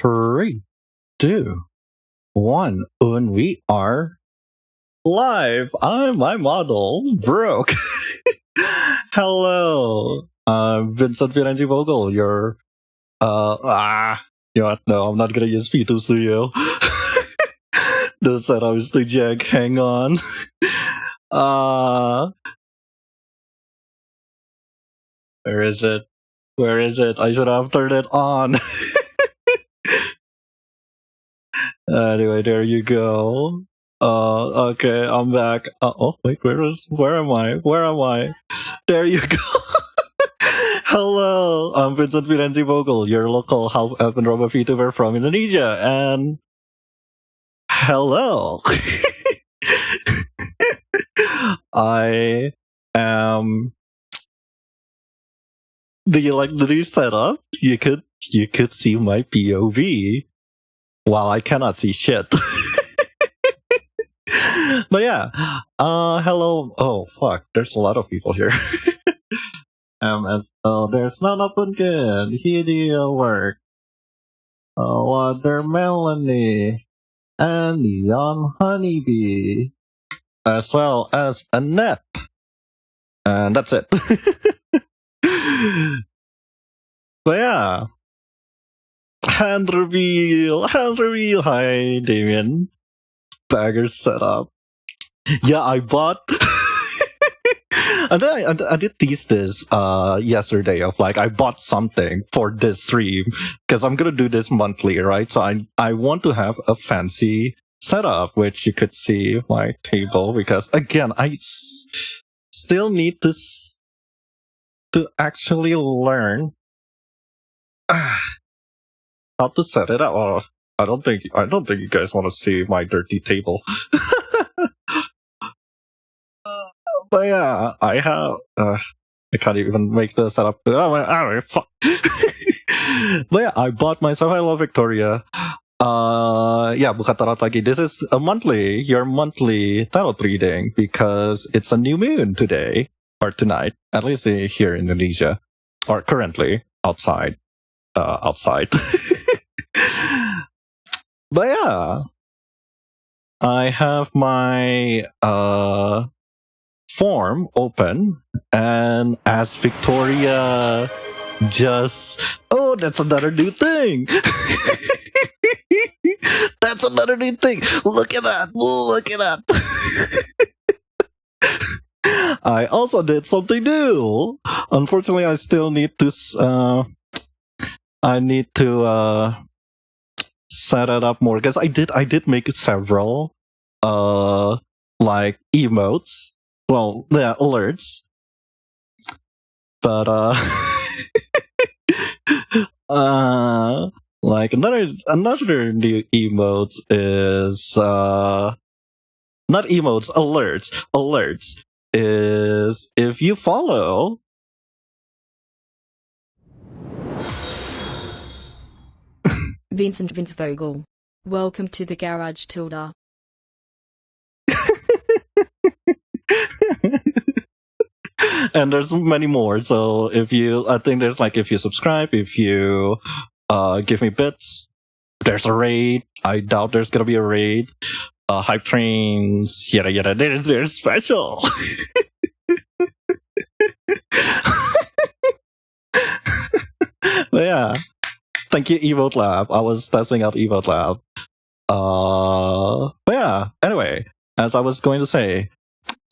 Three, two, one, and we are live. I'm my model broke. Hello, Vincent VNNZ Vogel. You're you know what? No, I'm not gonna use VTuber Studio. The setup is too jank. Hang on. Where is it? Where is it? I should have turned it on. Anyway, there you go. Okay, I'm back. Oh, wait, where am I? Where am I? There you go. Hello, I'm Vincent VNNZ Vogel, your local half-elf and robot VTuber from Indonesia, and hello. I am. Do you like the new setup? You could see my POV while I cannot see shit. But yeah, hello. Oh fuck, there's a lot of people here. There's not open good. Video work. Water Melanie and Neon Honeybee, as well as Annette, and that's it. But yeah, hand reveal. Hi, Damien. Bagger setup. Yeah, I bought. And then I did tease this yesterday of like I bought something for this stream because I'm gonna do this monthly, right? So I want to have a fancy setup, which you could see my table, because again I still need to actually learn how to set it up. Oh, I don't think you guys want to see my dirty table. But yeah, I have. I can't even make the setup. Oh, fuck. But yeah, I bought myself. Hello, Victoria. Yeah, buka tarot lagi. This is your monthly tarot reading, because it's a new moon today or tonight, at least here in Indonesia, or currently outside. But yeah, I have my form open, and as Victoria just that's another new thing. That's another new thing. Look at that. I also did something new. Unfortunately, I still need to set it up more, because I did make several like emotes. Well, yeah, alerts. But like another new emotes is not emotes, alerts. Alerts is if you follow Vincent Vogel. Welcome to the garage, Tilda. And there's many more. So I think there's like, if you subscribe, if you give me bits, there's a raid. I doubt there's gonna be a raid. Hype trains, yada. They're special. But yeah, thank you, Evote Lab. I was testing out Evote Lab. But yeah, anyway, as I was going to say,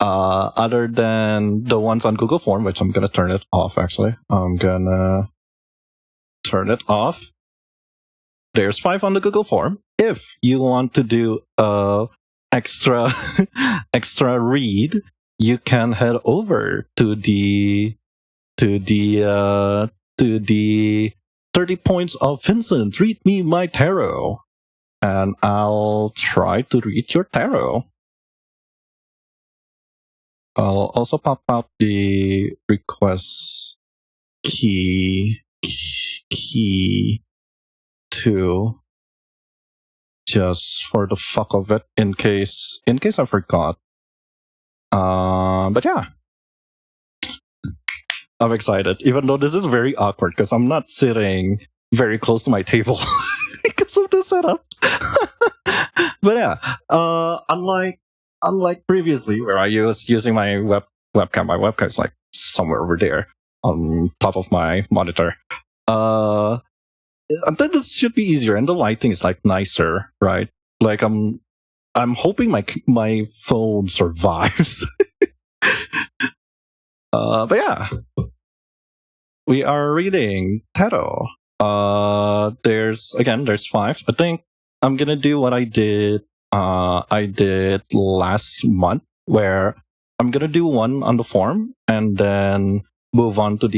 other than the ones on Google Form, which I'm gonna turn it off, actually. I'm gonna turn it off. There's 5 on the Google Form. If you want to do extra read, you can head over to the 30 points of Vincent. Read me my tarot, and I'll try to read your tarot. I'll also pop out the request key too, just for the fuck of it, in case I forgot. But yeah, I'm excited, even though this is very awkward because I'm not sitting very close to my table. because of the setup. But yeah, unlike previously where I was using my webcam, my webcam is like somewhere over there on top of my monitor. I think this should be easier, and the lighting is like nicer, right? Like I'm hoping my phone survives. But yeah, we are reading Taro. There's 5. I think I'm gonna do what I did last month, where I'm gonna do one on the form and then move on to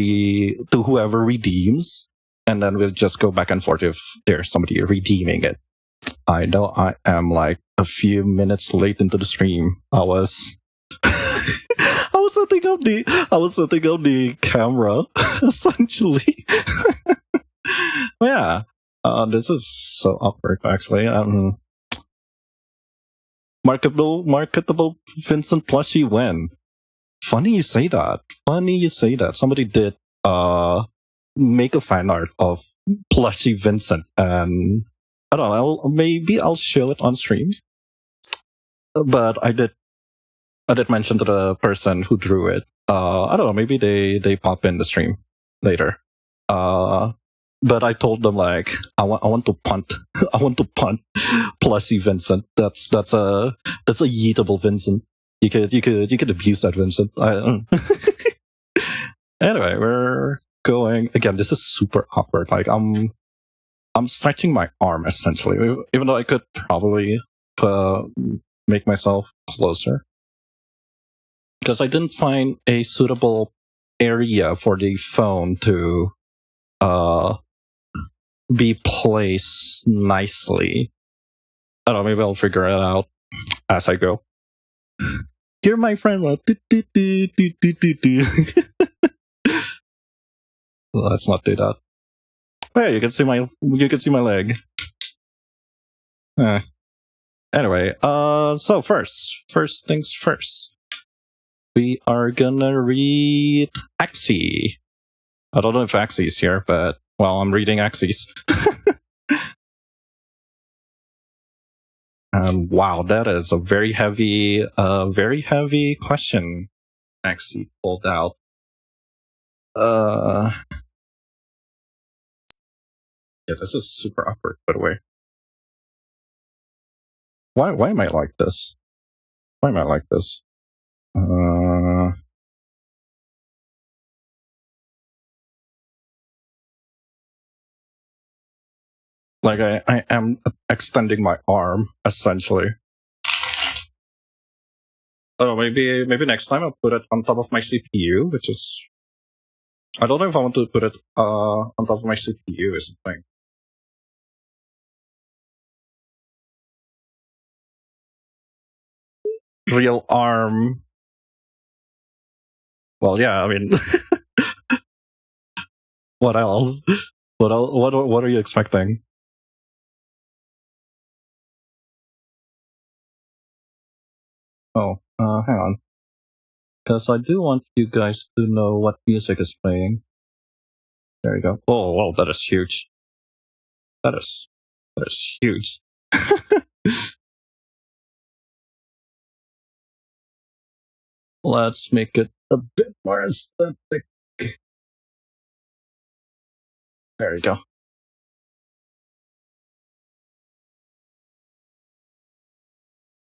whoever redeems, and then we'll just go back and forth if there's somebody redeeming it. I know I am like a few minutes late into the stream. I was I was setting up the camera essentially. Yeah. This is so awkward actually. Marketable Vincent plushie win. Funny you say that. Somebody did make a fan art of plushie Vincent, and I don't know, maybe I'll show it on stream. But I did mention to the person who drew it. I don't know, maybe they pop in the stream later. But I told them like I want to punt I want to punt plushie Vincent. That's a yeetable Vincent. You could abuse that Vincent. Anyway, we're going again. This is super awkward. Like I'm stretching my arm essentially, even though I could probably make myself closer, because I didn't find a suitable area for the phone to be placed nicely. I don't know, maybe I'll figure it out as I go. You're my friend. Let's not do that. Yeah, you can see my leg. Anyway, so first things first. We are gonna read Axie. I don't know if Axie's here, but well, I'm reading Axie's. Wow, that is a very heavy question Axie pulled out. Yeah, this is super awkward, by the way. Why am I like this? Why am I like this? Like I am extending my arm, essentially. Oh, maybe next time I'll put it on top of my CPU, which is... I don't know if I want to put it on top of my CPU or something. Real arm. Well, yeah, I mean... What else? What are you expecting? Oh, hang on. Because I do want you guys to know what music is playing. There you go. Oh, wow, that is huge. That is huge. Let's make it a bit more aesthetic. There you go.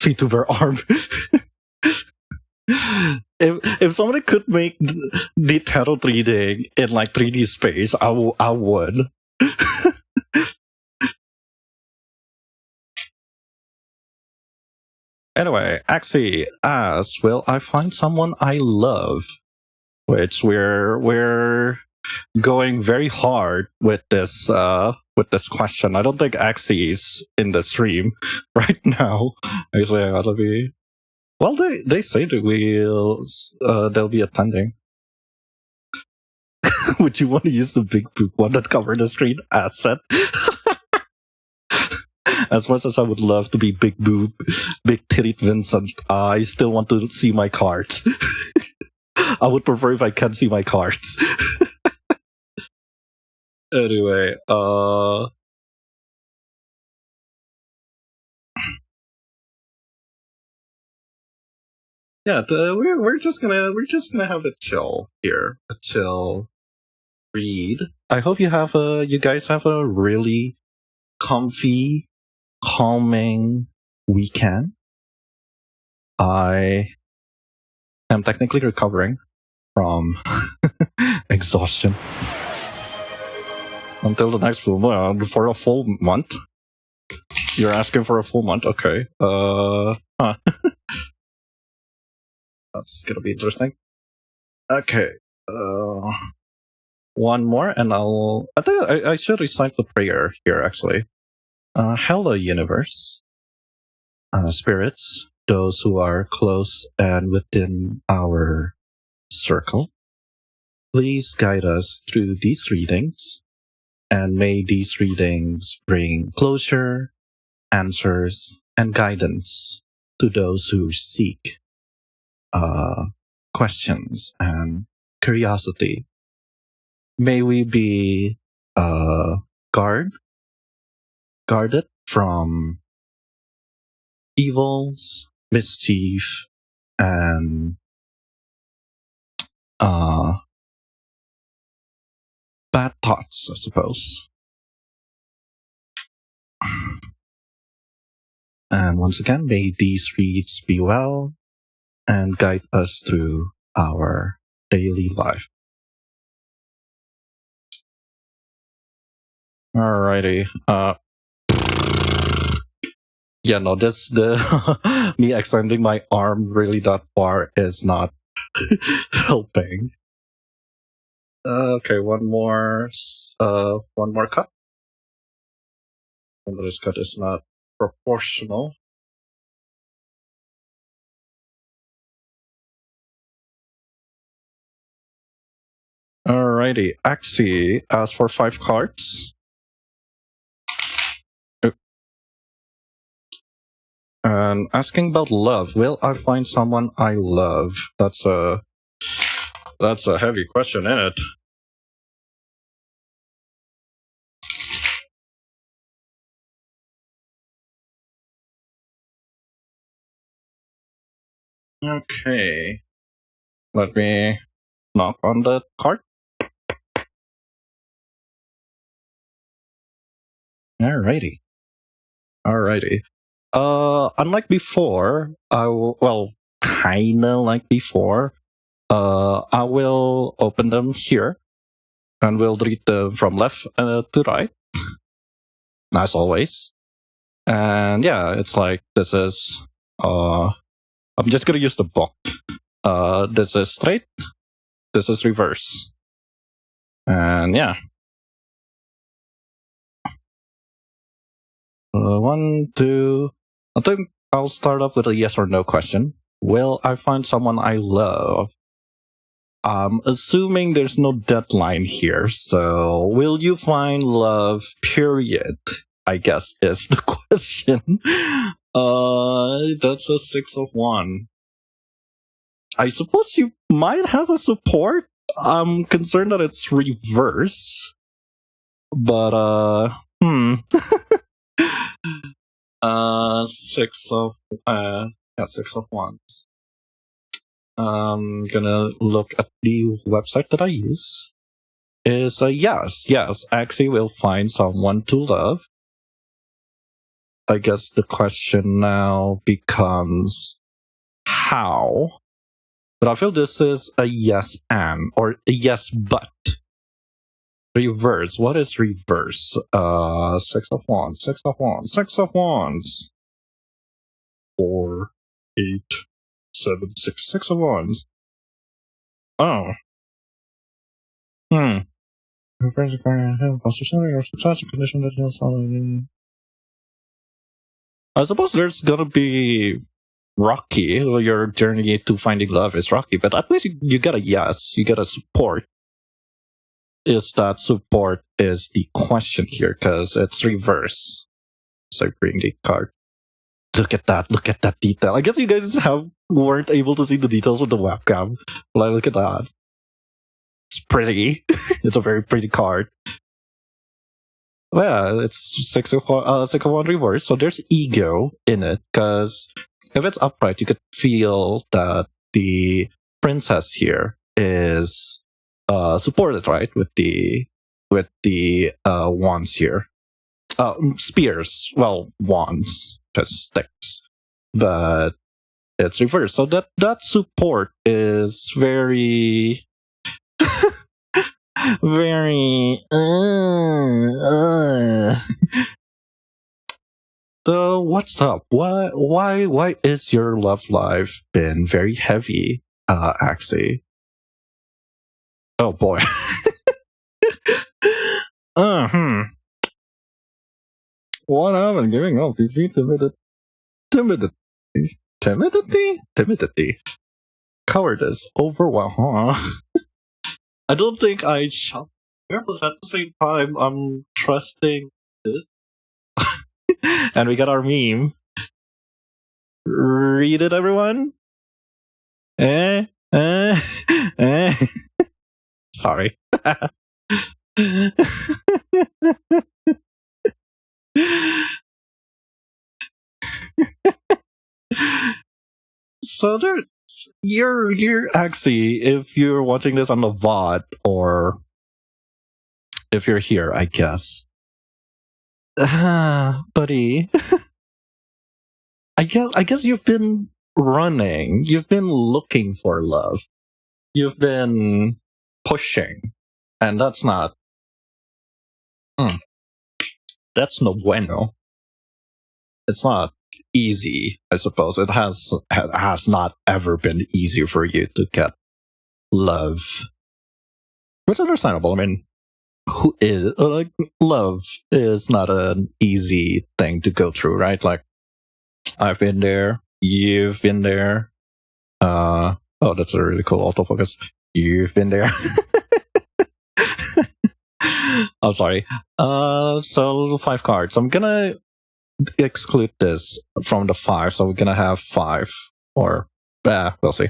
VTuber arm. If somebody could make the Taro 3D in like 3D space, I would. Anyway, Axie asks, will I find someone I love? Which we're going very hard with this question. I don't think Axie's in the stream right now. Actually, I gotta be... Well, they say that they'll be attending. Would you want to use the big boob one that covered the screen asset? As much as I would love to be big boob, big titty Vincent, I still want to see my cards. I would prefer if I can see my cards. Anyway, yeah, we're just gonna have a chill here, a chill read. I hope you guys have a really comfy, calming weekend. I am technically recovering from exhaustion until the next full month. For a full month, you're asking for a full month. Okay. That's gonna be interesting. Okay. One more, and I think I should recite the prayer here. Actually, hello, universe, spirits, those who are close and within our circle. Please guide us through these readings, and may these readings bring closure, answers, and guidance to those who seek questions and curiosity. May we be guarded from evils, mischief, and bad thoughts, I suppose. And once again, may these reads be well and guide us through our daily life. Alrighty. Yeah, no, this the me extending my arm really that far is not helping. Okay, one more cut. And this cut is not proportional. Alrighty, Axie asks for 5 cards. And asking about love. Will I find someone I love? That's a heavy question, isn't it? Okay. Let me knock on the card. Alrighty. Unlike before, kinda like before, I will open them here, and we'll read them from left to right, as always. And yeah, it's like this is. I'm just gonna use the book. This is straight. This is reverse. And yeah. 1, 2. I think I'll start off with a yes or no question. Will I find someone I love? Assuming there's no deadline here, so will you find love, period? I guess is the question. That's a 6 of 1. I suppose you might have a support. I'm concerned that it's reverse. But, 6 of wands. I'm gonna look at the website that I use. Is yes, Axie will find someone to love. I guess the question now becomes how. But I feel this is a yes and or a yes but. Reverse. What is reverse? 6 of wands, 6 of wands, 6 of wands. 4, 8, 7, 6, 6 of wands. Oh. I suppose there's gonna be rocky. Your journey to finding love is rocky, but at least you get a yes. You get a support. Is that support is the question here, because it's reverse. So I bring the card. Look at that detail. I guess you guys weren't able to see the details with the webcam. Like, look at that. It's pretty. It's a very pretty card. Well, it's 6 of 1 reverse, so there's ego in it, because if it's upright, you could feel that the princess here is supported, right, with the wands here. Spears, well, wands, because sticks, but it's reversed. So that support is very, very. So what's up? Why is your love life been very heavy, Axie? Oh boy. What happened? Giving up? You feel timidity. Cowardice. Overwhelm. Huh? I don't think I shall. But at the same time, I'm trusting this. And we got our meme. Read it, everyone. Sorry. So you're actually, if you're watching this on the VOD, or if you're here, I guess, buddy, I guess you've been running, you've been looking for love, you've been pushing, and that's not. That's no bueno. It's not easy, I suppose. It has not ever been easy for you to get love. Which is understandable. I mean, who is like, love is not an easy thing to go through, right? Like, I've been there, you've been there. Oh, that's a really cool autofocus. You've been there. I'm sorry. So 5 cards. I'm gonna exclude this from the 5, so we're gonna have 5, or we'll see.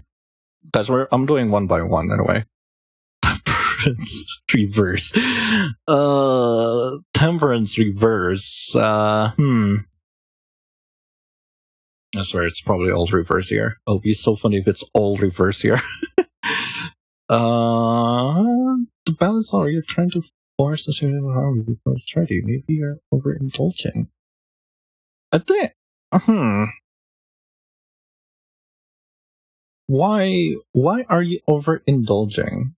Because I'm doing one by one anyway. Temperance reverse. Temperance reverse. I swear it's probably all reverse here. It'll be so funny if it's all reverse here. The balance, are you trying to force us into harm before it's ready? Maybe you're overindulging. I think. Why are you overindulging?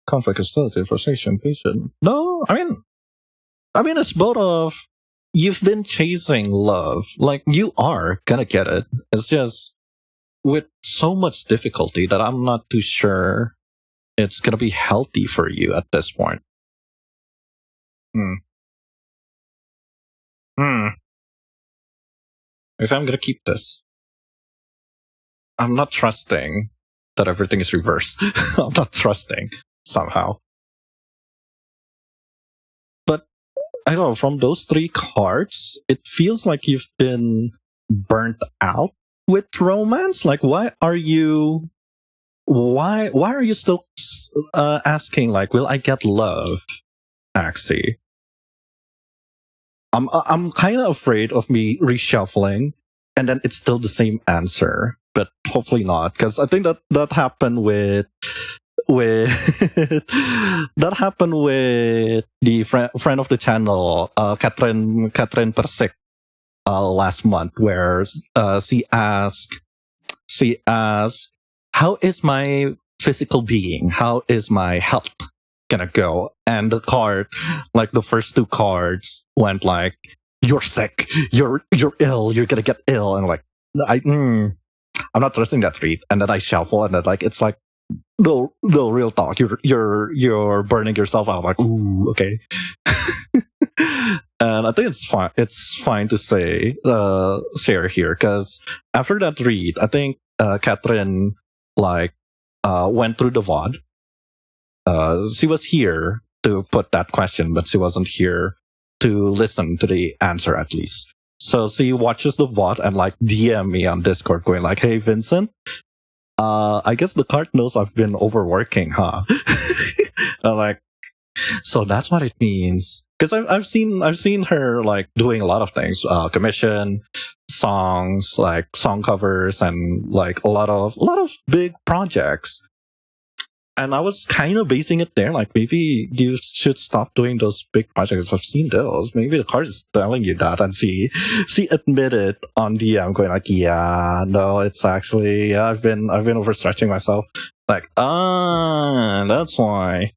Conflict, hostility, frustration, patience. No, I mean it's both of. You've been chasing love, like you are gonna get it. It's just with so much difficulty that I'm not too sure it's gonna be healthy for you at this point. So I'm gonna keep this. I'm not trusting that everything is reversed. I'm not trusting somehow. But I don't know, from those 3 cards, it feels like you've been burnt out with romance. Like, why are you still asking, like, will I get love, Axie? I'm kind of afraid of me reshuffling and then it's still the same answer, but hopefully not, because I think that happened with that happened with the friend of the channel, Catherine Persik, last month, where she asked, how is my physical being? How is my health gonna go? And the card, like the first 2 cards, went like, you're sick, you're ill, you're gonna get ill, and like, I'm not trusting that read. And then I shuffle, and then like, it's like, no, real talk, you're burning yourself out. Like, ooh, okay. And I think it's fine to say share here, because after that read, I think Catherine like went through the VOD. She was here to put that question, but she wasn't here to listen to the answer, at least. So she watches the VOD and like DM me on Discord going like, hey Vincent, I guess the card knows I've been overworking, huh? I'm like, so that's what it means. because I've seen her like doing a lot of things, commission songs, like song covers, and like a lot of big projects. And I was kind of basing it there, like maybe you should stop doing those big projects. I've seen those. Maybe the card is telling you that, and she admitted on DM, going like, yeah, no, it's actually, yeah, I've been overstretching myself. Like, that's why.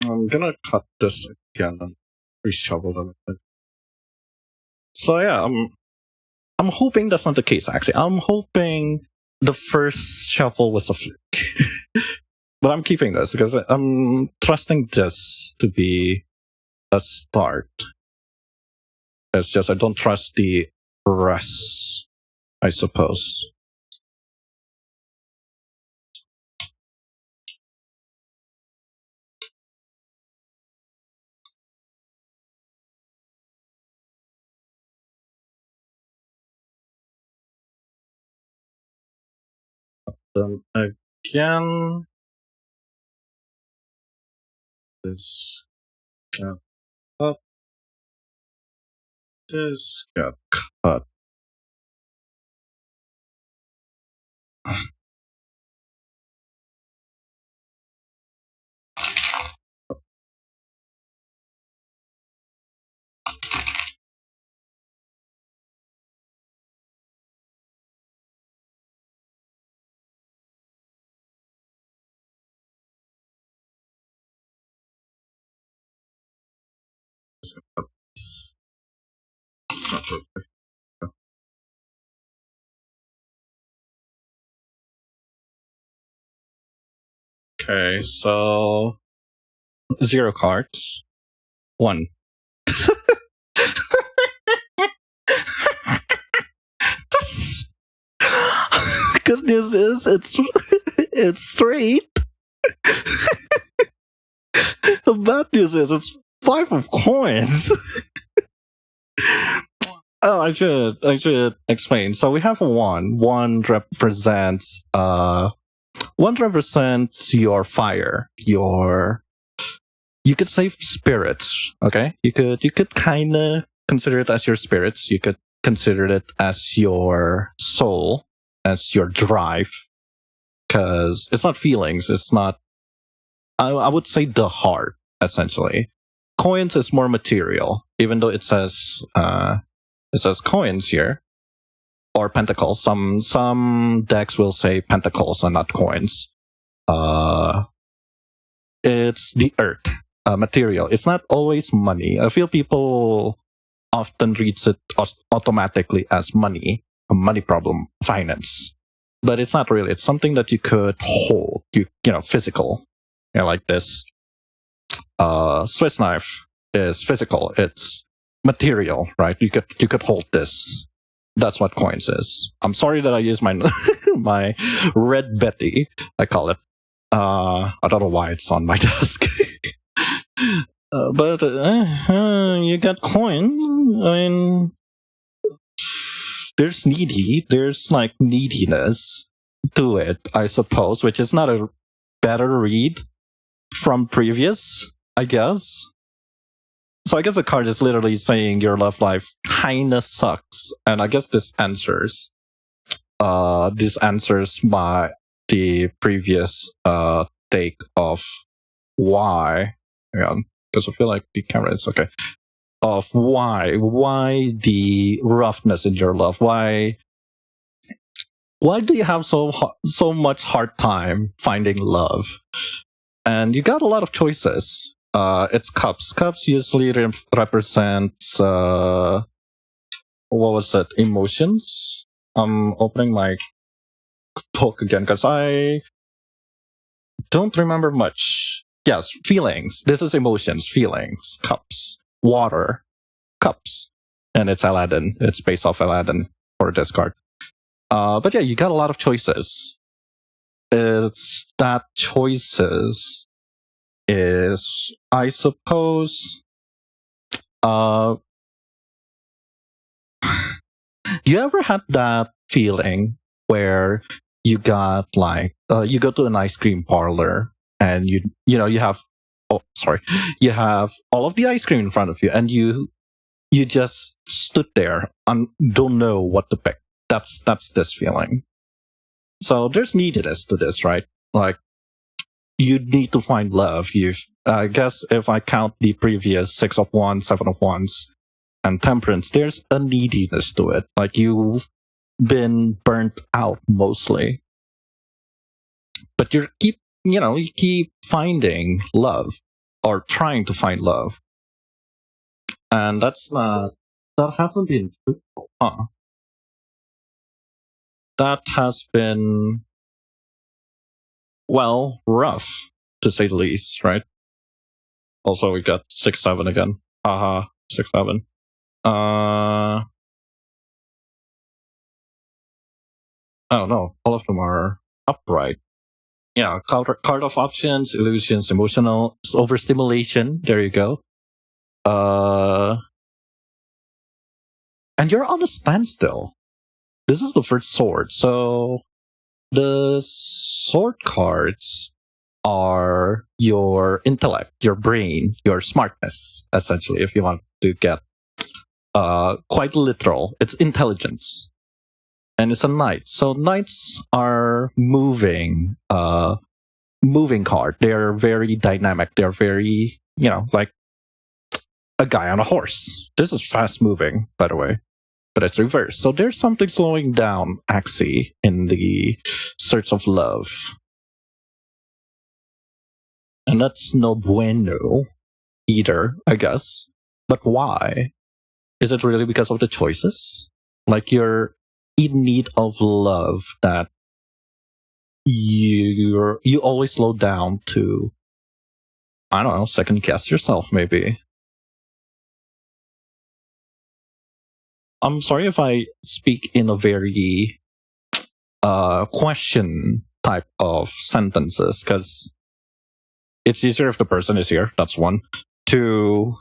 I'm gonna cut this again and reshuffle them. So yeah, I'm hoping that's not the case. Actually, I'm hoping the first shuffle was a fluke, but I'm keeping this because I'm trusting this to be a start. It's just I don't trust the rest, I suppose. Then again, this got cut. This got cut. Okay, so 0 cards. 1. Good news is it's straight. The bad news is it's 5 of coins. Oh, I should explain. So we have 1. 1 represents your fire, you could say spirits. Okay, you could kind of consider it as your spirits. You could consider it as your soul, as your drive, because it's not feelings. It's not. I would say the heart, essentially. Coins is more material, even though it says coins here or pentacles. Some decks will say pentacles and not coins. It's the earth, material. It's not always money. I feel people often reads it automatically as money, a money problem, finance, but it's not really. It's something that you could hold. You know, physical. You know, like this. Swiss knife is physical. It's material, right? You could hold this. That's what coins is. I'm sorry that I use my my red Betty, I call it. I don't know why it's on my desk. But you got coin. I mean, there's like neediness to it, I suppose, which is not a better read from previous, I guess. So I guess the card is literally saying your love life kinda sucks, and I guess this answers my the previous take of why. Hang on, because I feel like the camera is okay. Of why the roughness in your love? Why do you have so much hard time finding love? And you got a lot of choices. It's cups. Cups usually represents what was it? Emotions. I'm opening my book again because I don't remember much. Yes, feelings. This is emotions, feelings, cups, water, cups, and it's Aladdin. It's based off Aladdin for this card. But yeah, you got a lot of choices. It's that choices is, I suppose, you ever had that feeling where you got like you go to an ice cream parlor and you have you have all of the ice cream in front of you, and you just stood there and don't know what to pick. That's this feeling. So there's neediness to this, right? Like, you need to find love. I guess if I count the previous 6 of Wands, 7 of Wands, and Temperance, there's a neediness to it. Like, you've been burnt out mostly, but you keep finding love or trying to find love, and that hasn't been fruitful, huh? That has been, well, rough, to say the least, right? Also, we got 6-7 again. Haha, 6-7. Oh no, all of them are upright. Yeah, card of options, illusions, emotional overstimulation. There you go. And you're on a standstill. This is the first sword. So the sword cards are your intellect, your brain, your smartness, essentially, if you want to get quite literal. It's intelligence. And it's a knight. So knights are moving card. They're very dynamic. They're very, like a guy on a horse. This is fast moving, by the way, but it's reversed. So there's something slowing down Axie in the search of love. And that's no bueno either, I guess. But why? Is it really because of the choices? Like, you're in need of love that you always slow down to, I don't know, second guess yourself, maybe. I'm sorry if I speak in a very question type of sentences, because it's easier if the person is here. That's one. Two,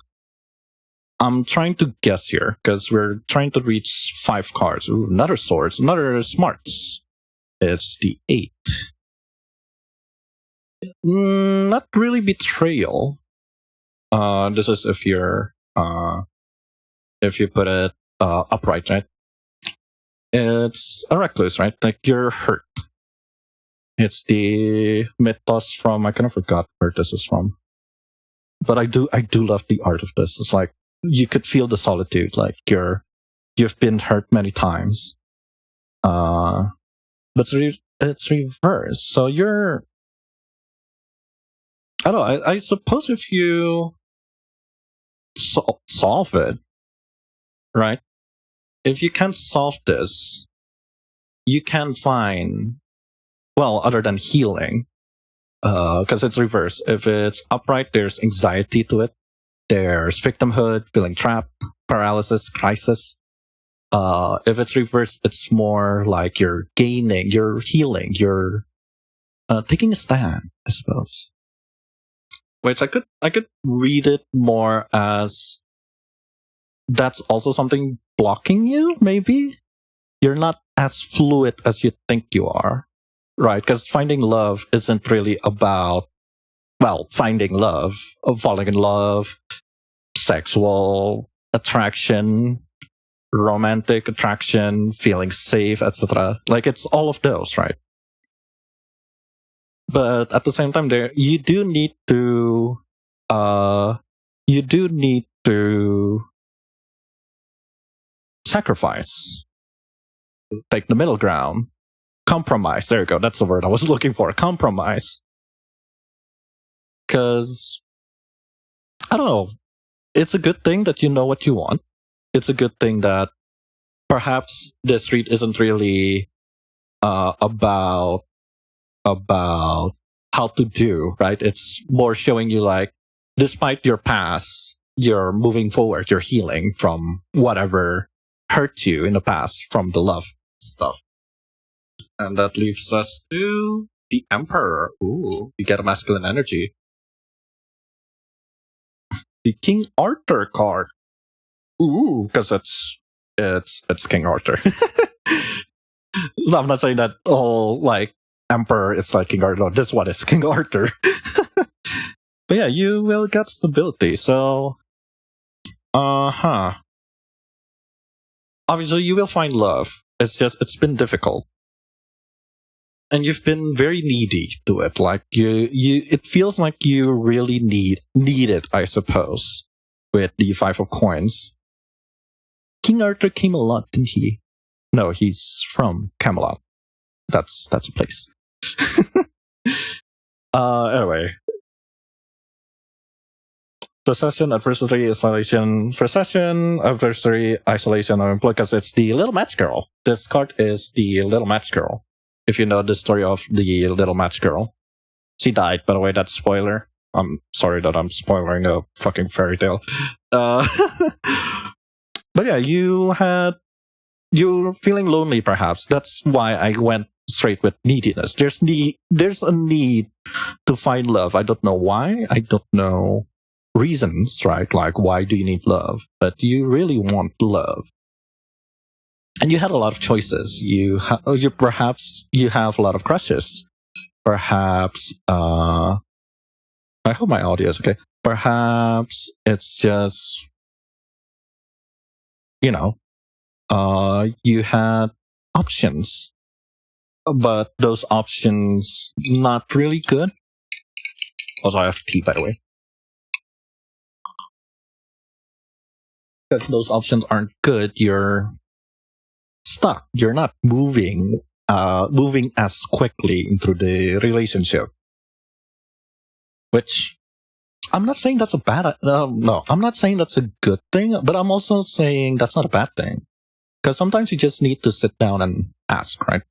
I'm trying to guess here, because we're trying to reach 5 cards. Ooh, another swords, another smarts. It's the 8. Not really betrayal. This is if you put it upright, right? It's a recluse, right? Like, you're hurt. It's the mythos from, I kind of forgot where this is from, but I do love the art of this. It's like, you could feel the solitude, like you've been hurt many times. But it's reversed. So you're, I don't know. I suppose if you solve it, right? If you can solve this, you can find, well, other than healing, because it's reversed. If it's upright, there's anxiety to it. There's victimhood, feeling trapped, paralysis, crisis. If it's reversed, it's more like you're gaining, you're healing, you're taking a stand, I suppose. Which I could read it more as that's also something blocking you, maybe? You're not as fluid as you think you are, right? Because finding love isn't really about, well, finding love, falling in love, sexual attraction, romantic attraction, feeling safe, etc. Like, it's all of those, right? But at the same time, you do need to sacrifice, take the middle ground, compromise. There you go. That's the word I was looking for. Compromise. Because, I don't know, it's a good thing that you know what you want. It's a good thing that perhaps this read isn't really about how to do, right? It's more showing you, like, despite your past, you're moving forward, you're healing from whatever hurt you in the past, from the love stuff. And that leaves us to the Emperor. Ooh, you get a masculine energy. The King Arthur card. Ooh, because it's King Arthur. No, I'm not saying that all like Emperor is like King Arthur. No, this one is King Arthur. But yeah, you will get stability. So, obviously, you will find love. It's just it's been difficult, and you've been very needy to it. Like it feels like you really need it. I suppose with the 5 of Coins, King Arthur came a lot, didn't he? No, he's from Camelot. That's a place. Anyway. Possession, adversary, isolation, possession, adversary, isolation, or because it's the Little Match Girl. This card is the Little Match Girl. If you know the story of the Little Match Girl, she died. By the way, that's spoiler. I'm sorry that I'm spoiling a fucking fairy tale. But yeah, you're feeling lonely. Perhaps that's why I went straight with neediness. There's a need to find love. I don't know why. I don't know reasons, right? Like, why do you need love? But you really want love, and you had a lot of choices. Perhaps you have a lot of crushes. Perhaps I hope my audio is okay. Perhaps it's just you had options, but those options not really good. Also, I have tea, by the way. Because those options aren't good, you're stuck. You're not moving as quickly into the relationship. Which I'm not saying that's a bad. No, I'm not saying that's a good thing, but I'm also saying that's not a bad thing. Because sometimes you just need to sit down and ask, right?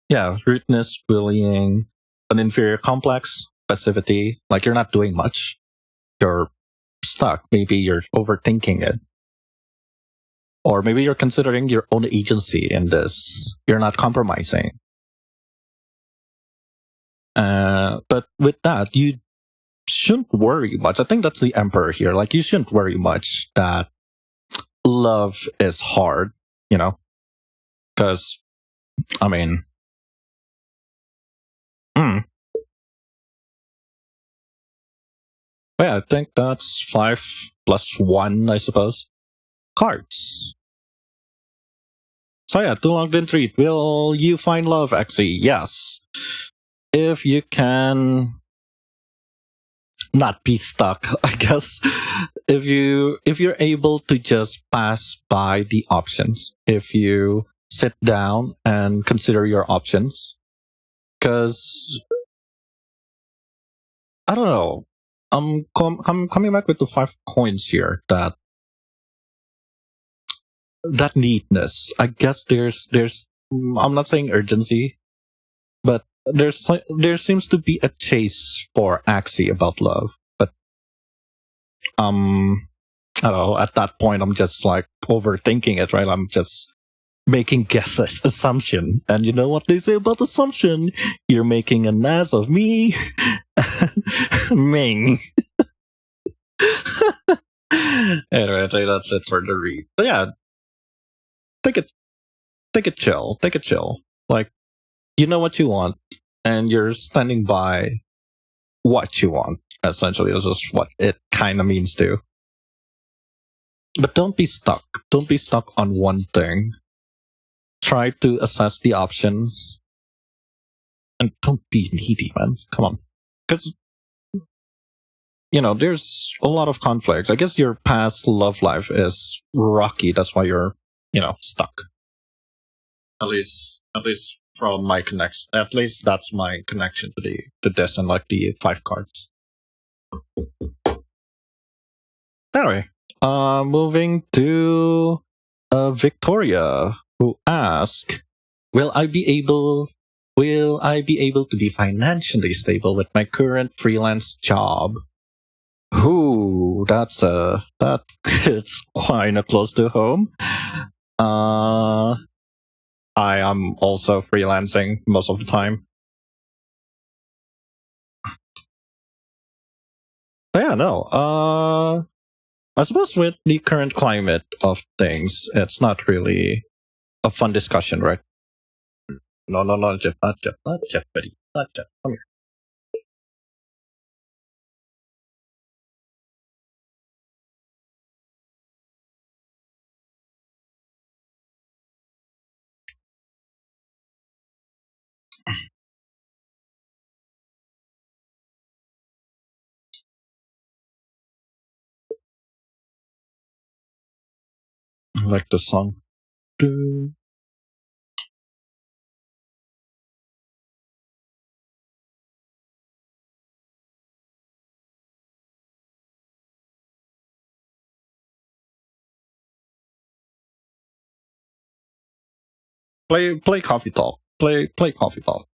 Yeah, rudeness, bullying, an inferior complex, passivity. Like you're not doing much. You're stuck. Maybe you're overthinking it. Or maybe you're considering your own agency in this. You're not compromising. But with that, you shouldn't worry much. I think that's the Emperor here. Like, you shouldn't worry much that love is hard, Because, I mean, yeah, I think that's 5 plus 1, I suppose. Cards. So yeah, too long didn't read. Will you find love, Axie? Yes. If you can not be stuck, I guess. If you're able to just pass by the options. If you sit down and consider your options. Because I don't know. I'm coming back with the 5 coins here. That neatness. I guess there's. I'm not saying urgency, but there seems to be a chase for Axie about love. But I don't know. At that point, I'm just like overthinking it, right? I'm just making guesses, assumption. And you know what they say about assumption? You're making an ass of me. Ming. Anyway, I think that's it for the read. But yeah, take it chill. Take it chill. Like, you know what you want, and you're standing by what you want. Essentially, this is what it kind of means to. But don't be stuck. Don't be stuck on one thing. Try to assess the options. And don't be needy, man. Come on. Because, there's a lot of conflicts. I guess your past love life is rocky. That's why you're, stuck. At least from my connection. At least that's my connection to this and like the 5 cards. Anyway, moving to Victoria, who asked, Will I be able to be financially stable with my current freelance job? Ooh, that it's kind of close to home. I am also freelancing most of the time. But yeah, no. I suppose with the current climate of things, it's not really a fun discussion, right? No, not Jeff, buddy, not Jeff. Come here. I like the song. Play Coffee Talk. Play Coffee Talk.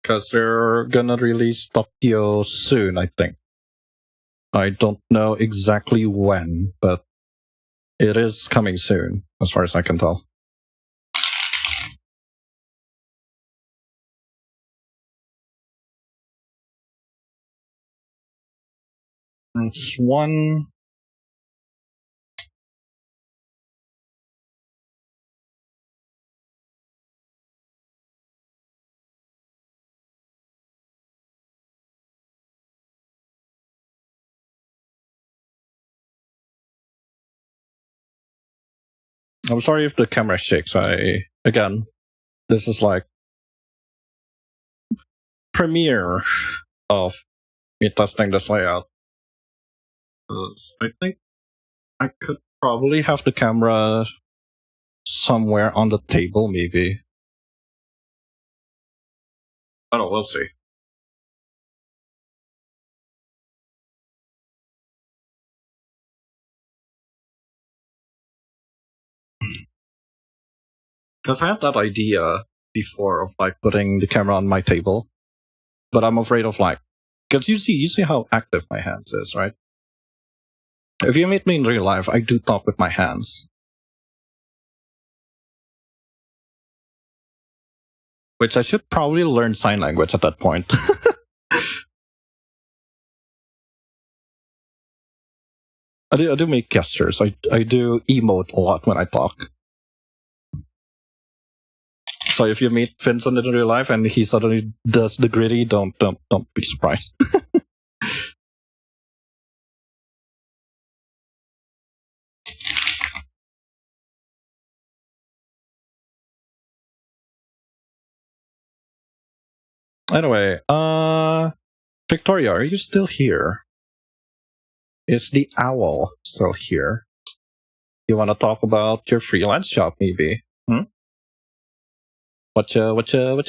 Because they're gonna release Tokyo soon, I think. I don't know exactly when, but it is coming soon, as far as I can tell. It's one. I'm sorry if the camera shakes. Again, this is like premiere of me testing this layout. I think I could probably have the camera somewhere on the table, maybe. I don't know, we'll see. Because I had that idea before of like putting the camera on my table, but I'm afraid of like, because you see how active my hands is, right? If you meet me in real life, I do talk with my hands, which I should probably learn sign language at that point. I do make gestures. I do emote a lot when I talk. So if you meet Vincent in real life and he suddenly does the gritty, don't be surprised. Anyway, Victoria, are you still here? Is the owl still here? You want to talk about your freelance job, maybe? What you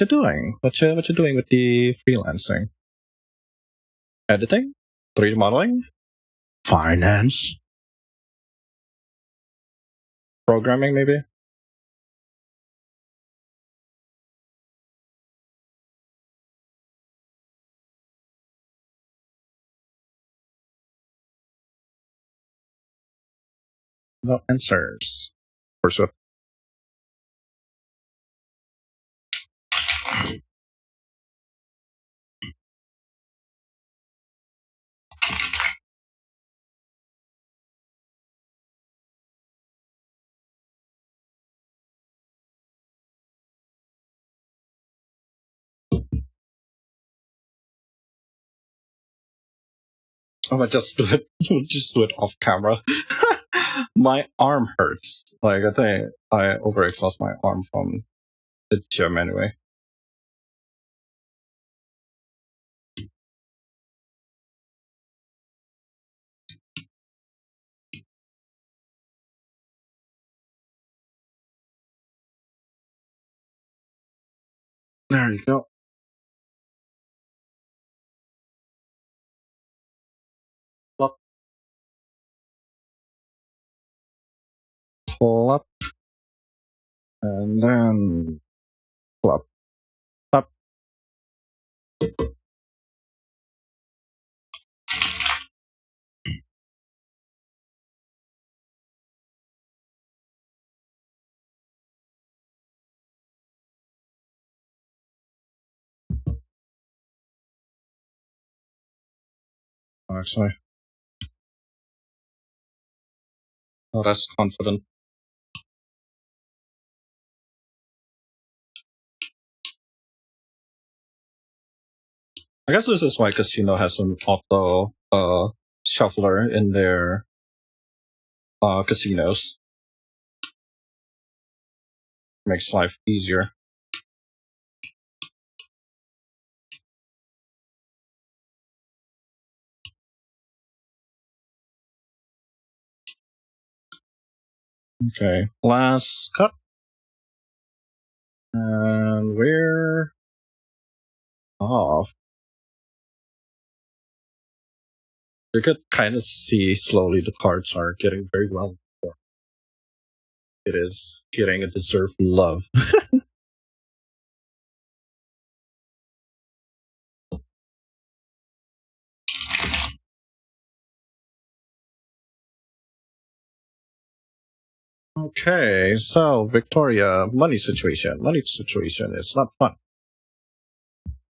doing? What you doing with the freelancing? Editing, 3D modeling, finance, programming, maybe. No answers. For sure. I'm gonna just do it. Just do it off camera. My arm hurts. Like I think I overexhaust my arm from the gym anyway. There you go. Plop, plop, and then plop, plop. Actually, Oh, that's confident. I guess this is why Casino has an auto shuffler in their casinos. Makes life easier. Okay, last cut. And we're off. You could kind of see slowly the cards are getting very well. It is getting a deserved love. Okay, so Victoria, money situation. Money situation is not fun.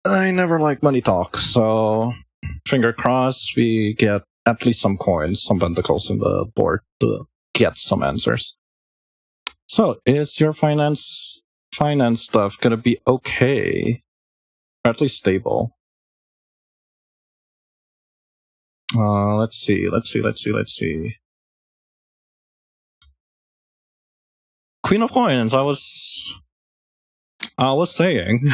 I never like money talk, so finger crossed we get at least some coins, some pentacles in the board to get some answers. So, is your finance stuff gonna be okay? Or at least stable? Let's see. Queen of Coins, I was saying.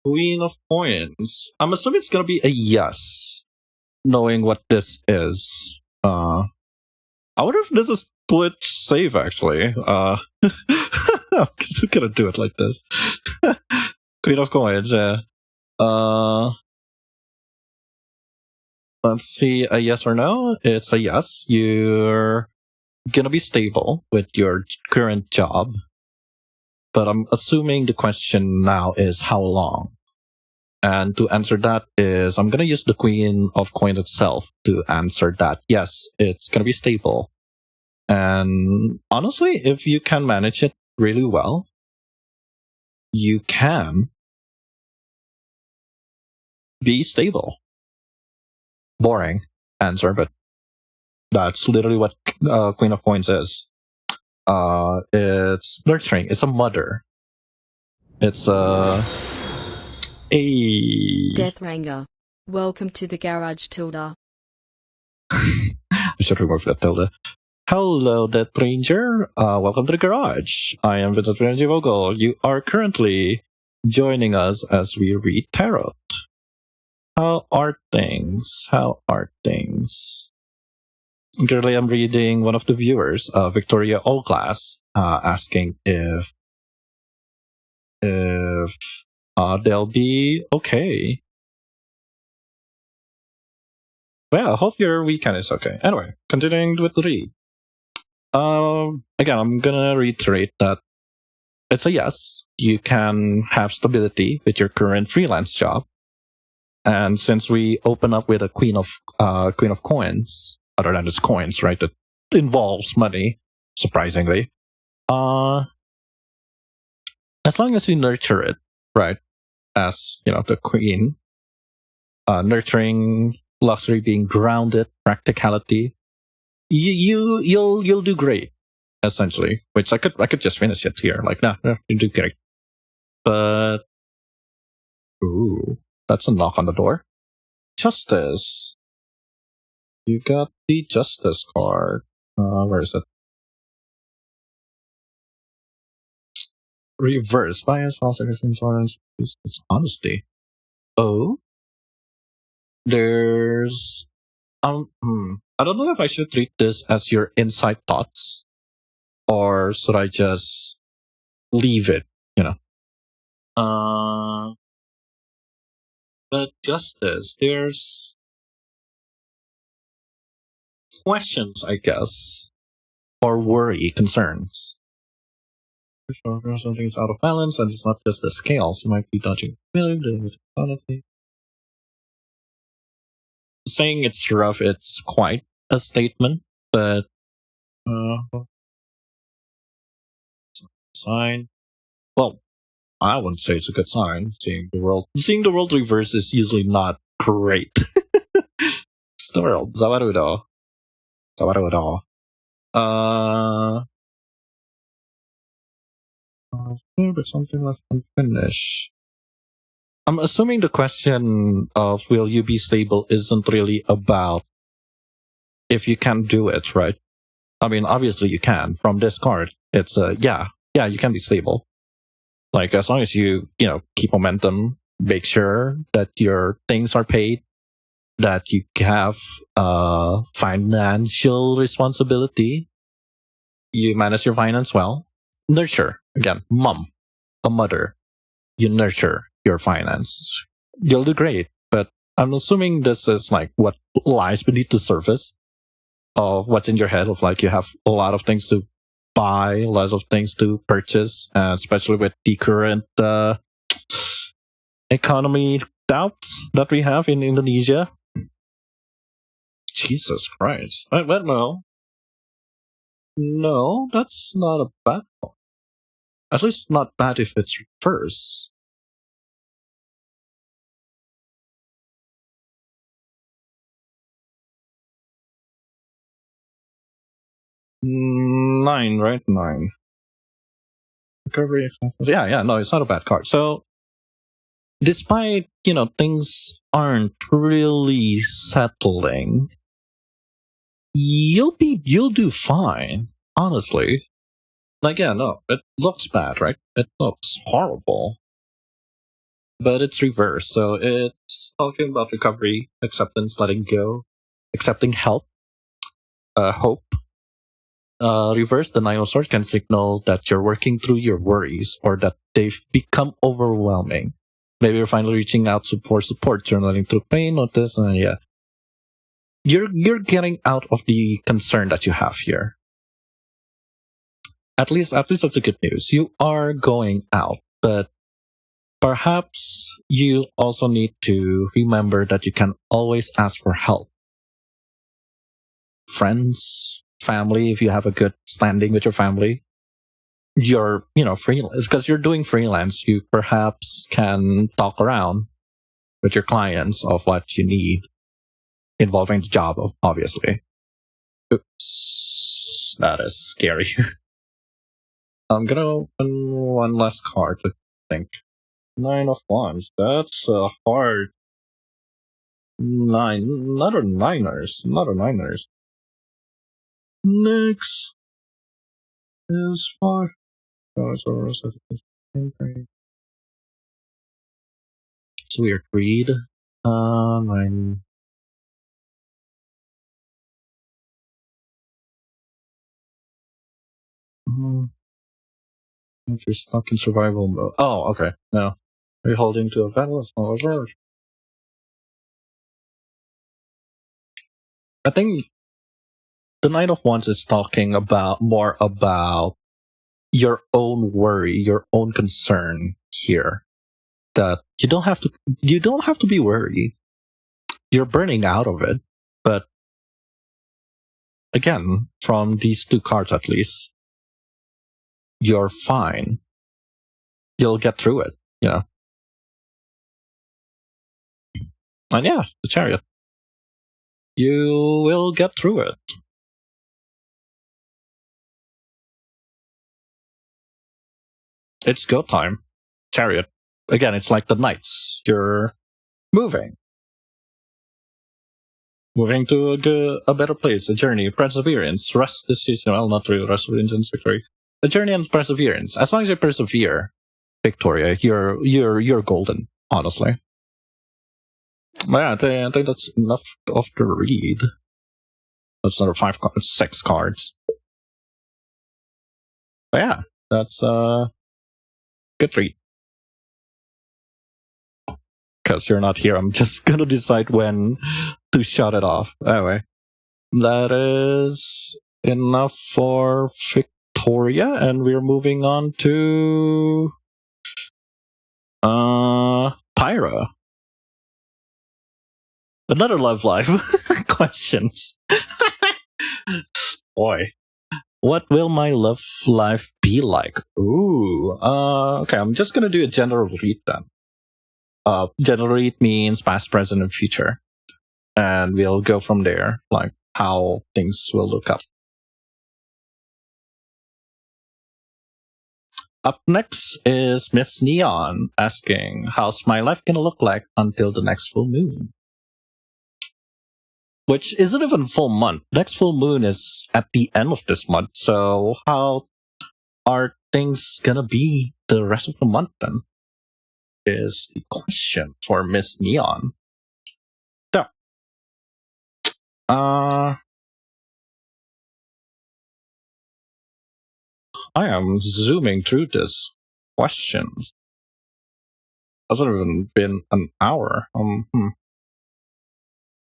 Queen of Coins. I'm assuming it's gonna be a yes, knowing what this is. I wonder if this is Twitch safe actually. I'm just gonna do it like this. Queen of Coins, yeah. Let's see, a yes or no. It's a yes. You're gonna be stable with your current job. But I'm assuming the question now is how long? And to answer that is, I'm gonna use the Queen of Coin itself to answer that. Yes, it's gonna be stable. And honestly, if you can manage it really well, you can be stable. Boring answer, but that's literally what Queen of Coins is. It's nurturing. It's a mother. It's a Death Ranger. Welcome to the garage, Tilda. I should remove that tilde. Hello, Death Ranger. Welcome to the garage. I am VNNZ Vogel. You are currently joining us as we read tarot. How are things? Currently, I'm reading one of the viewers, Victoria Allglass, asking if they'll be okay. Well, I hope your weekend is okay. Anyway, continuing with the read. Again, I'm gonna reiterate that it's a yes. You can have stability with your current freelance job, and since we open up with a Queen of Coins, other than it's coins, right? That involves money, surprisingly. As long as you nurture it, right? As you know, the Queen, nurturing luxury, being grounded, practicality. You'll do great, essentially. Which I could just finish it here. Like, nah, you do great. But ooh, that's a knock on the door. Justice. You got the Justice card. Where is it? Reverse bias, false intolerance. It's honesty. Oh, there's I don't know if I should treat this as your inside thoughts, or should I just leave it? But Justice, there's questions, I guess, or worry, concerns. Something's out of balance, and it's not just the scales. You might be dodging saying it's rough. It's quite a statement, but sign. Well, I wouldn't say it's a good sign. Seeing the world reverse is usually not Great. Snarl. Zawarudo. Zawarudo. But something left unfinished. I'm assuming the question of will you be stable isn't really about if you can do it, right? I mean, obviously you can. From this card, it's yeah, you can be stable. Like as long as you keep momentum, make sure that your things are paid, that you have financial responsibility, you manage your finance well. Nurture again, a mother. You nurture your finance. You'll do great. But I'm assuming this is like what lies beneath the surface of what's in your head. Of like you have a lot of things to buy, lots of things to purchase, especially with the current economy doubts that we have in Indonesia. Jesus Christ. But no, that's not a bad one. At least not bad if it's reverse. Nine, right? Nine. Recovery. Yeah, no, it's not a bad card. So, despite, things aren't really settling, you'll do fine, honestly. Like, yeah, no, it looks bad, right? It looks horrible. But it's reverse, so it's talking about recovery, acceptance, letting go, accepting help, hope. Reverse, the Nine of Swords can signal that you're working through your worries or that they've become overwhelming. Maybe you're finally reaching out for support, journaling through pain, notice, and yeah. You're getting out of the concern that you have here. At least that's a good news. You are going out, but perhaps you also need to remember that you can always ask for help. Friends, family, if you have a good standing with your family, you're, freelance, because you're doing freelance, you perhaps can talk around with your clients of what you need involving the job, obviously. Oops, that is scary. I'm gonna open one last card, I think. Nine of Wands. That's a hard nine. Not a niners. Next is five. It's weird read. Nine. If you're stuck in survival mode. Oh, okay. No. Are you holding to a battle? It's not over. I think the Knight of Wands is talking more about your own worry, your own concern here. That you don't have to be worried. You're burning out of it. But again, from these two cards at least, you're fine. You'll get through it, And yeah, the Chariot. You will get through it. It's go time. Chariot. Again, it's like the knights. You're moving. Moving to a better place, a journey, perseverance, rest, decision. Well, not really rest, vengeance, victory. A journey and perseverance. As long as you persevere, Victoria, you're golden, honestly. But yeah, I think that's enough of the read. That's another 6 cards. But yeah, that's good read. Because you're not here, I'm just gonna decide when to shut it off. Anyway, that is enough for Victoria, and we're moving on to Tyra. Another love life questions. Boy, what will my love life be like? Ooh, okay, I'm just gonna do a general read then. Generate means past, present, and future, and we'll go from there, like how things will look up. Up next is Miss Neon asking, how's my life gonna look like until the next full moon? Which isn't even full month. Next full moon is at the end of this month, so how are things gonna be the rest of the month then? Is the question for Miss Neon. So, I am zooming through this question. Hasn't even been an hour.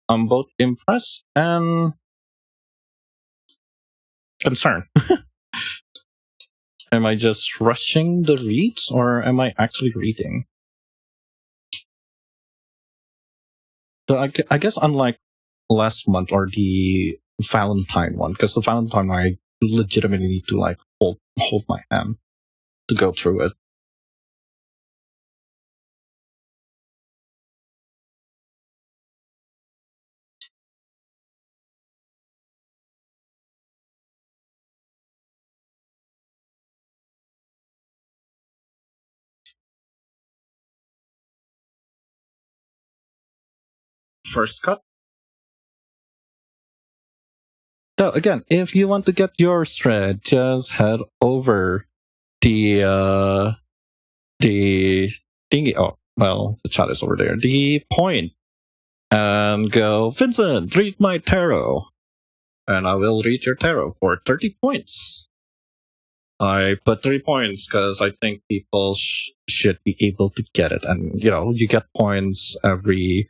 I'm both impressed and concerned. Am I just rushing the reads, or am I actually reading? So I guess unlike last month or the Valentine one, because the Valentine one I legitimately need to like hold my hand to go through it. First cut. So again, if you want to get yours read, just head over the thingy. Oh well, the chat is over there. The point, and go, Vincent, read my tarot, and I will read your tarot for 30 points. I put 3 points because I think people should be able to get it, and you get points every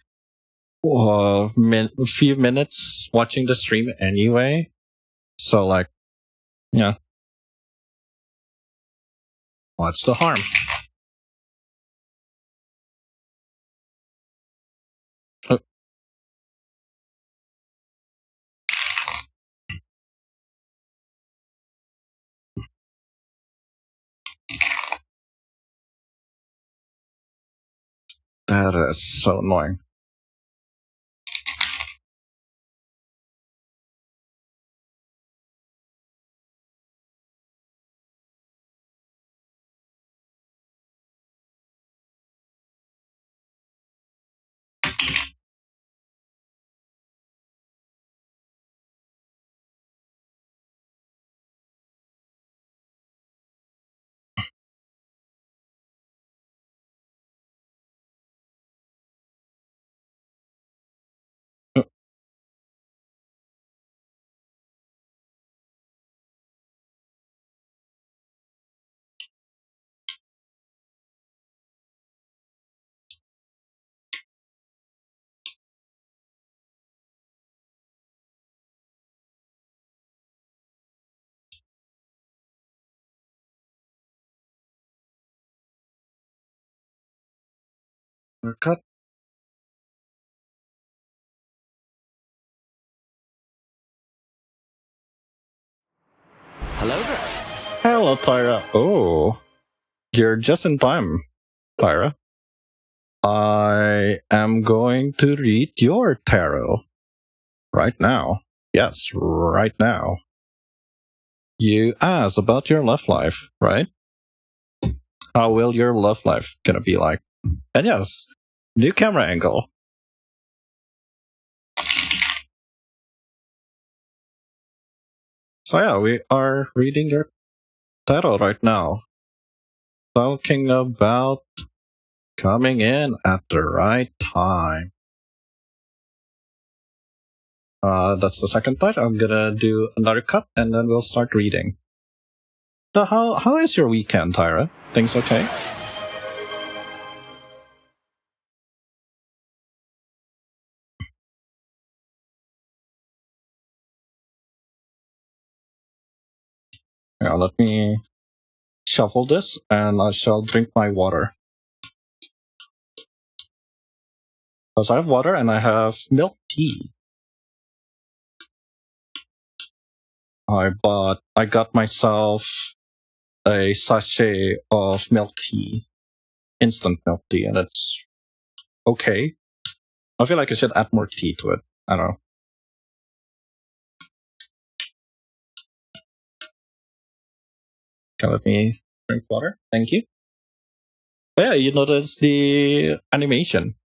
few minutes watching the stream anyway. So like, yeah, what's the harm? Oh. That is so annoying. Cut. Hello there. Hello, Tyra. Oh, you're just in time, Tyra. I am going to read your tarot right now. Yes, right now. You asked about your love life, right? How will your love life gonna be like? And yes, new camera angle. So yeah, we are reading your tarot right now. Talking about coming in at the right time. That's the second part. I'm gonna do another cut and then we'll start reading. So how is your weekend, Tyra? Things okay? Yeah, let me shuffle this and I shall drink my water. Because I have water and I have milk tea. I got myself a sachet of milk tea, instant milk tea, and it's okay. I feel like I should add more tea to it. I don't know. Can let me drink water. Thank you. But yeah, you notice the animation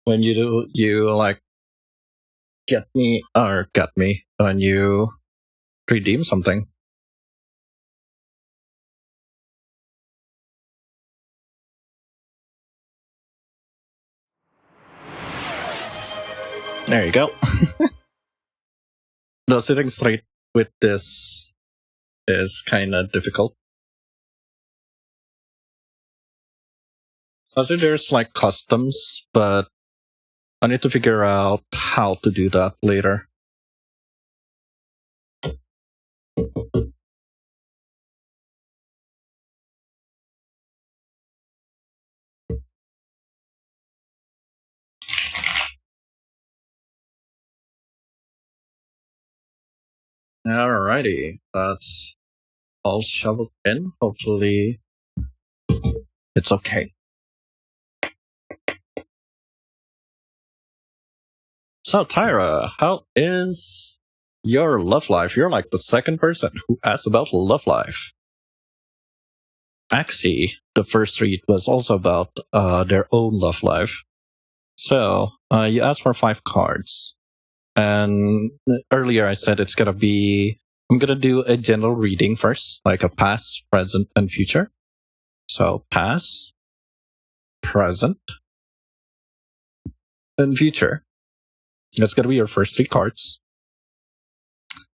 when you like get me when you redeem something. There you go. Though sitting straight with this is kind of difficult. Also, there's like customs, but I need to figure out how to do that later. Alrighty, that's all shoveled in. Hopefully, it's okay. So, Tyra, how is your love life? You're like the second person who asked about love life. Axie, the first read, was also about their own love life. So, you asked for 5 cards. And earlier I said I'm gonna do a general reading first, like a past, present, and future. So, past, present, and future. That's gonna be your first 3 cards.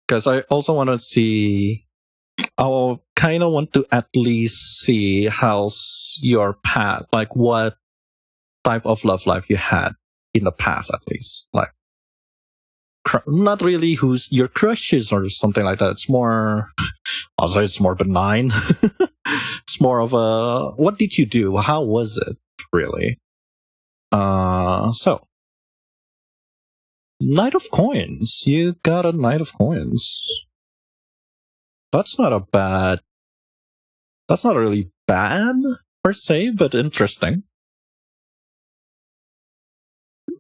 Because I also want to see, I kind of want to at least see how's your path, like what type of love life you had in the past, at least. Like, not really who's your crushes or something like that. It's more, I'll say it's more benign. It's more of a, what did you do? How was it, really? So, Knight of Coins. You got a Knight of Coins. That's not really bad per se, but interesting.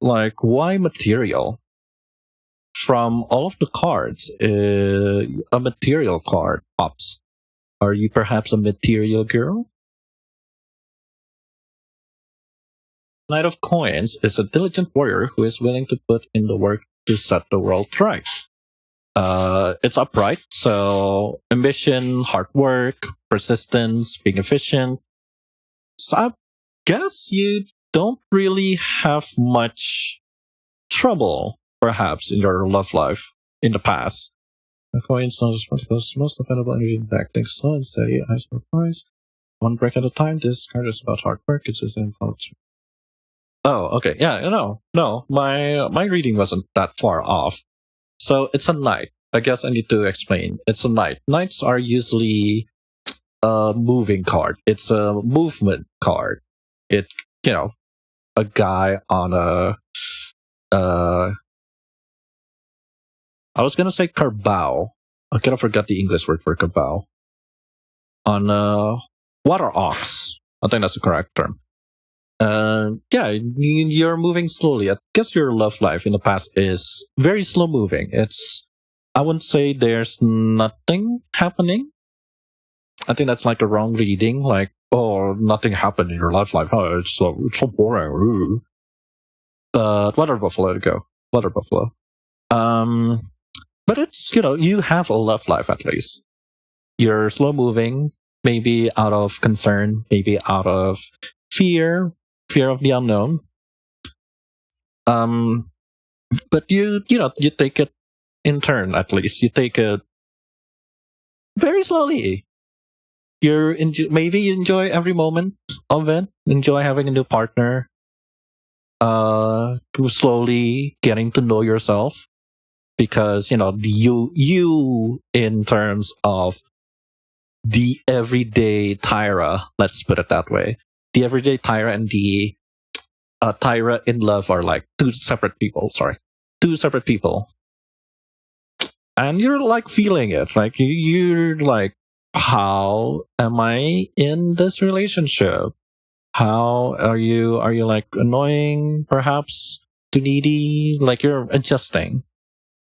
Like, why material? From all of the cards, a material card pops. Are you perhaps a material girl? Knight of Coins is a diligent warrior who is willing to put in the work to set the world right. It's upright, so ambition, hard work, persistence, being efficient. So I guess you don't really have much trouble, perhaps, in your love life in the past. The coin's not responsible, most dependable ingredient back. Things slow and steady, eyes for price. One break at a time. This card is about hard work. It's just follow through. Oh, okay. Yeah, no. My reading wasn't that far off. So it's a knight. I guess I need to explain. It's a knight. Knights are usually a moving card. It's a movement card. It, a guy on a, I was gonna say carbao. I kind of forgot the English word for carbao. On a water ox. I think that's the correct term. Yeah, you're moving slowly. I guess your love life in the past is very slow moving. I wouldn't say there's nothing happening. I think that's like a wrong reading. Like, oh, nothing happened in your love life. Oh, it's so boring. Ooh. But water buffalo to go. Water buffalo. But it's, you have a love life at least. You're slow moving, maybe out of concern, maybe out of fear of the unknown. But you take it in turn, at least. You take it very slowly. Maybe you enjoy every moment of it. Enjoy having a new partner. Slowly getting to know yourself. Because, you in terms of the everyday Tyra, let's put it that way. The everyday Tyra and the Tyra in love are like two separate people. And you're like feeling it. Like you're like, how am I in this relationship? How are you? Are you like annoying, perhaps too needy? Like you're adjusting.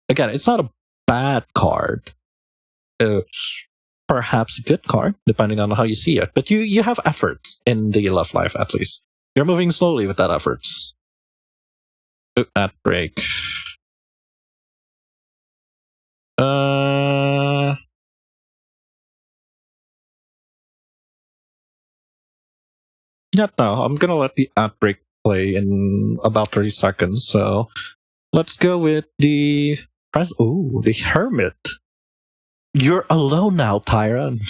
Again, it's not a bad card. It's perhaps a good card, depending on how you see it. But you have efforts in the love life, at least. You're moving slowly with that efforts. At break. Uh, yeah, no, I'm gonna let the ad break play in about 30 seconds. So let's go with the press. Oh, the hermit. You're alone now, Tyron.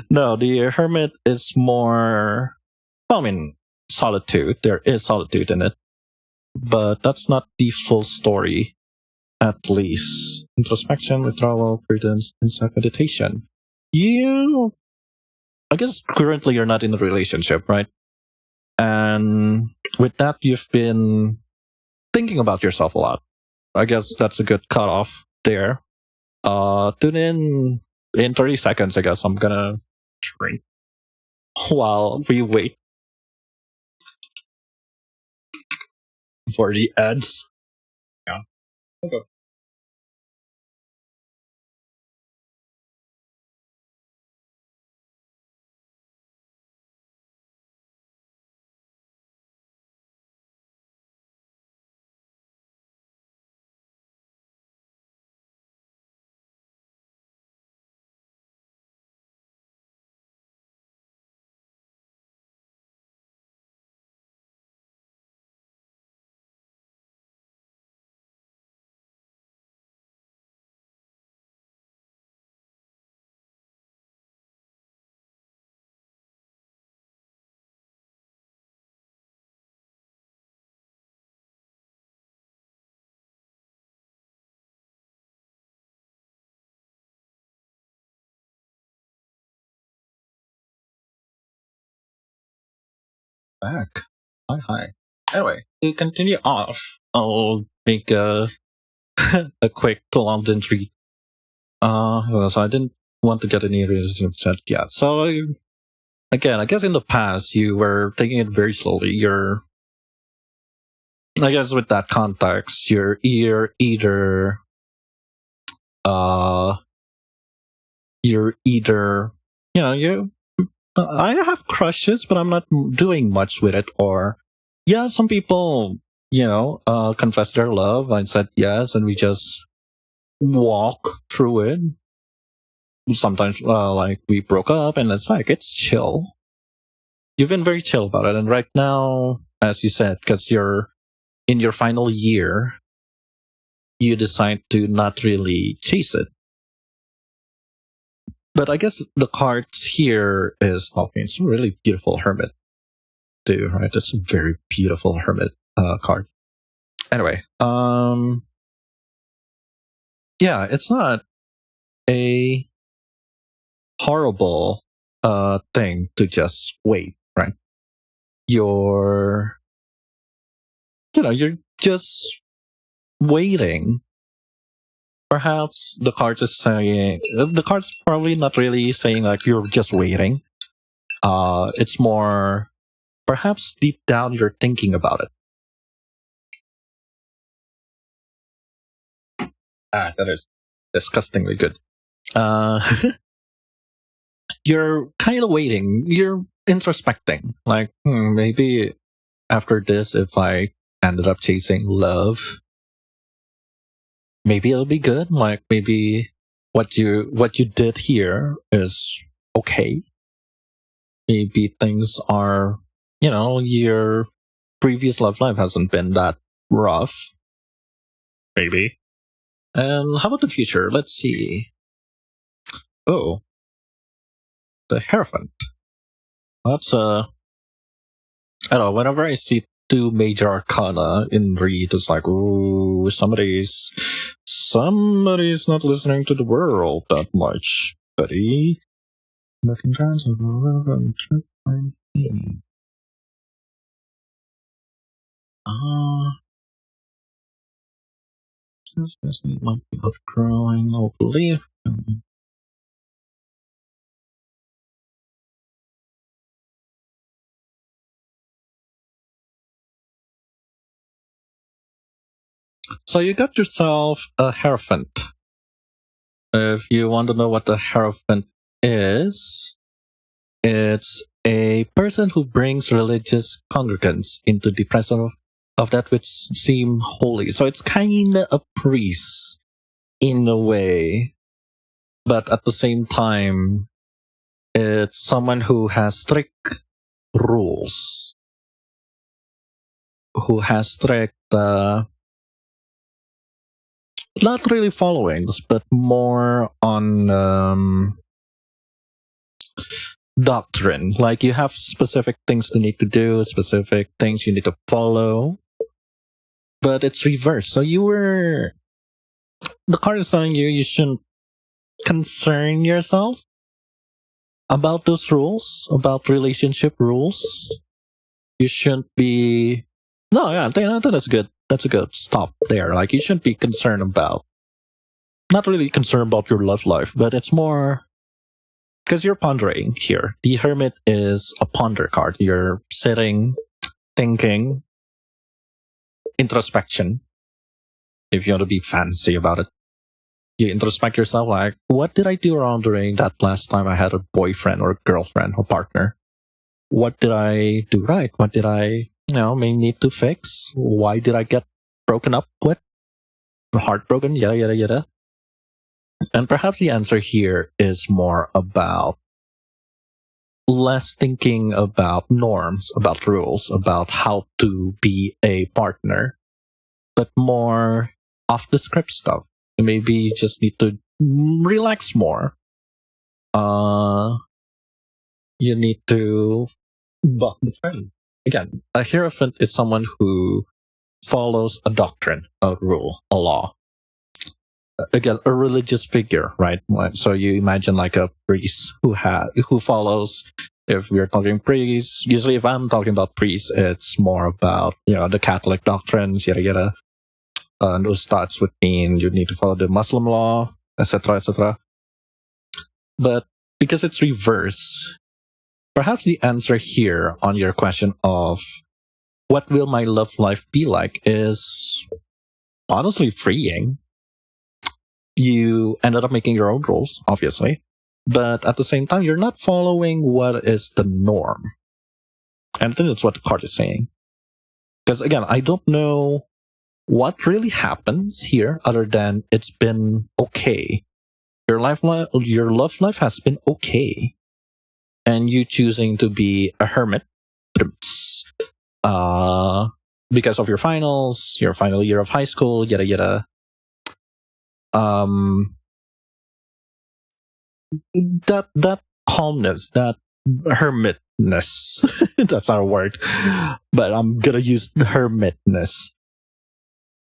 No, the hermit is more. Well, I mean, solitude. There is solitude in it, but that's not the full story. At least introspection, withdrawal, prudence, and self-meditation. You, I guess, currently you're not in a relationship, right? And with that, you've been thinking about yourself a lot. I guess that's a good cutoff there. Tune in 30 seconds. I guess I'm gonna drink while we wait for the ads. Yeah. Okay. Back. Hi, hi. Anyway, to continue off, I'll make a quick prolonged entry. So I didn't want to get any reason upset yet. So again, I guess in the past you were taking it very slowly. I guess with that context, uh, you're either, you. I have crushes, but I'm not doing much with it. Or, yeah, some people, confess their love. I said yes, and we just walk through it. Sometimes, like we broke up, and it's like it's chill. You've been very chill about it, and right now, as you said, because you're in your final year, you decide to not really chase it. But I guess the cards here is okay. It's a really beautiful hermit, too, right? It's a very beautiful hermit card. Anyway, yeah, it's not a horrible thing to just wait, right? You're you're just waiting. Perhaps the card's probably not really saying like you're just waiting. It's more perhaps deep down you're thinking about it. That is disgustingly good. Uh, you're kind of waiting. You're introspecting. Like, maybe after this, if I ended up chasing love, maybe it'll be good. Like, maybe what you did here is okay. Maybe things are, your previous love life hasn't been that rough. Maybe. And how about the future? Let's see. Oh, the Hierophant. That's I don't know. Whenever I see two major arcana in read, it's like, ooh, somebody's not listening to the world that much, buddy. Looking down to the world and check my name. This might be outgrowing, I believe. So you got yourself a Hierophant. If you want to know what the Hierophant is, it's a person who brings religious congregants into the presence of that which seem holy. So it's kind of a priest in a way, but at the same time, it's someone who has strict rules, who has strict, not really followings, but more on doctrine. Like you have specific things you need to do, specific things you need to follow, but it's reversed. So the card is telling you shouldn't concern yourself about those rules, about relationship rules. You shouldn't be. No, yeah, I think that's good. That's a good stop there. Like you shouldn't be concerned about. Not really concerned about your love life, but it's more because you're pondering here. The Hermit is a ponder card. You're sitting, thinking, introspection. If you want to be fancy about it, you introspect yourself. Like, what did I do wrong during that last time I had a boyfriend or girlfriend or partner? What did I do right? What did I, may need to fix? Why did I get broken up with? Heartbroken? Yada, yada, yada. And perhaps the answer here is more about less thinking about norms, about rules, about how to be a partner, but more off the script stuff. Maybe you just need to relax more. You need to buck the trend. Again, a Hierophant is someone who follows a doctrine, a rule, a law. Again, a religious figure, right? So you imagine like a priest who follows. If we're talking priests, usually if I'm talking about priests, it's more about the Catholic doctrines, yada yada. And those starts would mean you need to follow the Muslim law, etc., etc. But because it's reverse, perhaps the answer here on your question of what will my love life be like is honestly freeing. You ended up making your own rules, obviously, but at the same time, you're not following what is the norm. And I think that's what the card is saying. Because again, I don't know what really happens here other than it's been okay. Your love life has been okay. And you choosing to be a hermit, because of your finals, your final year of high school, yada yada. That calmness, that hermitness, that's not a word, but I'm gonna use hermitness.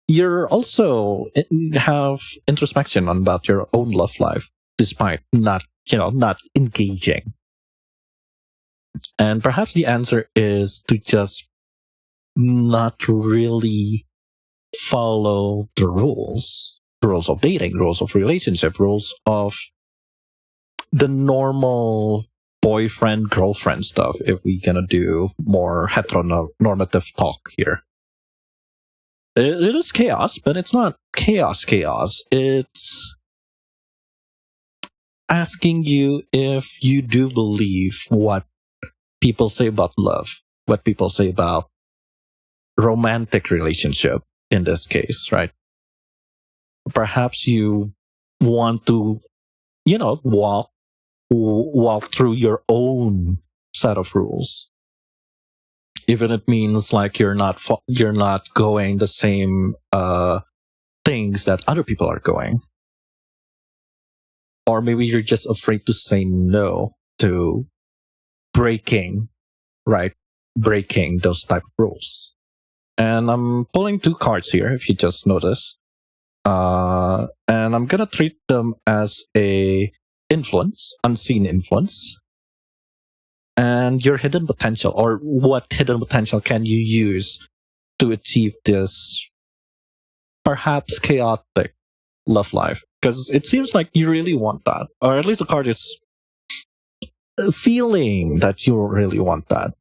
You're also have introspection about your own love life, despite not engaging. And perhaps the answer is to just not really follow the rules of dating, rules of relationship, rules of the normal boyfriend girlfriend stuff. If we're gonna do more heteronormative talk here, it is chaos, but it's not chaos. It's asking you if you do believe what people say about love, what people say about romantic relationship in this case, right? Perhaps you want to, walk through your own set of rules, even it means like you're not going the same things that other people are going, or maybe you're just afraid to say no to breaking those type of rules. And I'm pulling two cards here, if you just notice. And I'm gonna treat them as a influence, unseen influence, and your hidden potential, or what hidden potential can you use to achieve this perhaps chaotic love life? Because it seems like you really want that, or at least the card is feeling that you really want that.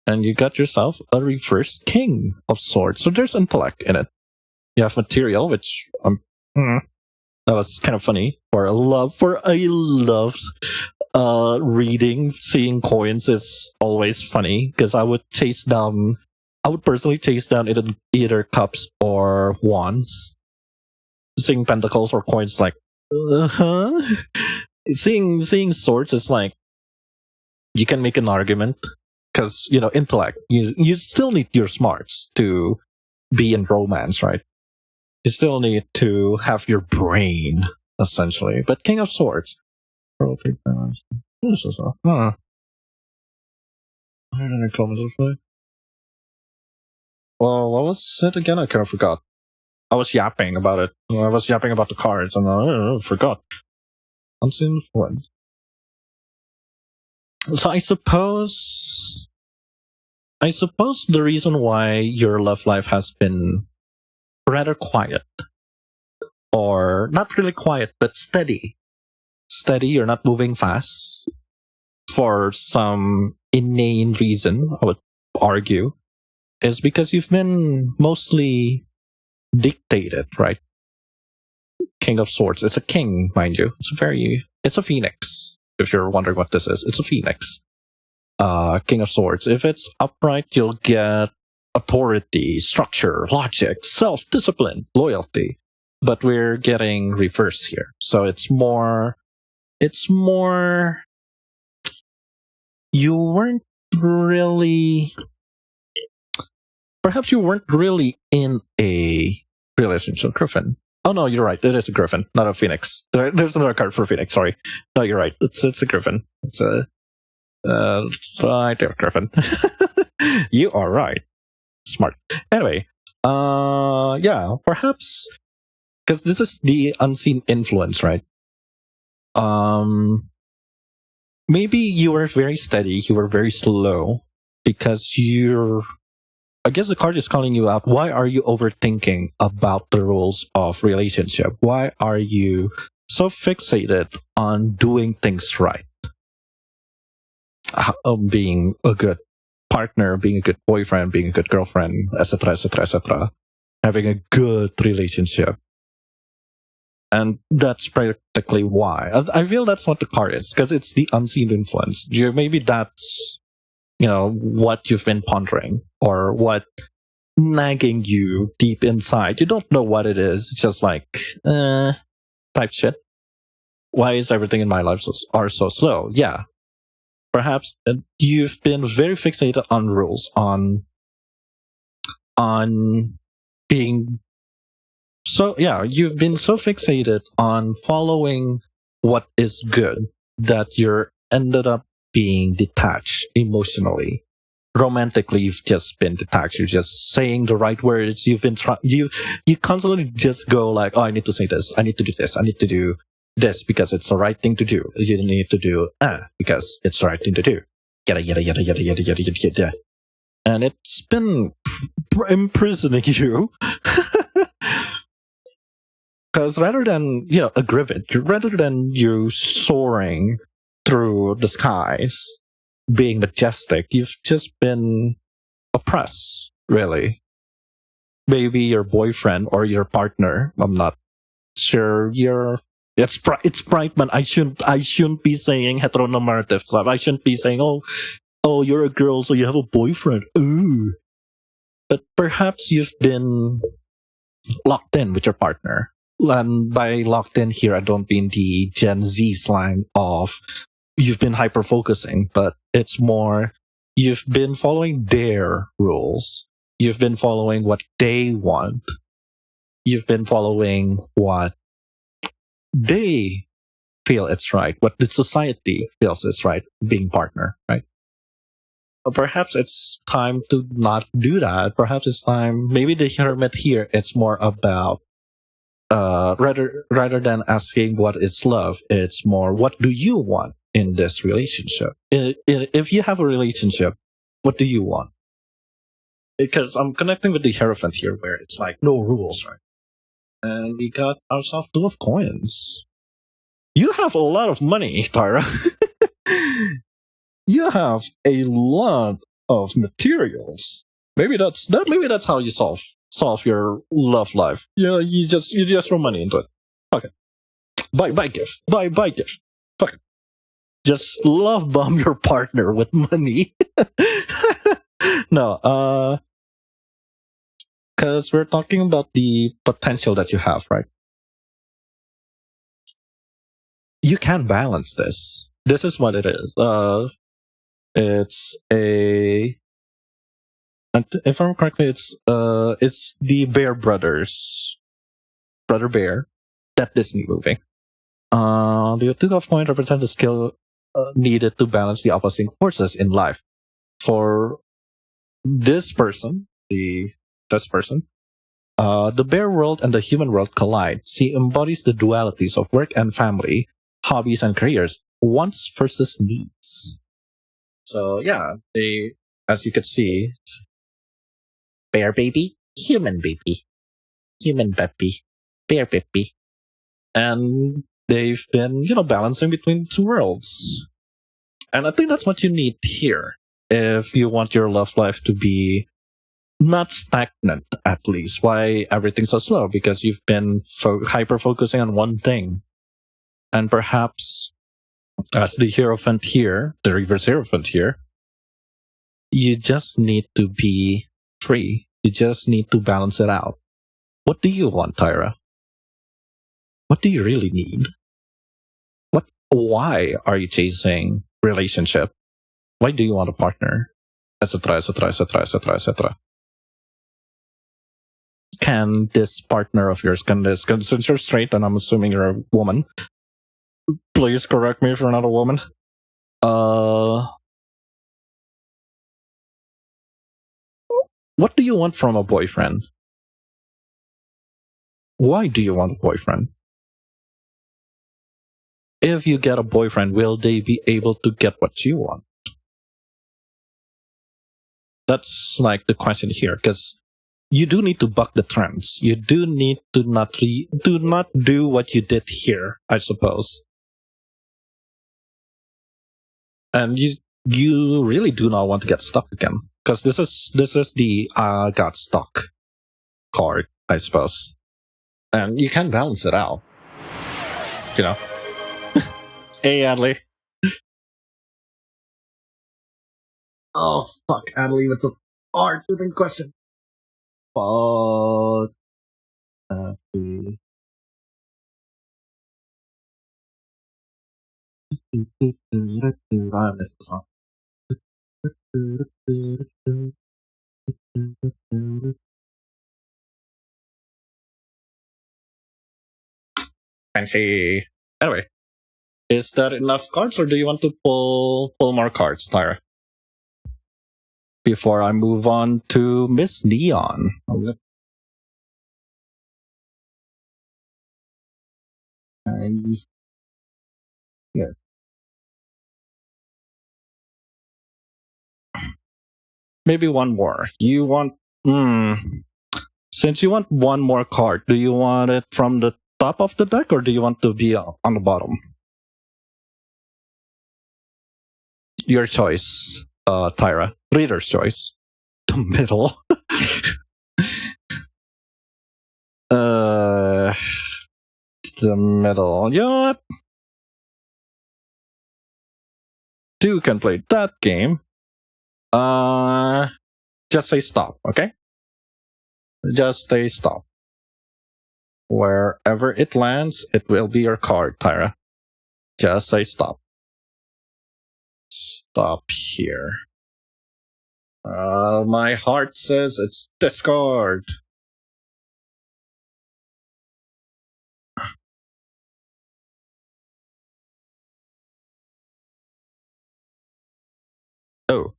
And you got yourself a reverse King of Swords, so there's intellect in it. You have material, which that was kind of funny. For a love reading, seeing coins is always funny because I would personally chase down either cups or wands. Seeing pentacles or coins, like, seeing swords is like, you can make an argument because, intellect. You still need your smarts to be in romance, right? You still need to have your brain, essentially. But King of Swords. Huh. Where did I comment this way? Well, what was it again? I kind of forgot. I was yapping about it. I was yapping about the cards, and I forgot. Unseen influence. So I suppose the reason why your love life has been rather quiet, or not really quiet, but steady. Steady, you're not moving fast for some inane reason, I would argue, is because you've been mostly dictated, right? King of Swords. It's a king, mind you. It's a phoenix. If you're wondering what this is, it's a phoenix. King of Swords. If it's upright, you'll get authority, structure, logic, self-discipline, loyalty. But we're getting reverse here. So it's more, you weren't really, perhaps you weren't really in a relationship. Griffin. Oh no, you're right. It is a griffin, not a phoenix. There's another card for phoenix. Sorry. No, you're right. It's a griffin. It's a right there, griffin. You are right. Smart. Anyway, yeah, perhaps because this is the unseen influence, right? Maybe you were very steady. You were very slow because I guess the card is calling you out. Why are you overthinking about the rules of relationship? Why are you so fixated on doing things right? Being a good partner, being a good boyfriend, being a good girlfriend, etc., etc., etc. Having a good relationship. And that's practically why. I feel that's what the card is, because it's the unseen influence. Maybe that's, what you've been pondering, or what nagging you deep inside. You don't know what it is. It's just like, type shit. Why is everything in my life so slow? Yeah. Perhaps you've been very fixated on rules, on being so, yeah, you've been so fixated on following what is good that you're ended up being detached emotionally. Romantically, you've just been detached. You're just saying the right words. You've been you constantly just go like, oh, I need to say this. I need to do this. I need to do this because it's the right thing to do. You need to do because it's the right thing to do. Yada yada yada yada yada yada yada yada. And it's been imprisoning you. Because rather than a griffin, rather than you soaring through the skies, being majestic, you've just been oppressed. Really, maybe your boyfriend or your partner. I'm not sure. It's Brightman. I shouldn't be saying heteronormative stuff. I shouldn't be saying oh you're a girl, so you have a boyfriend. Ooh, but perhaps you've been locked in with your partner. And by locked in here, I don't mean the Gen Z slang of you've been hyper focusing, but it's more you've been following their rules. You've been following what they want. You've been following what they feel it's right, what the society feels is right, being partner, right? Or perhaps it's time to not do that. Perhaps it's time, maybe the hermit here, it's more about rather than asking what is love, it's more what do you want in this relationship. If you have a relationship, what do you want? Because I'm connecting with the Hierophant here, where it's like no rules, right? And we got ourselves 2 of coins. You have a lot of money, Tyra. You have a lot of materials. Maybe that's how you solve solve your love life. You just throw money into it. Okay. Buy gift. Buy gift. Fuck it. Just love bomb your partner with money. No, because we're talking about the potential that you have, right? You can balance this. This is what it is. It's a, if I'm correctly, it's the Bear Brothers, Brother Bear, that Disney movie. The two of coin represent the skill needed to balance the opposing forces in life. For this person, the bear world and the human world collide. She embodies the dualities of work and family, hobbies and careers, wants versus needs. So yeah, they, as you could see, bear baby, human baby, bear baby, and they've been, balancing between two worlds. And I think that's what you need here if you want your love life to be not stagnant, at least. Why everything's so slow? Because you've been hyper focusing on one thing. And perhaps, as the Hierophant here, the reverse Hierophant here, you just need to be free. You just need to balance it out. What do you want, Tyra? What do you really need? Why are you chasing relationship? Why do you want a partner? Etc. etc. etc. etc. etc. Can this partner of yours, since you're straight and I'm assuming you're a woman, please correct me if you're not a woman. What do you want from a boyfriend? Why do you want a boyfriend? If you get a boyfriend, will they be able to get what you want? That's like the question here, because you do need to buck the trends. You do need to not do what you did here, I suppose. And you really do not want to get stuck again, because this is the got stuck card, I suppose. And you can balance it out, Hey, Adley. Oh, fuck, Adley with the hard-hitting question. Fuck. Happy. I missed the song. Fancy. Anyway, is that enough cards, or do you want to pull more cards, Tyra? Before I move on to Miss Neon. Yeah. Maybe one more. You want... Since you want one more card, do you want it from the top of the deck, or do you want to be on the bottom? Your choice, Tyra. Reader's choice. The middle. The middle. You know what? Two can play that game. Just say stop, okay? Just say stop. Wherever it lands, it will be your card, Tyra. Just say stop. Stop here. My heart says it's discard. Oh.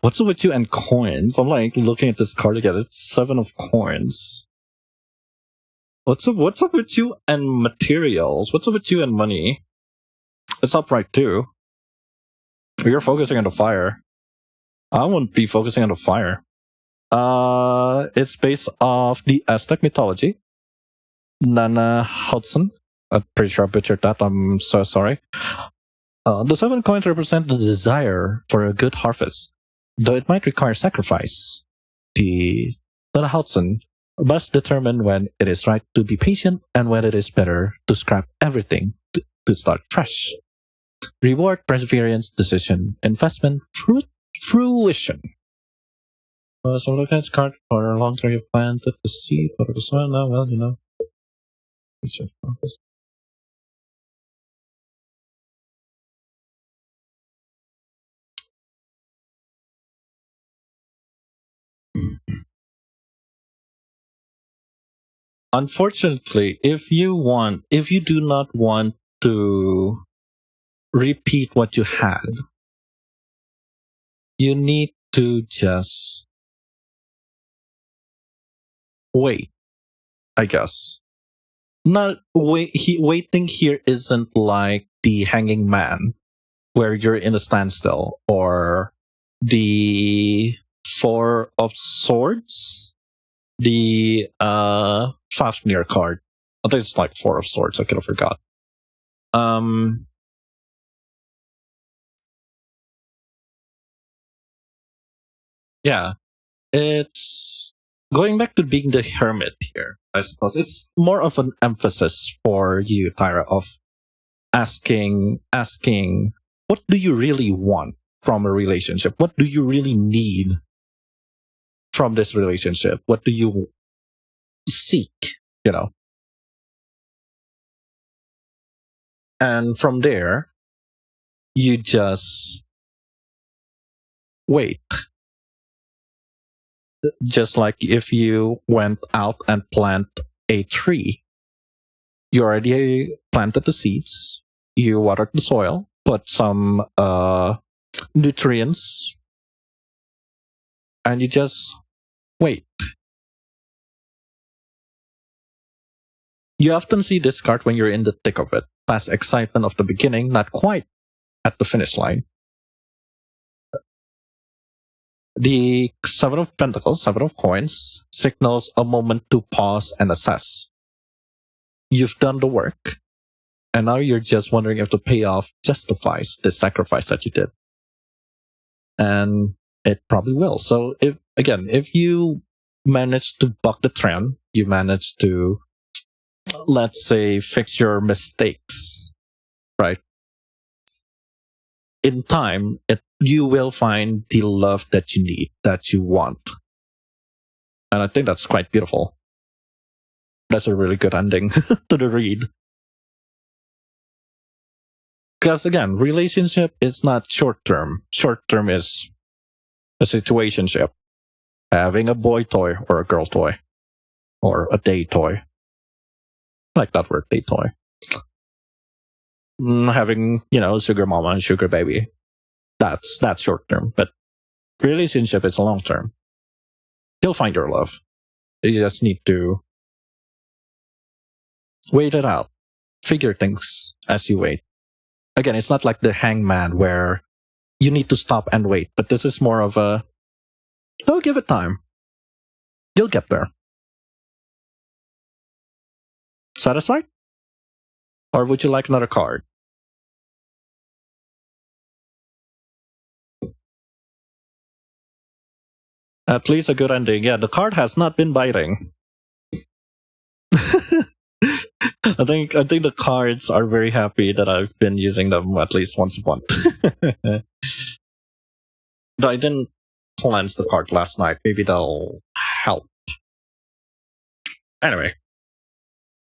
What's up with you and coins? I'm like looking at this card again. It's 7 of coins. What's up with you and materials? What's up with you and money? It's upright too. You're focusing on the fire. I wouldn't be focusing on the fire. It's based off the Aztec mythology. Nana Hudson. I'm pretty sure I butchered that. I'm so sorry. The 7 coins represent the desire for a good harvest, though it might require sacrifice. the Hudson must determine when it is right to be patient and when it is better to scrap everything to start fresh. Reward, perseverance, decision, investment, fruition. So look at card for a long term you planted the seed for the soil now. Well, you know. Unfortunately, if you do not want to repeat what you had, you need to just wait, I guess. Not wait. Waiting here isn't like the Hanging Man, where you're in a standstill, or the Four of Swords, the Fafnir card. I think it's like Four of Swords. I could have forgot. Yeah, it's going back to being the hermit here. I suppose it's more of an emphasis for you, Tyra, of asking, what do you really want from a relationship? What do you really need from this relationship? What do you seek? You know, and from there, you just wait. Just like if you went out and plant a tree, you already planted the seeds, you watered the soil, put some nutrients, and you just wait. You often see this card when you're in the thick of it, past excitement of the beginning, not quite at the finish line. The Seven of Pentacles, Seven of Coins, signals a moment to pause and assess. You've done the work, and now you're just wondering if the payoff justifies the sacrifice that you did. And it probably will. So if you manage to buck the trend, you manage to, let's say, fix your mistakes, right? In time, you will find the love that you need, that you want. And I think that's quite beautiful. That's a really good ending to the read. Because again, relationship is not short term. Short term is a situationship. Having a boy toy or a girl toy. Or a day toy. I like that word, day toy. Having, sugar mama and sugar baby. That's short term. But relationship is long term. You'll find your love. You just need to wait it out. Figure things as you wait. Again, it's not like the Hangman where you need to stop and wait. But this is more of a, give it time. You'll get there. Satisfied? Or would you like another card? At least a good ending. Yeah, the card has not been biting. I think the cards are very happy that I've been using them at least once a month. But I didn't cleanse the card last night. Maybe they'll help. Anyway,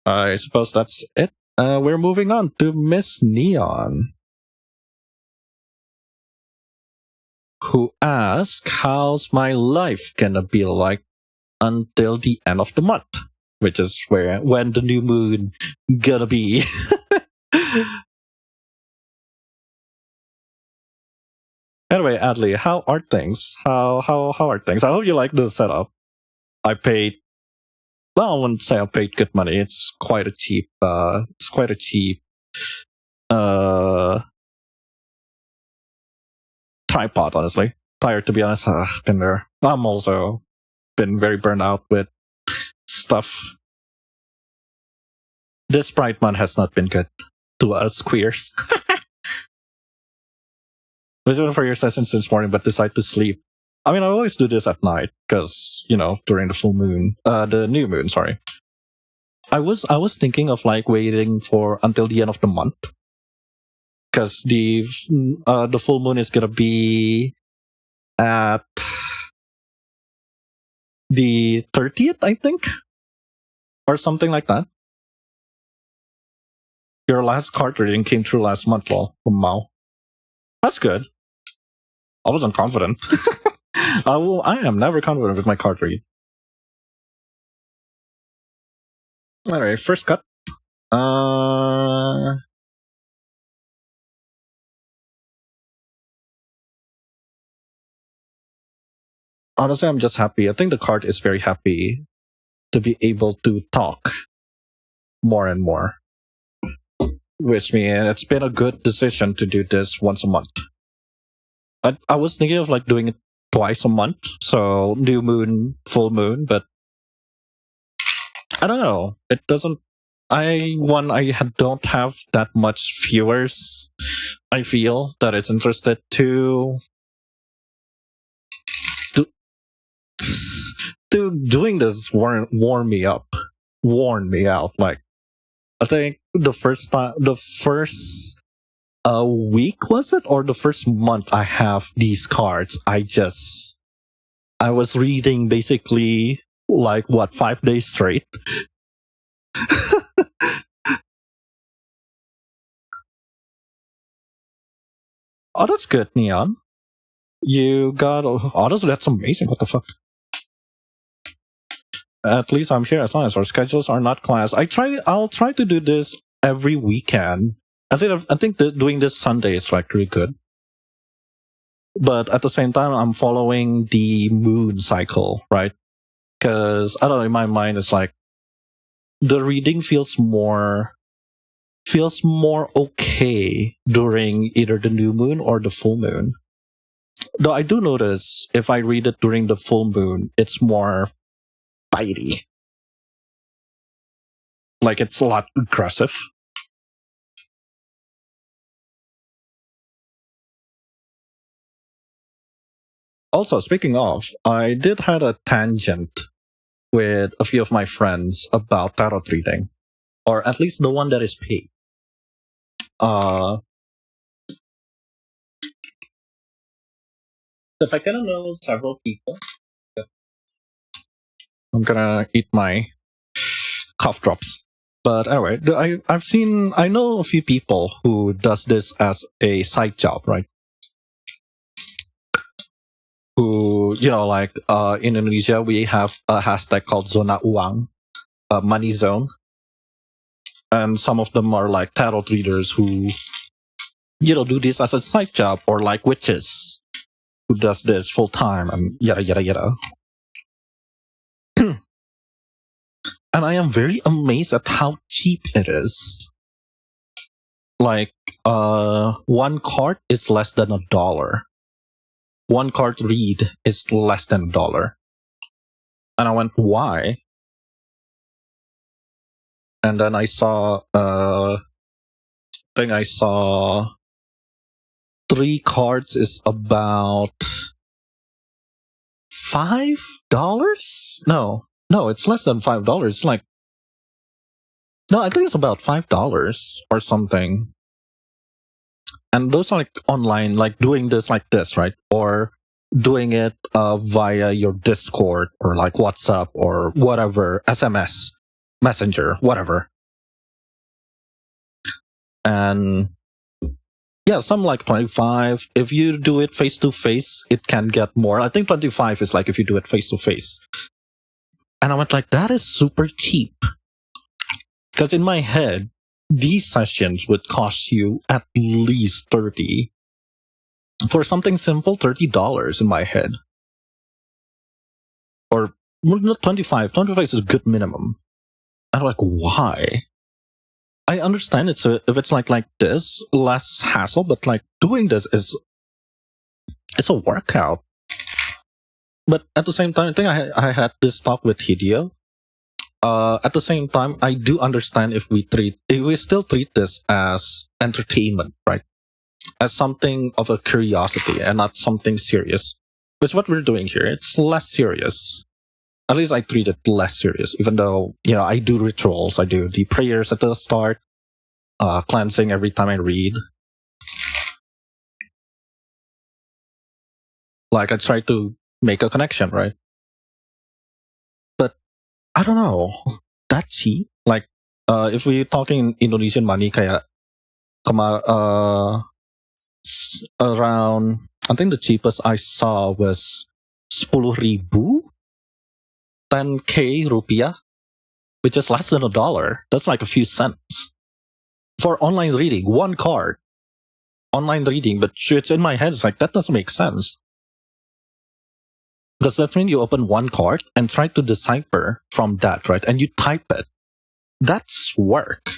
I suppose that's it. We're moving on to Miss Neon, who asks, how's my life gonna be like until the end of the month? Which is when the new moon gonna be. Anyway, Adley, how are things? How are things? I hope you like the setup. I paid, well, I wouldn't say I paid good money. It's quite a cheap tripod, honestly. Tired, to be honest. Been there. I'm also been very burnt out with stuff. This Pride Month has not been good to us queers. Was waiting for your session since morning, but decided to sleep I mean, I always do this at night because during the full moon, the new moon. Sorry, I was thinking of like waiting for until the end of the month because the full moon is gonna be at the 30th, I think, or something like that. Your last card reading came through last month, lol. From Mao. That's good. I wasn't confident. I am never confident with my card read. Alright, first cut. Honestly, I'm just happy. I think the card is very happy to be able to talk more and more. Which means it's been a good decision to do this once a month. I was thinking of like doing it twice a month, so new moon, full moon, but I don't know. It doesn't. I don't have that much viewers. I feel that it's interested to doing this warn me up, warn me out. Like I think the first week was it, or the first month I have these cards, I was reading basically like 5 days straight. Oh, that's good, Neon. You got honestly, that's amazing. What the fuck? At least I'm here as long as our schedules are not class. I'll try to do this every weekend. I think doing this Sunday is like really good. But at the same time, I'm following the moon cycle, right? Because I don't know, in my mind, it's like the reading feels more okay during either the new moon or the full moon. Though I do notice if I read it during the full moon, it's more bitey. Like it's a lot aggressive. Also, speaking of, I did had a tangent with a few of my friends about tarot reading, or at least the one that is paid. Because I kind of know several people. I'm gonna eat my cough drops. But anyway, I know a few people who does this as a side job, right? Who, like in Indonesia, we have a hashtag called Zona Uang, money zone. And some of them are like tarot readers who, do this as a side job, or like witches who does this full time and yada, yada, yada. And I am very amazed at how cheap it is. Like, one card is less than $1. One card read is less than $1. And I went, why? And then I saw, I think I saw 3 cards is about $5? No, it's less than $5. It's like, no, I think it's about $5 or something. And those are like online, like doing this like this, right? Or doing it via your Discord or like WhatsApp or whatever, SMS, Messenger, whatever. And yeah, some like 25. If you do it face to face, it can get more. I think 25 is like if you do it face to face. And I went like, that is super cheap. Because in my head, these sessions would cost you at least $30. For something simple, $30 in my head. Or not 25. 25 is a good minimum. I'm like, why? I understand if it's like this, less hassle, but like doing this it's a workout. But at the same time, I think I had this talk with Hideo. At the same time, I do understand if we still treat this as entertainment, right? As something of a curiosity and not something serious. Which what we're doing here. It's less serious. At least I treat it less serious, even though, I do rituals. I do the prayers at the start, cleansing every time I read. Like, I try to make a connection, right? But I don't know. That cheap? Like, if we're talking Indonesian money, kaya around, I think the cheapest I saw was 10,000, 10k rupiah, which is less than $1. That's like a few cents for online reading. One card, online reading, but it's in my head. It's like that doesn't make sense. Because that means you open one card and try to decipher from that, right? And you type it. That's work.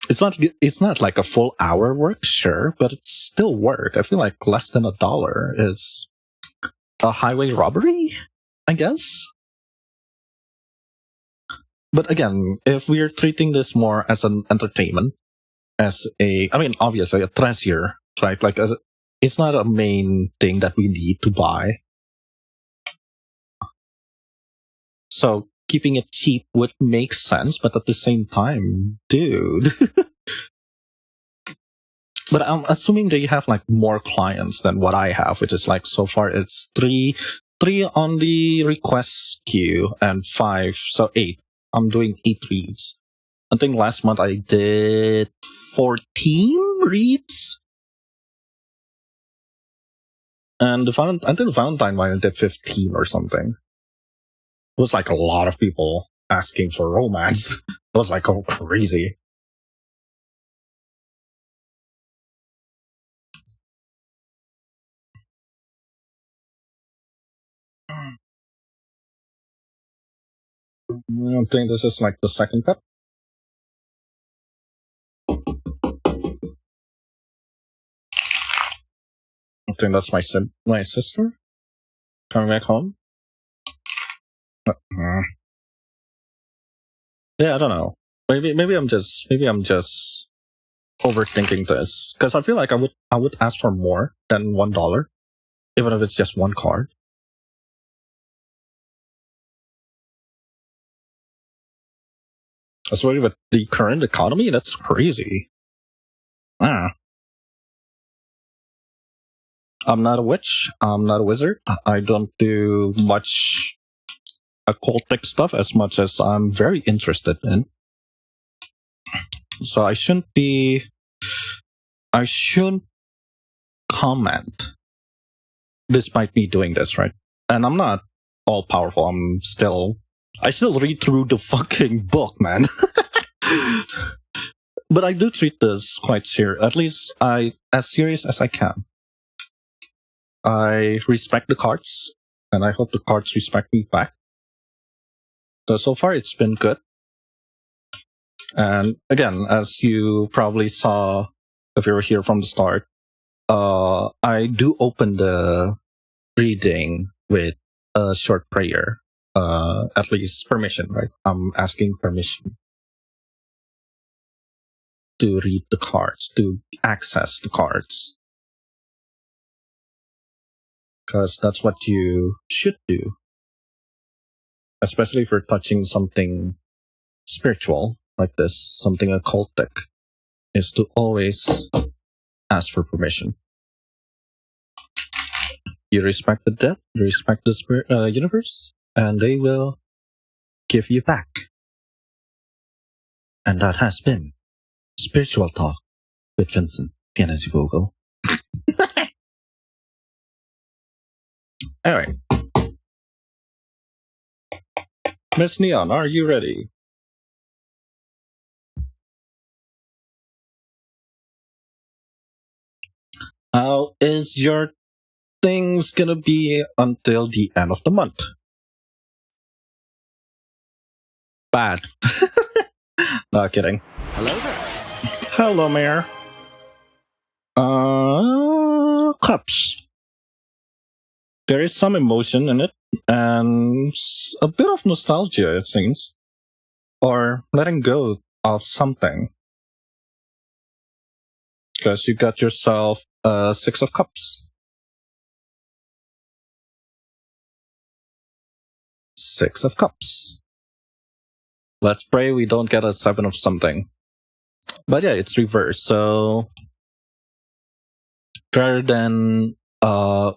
It's not like a full hour work, sure, but it's still work. I feel like less than $1 is a highway robbery, I guess. But again, if we're treating this more as an entertainment, obviously a treasure, right? Like, it's not a main thing that we need to buy. So keeping it cheap would make sense, but at the same time, dude. But I'm assuming they have like more clients than what I have, which is like so far it's three on the request queue and 5, so 8. I'm doing 8 reads. I think last month I did 14 reads. And I think the Valentine one I did 15 or something. It was like a lot of people asking for romance. It was like, oh, crazy. I think this is like the second cup. I think that's my sister coming back home. Yeah, I don't know. Maybe I'm just overthinking this, because I feel like I would ask for more than $1, even if it's just one card. Especially with the current economy, that's crazy. I'm not a witch. I'm not a wizard. I don't do much occultic stuff as much as I'm very interested in. So I shouldn't comment despite me doing this, right? And I'm not all powerful. I still read through the fucking book, man. But I do treat this quite serious. At least as serious as I can. I respect the cards, and I hope the cards respect me back. So far, it's been good. And again, as you probably saw if you were here from the start, I do open the reading with a short prayer. At least permission, right? I'm asking permission to read the cards, to access the cards. Because that's what you should do. Especially if you're touching something spiritual like this, something occultic, is to always ask for permission. You respect the dead, you respect the universe, and they will give you back. And that has been Spiritual Talk with Vincent, VNNZ Vogel. Alright. Miss Neon, are you ready? How is your things gonna be until the end of the month? Bad. Not kidding. Hello there. Hello, Mayor. Cups. There is some emotion in it, and a bit of nostalgia, it seems. Or letting go of something. Because you got yourself a 6 of Cups. Six of Cups. Let's pray we don't get a Seven of something. But yeah, it's reversed. So rather than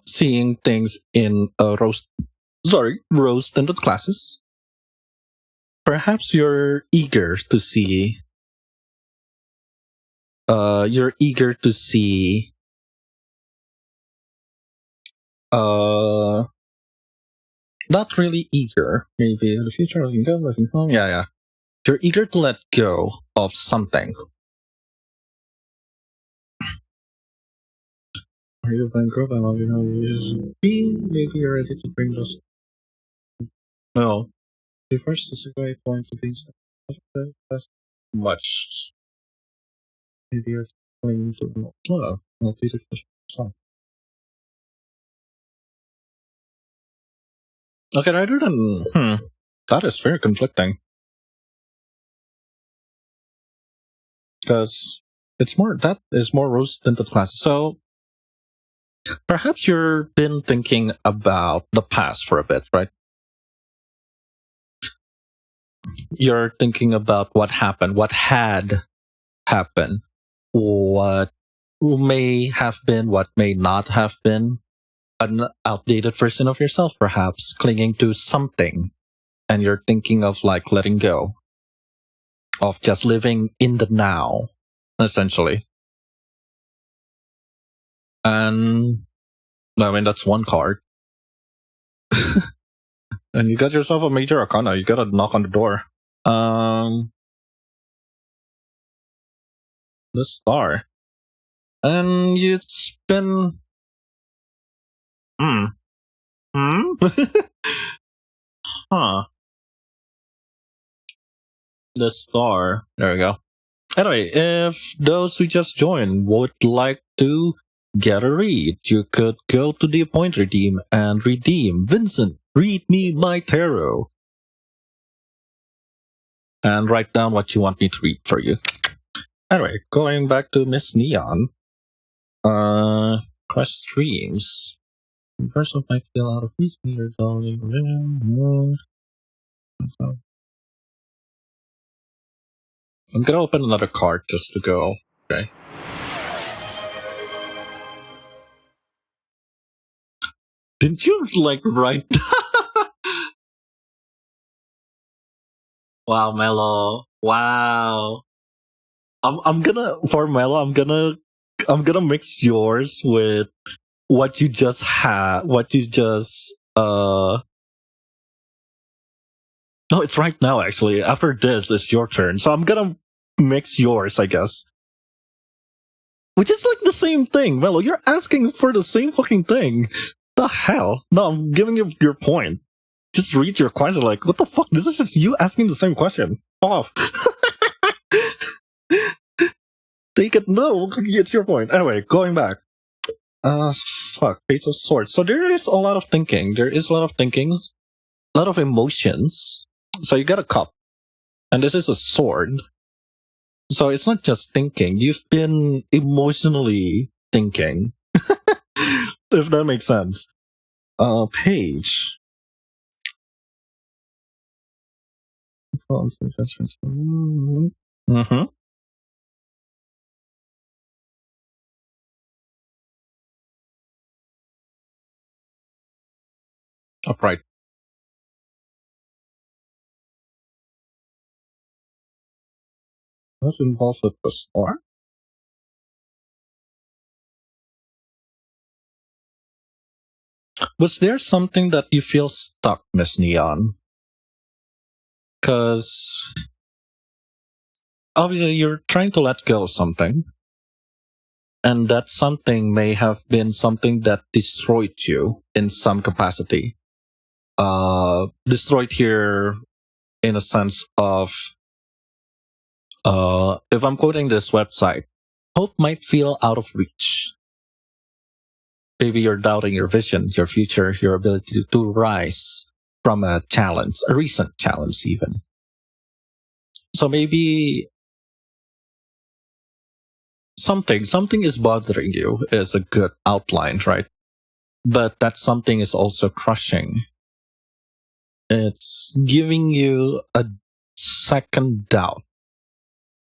seeing things in a rose-tinted glasses, perhaps you're eager to see. You're eager to see. Not really eager. Maybe in the future, letting go, letting go. Yeah. You're eager to let go of something. Are you bankrupt? I love you how you use me. Maybe you're ready to bring those. No. The first is a great point to be that's much. Maybe you're going to love. Not be the first song. Okay, rather than that is very conflicting. Because that is more rose tinted glasses. So perhaps you've been thinking about the past for a bit, right? You're thinking about what happened, what had happened, what may have been, what may not have been. An outdated version of yourself, perhaps, clinging to something. And you're thinking of like letting go, of just living in the now, essentially. And I mean, that's one card. And you got yourself a major arcana. You gotta knock on the door. The star. And it's been. Huh. The star. There we go. Anyway, if those who just joined would like to get a read, you could go to the Appoint Redeem and redeem Vincent, read me my tarot. And write down what you want me to read for you. Anyway, going back to Miss Neon. Quest streams. The person might feel out of reach. I'm gonna open another card just to go. Okay. Didn't you like write? Wow, Mello. Wow. I'm gonna for Mello. I'm gonna mix yours with what you just had. What you just No, it's right now actually. After this, it's your turn. So I'm gonna mix yours, I guess. Which is like the same thing, Mello. You're asking for the same fucking thing. The hell? No, I'm giving you your point. Just read your question like, what the fuck? This is just you asking the same question. Off. Take it. No, it's your point. Anyway, going back. Fuck. Page of Swords. So there is a lot of thinking. There is a lot of thinkings. A lot of emotions. So you got a cup. And this is a sword. So it's not just thinking. You've been emotionally thinking. If that makes sense. Page. Mm-hmm. Upright. What's involved with the star? Was there something that you feel stuck, Miss Neon? Because obviously you're trying to let go of something. And that something may have been something that destroyed you in some capacity. Destroyed here in a sense of, if I'm quoting this website, hope might feel out of reach. Maybe you're doubting your vision, your future, your ability to rise from a challenge, a recent challenge even. So maybe something is bothering you is a good outline, right? But that something is also crushing. It's giving you a second doubt.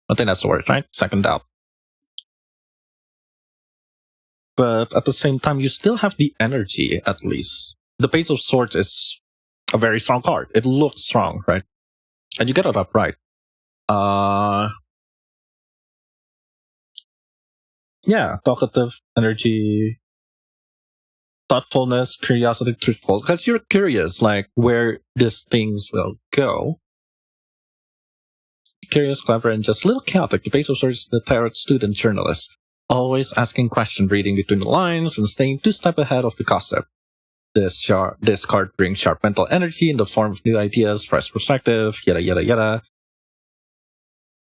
I think that's the word, right? Second doubt. But at the same time, you still have the energy, at least. The Page of Swords is a very strong card. It looks strong, right? And you get it up right. Yeah, talkative, energy, thoughtfulness, curiosity, truthful. Because you're curious, like, where these things will go. Curious, clever, and just a little chaotic. The Page of Swords is the tarot student journalist. Always asking questions, reading between the lines, and staying 2 steps ahead of the gossip. This card brings sharp mental energy in the form of new ideas, fresh perspective, yada yada yada.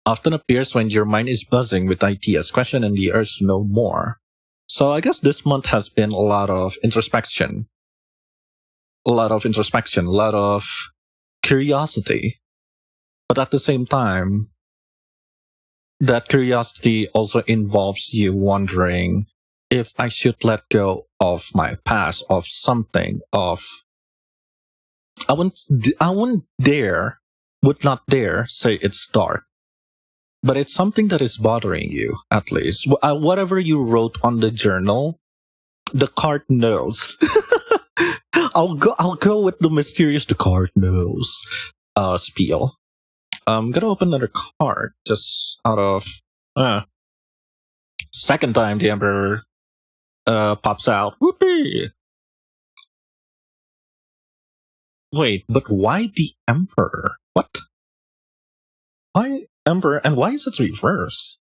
Often appears when your mind is buzzing with ideas, question, and the urge to know more. So I guess this month has been a lot of introspection. A lot of curiosity. But at the same time, that curiosity also involves you wondering if I should let go of my past, of something, of I would not dare say it's dark, but it's something that is bothering you, at least. Whatever you wrote on the journal, the card knows. I'll go with the mysterious the card knows spiel. I'm gonna open another card just out of second time the Emperor pops out. Whoopee! Wait, but why the Emperor? What? Why Emperor, and why is it reverse?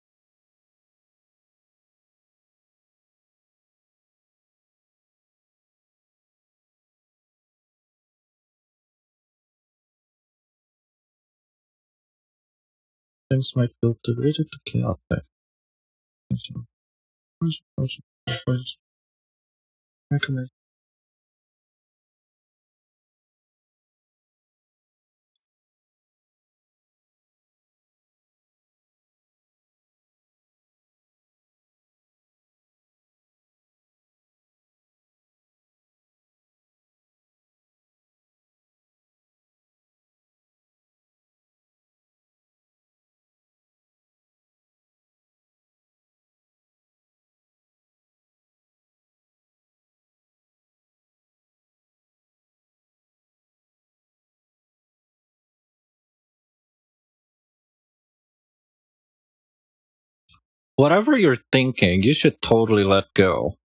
Things might feel too rigid to chaotic. Whatever you're thinking, you should totally let go.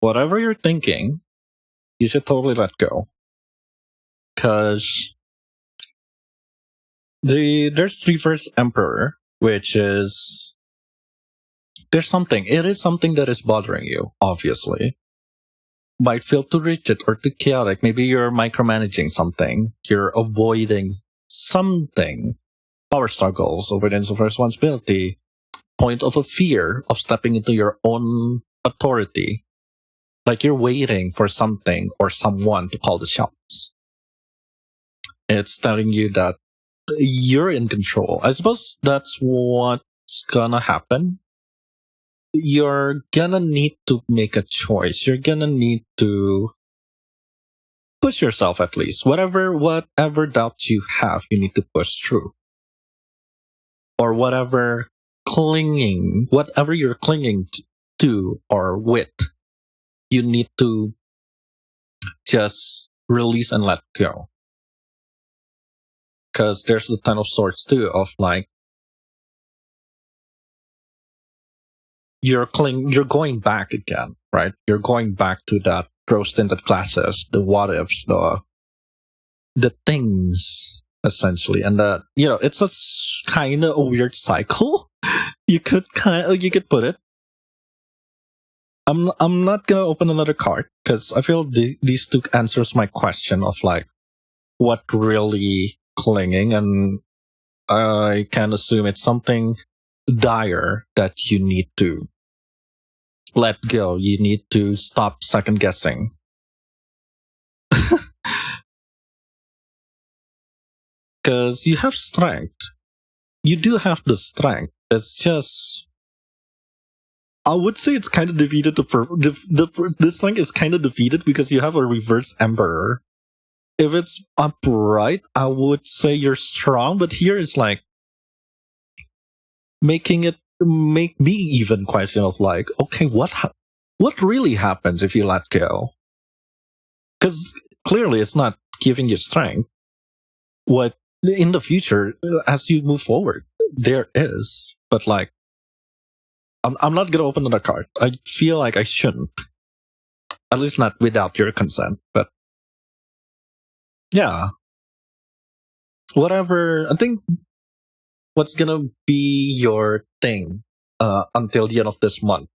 Whatever you're thinking, you should totally let go. Because there's Reverse Emperor, which is it is something that is bothering you, obviously. Might feel too rigid or too chaotic. Maybe you're micromanaging something. You're avoiding something. Power struggles, avoidance of responsibility, point of a fear of stepping into your own authority. Like you're waiting for something or someone to call the shots. It's telling you that you're in control. I suppose that's what's gonna happen. You're gonna need to make a choice. You're gonna need to push yourself, at least. Whatever doubts you have, you need to push through. Or whatever you're clinging to or with, you need to just release and let go. Because there's the Ten of Swords too, of like you're going back again, right? You're going back to that rose tinted glasses, the what ifs, the things essentially, and that it's a kind of a weird cycle. You could put it. I'm not gonna open another card because I feel these two answers my question of like what really clinging, and I can assume it's something dire that you need to let go. You need to stop second guessing. Because you have strength. You do have the strength. It's just I would say it's kind of defeated. This thing is kind of defeated because you have a reverse emperor. If it's upright, I would say you're strong, but here is like make me even question of like, okay, what really happens if you let go? Because clearly it's not giving you strength. What in the future, as you move forward, there is, but like, I'm not gonna open another card. I feel like I shouldn't, at least not without your consent. But yeah, whatever. I think what's gonna be your thing until the end of this month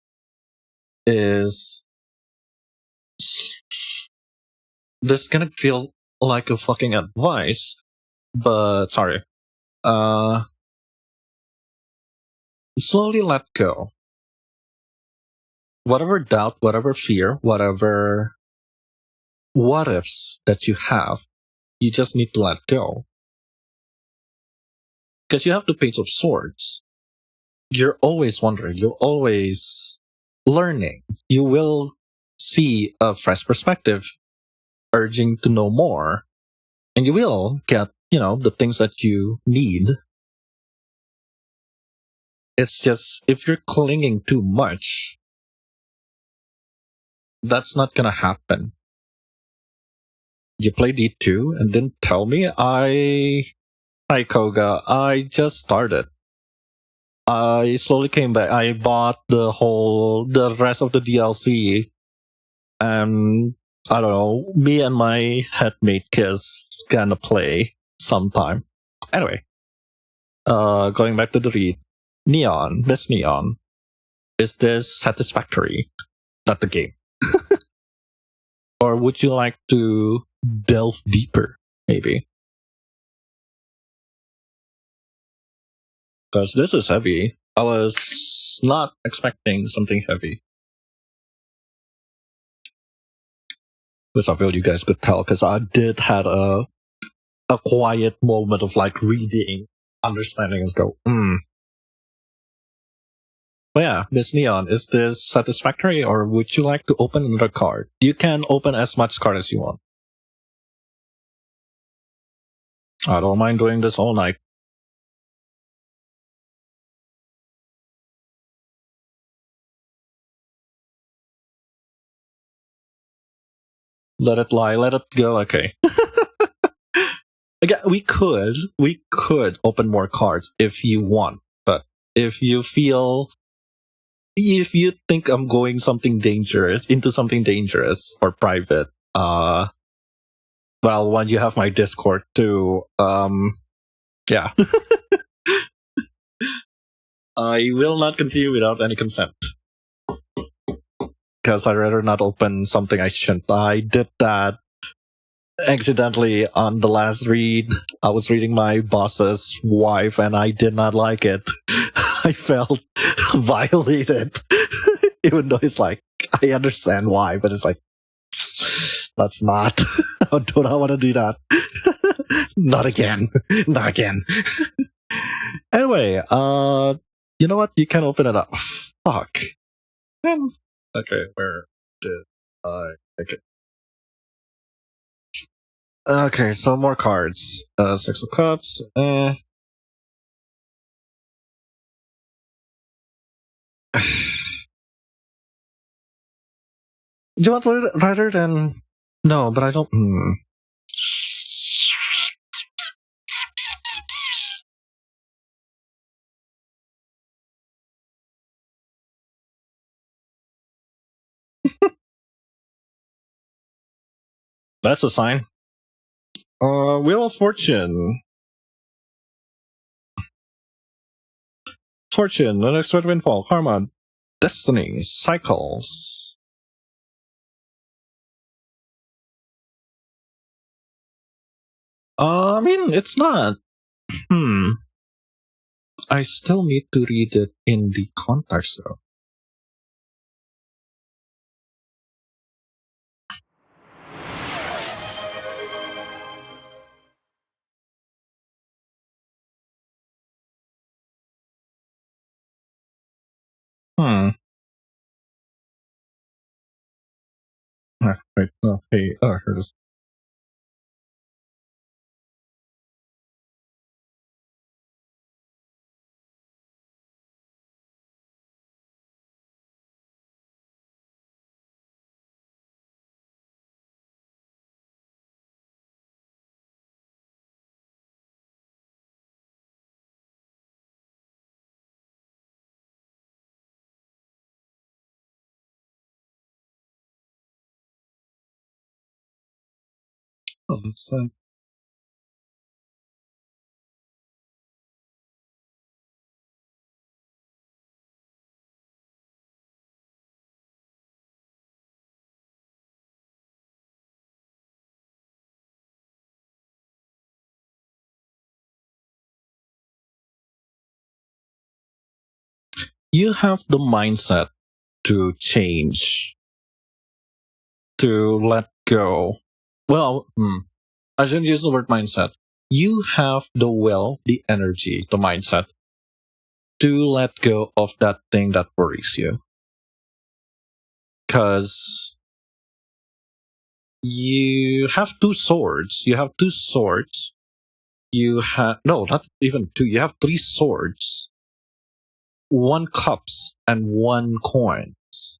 is this gonna feel like a fucking advice, but sorry. Uh, Slowly let go. Whatever doubt, whatever fear, whatever what ifs that you have, you just need to let go. Because you have the Page of Swords. You're always wondering, you're always learning. You will see a fresh perspective, urging to know more, and you will get, the things that you need. It's just, if you're clinging too much, that's not gonna happen. You play D2 and didn't tell me? Hi Koga, I just started. I slowly came back. I bought the rest of the DLC, and I don't know, me and my headmate Kiss gonna play sometime. Anyway, going back to the read. Miss Neon, is this satisfactory? Not the game. Or would you like to delve deeper, maybe? Because this is heavy. I was not expecting something heavy. Which I feel you guys could tell, because I did had a quiet moment of like reading, understanding, and go, But yeah, Miss Neon, is this satisfactory, or would you like to open another card? You can open as much card as you want. I don't mind doing this all night. Let it lie, let it go, okay. Again, we could open more cards if you want, but if you think I'm going into something dangerous or private, well, when you have my Discord too, yeah. I will not continue without any consent. Because I'd rather not open something I shouldn't. I did that accidentally on the last read. I was reading my boss's wife and I did not like it. I felt violated. Even though it's like, I understand why, but it's like, that's not. I do not want to do that. Not again. Not again. Anyway, you know what? You can open it up. Fuck. Okay, where did I take it? Okay, so more cards. Six of Cups. Do you want rather than... No, but I don't... That's a sign. Wheel of Fortune. Fortune, unexpected windfall, karma, destiny, cycles. I mean, it's not. I still need to read it in the context, though. Wait, no, hey, here it is. Oh, that's you have the mindset to change, to let go. Well, I shouldn't use the word mindset. You have the will, the energy, the mindset to let go of that thing that worries you. Because you have two swords. You have two swords. You have, no, not even two. You have three swords, one cups, and one coins.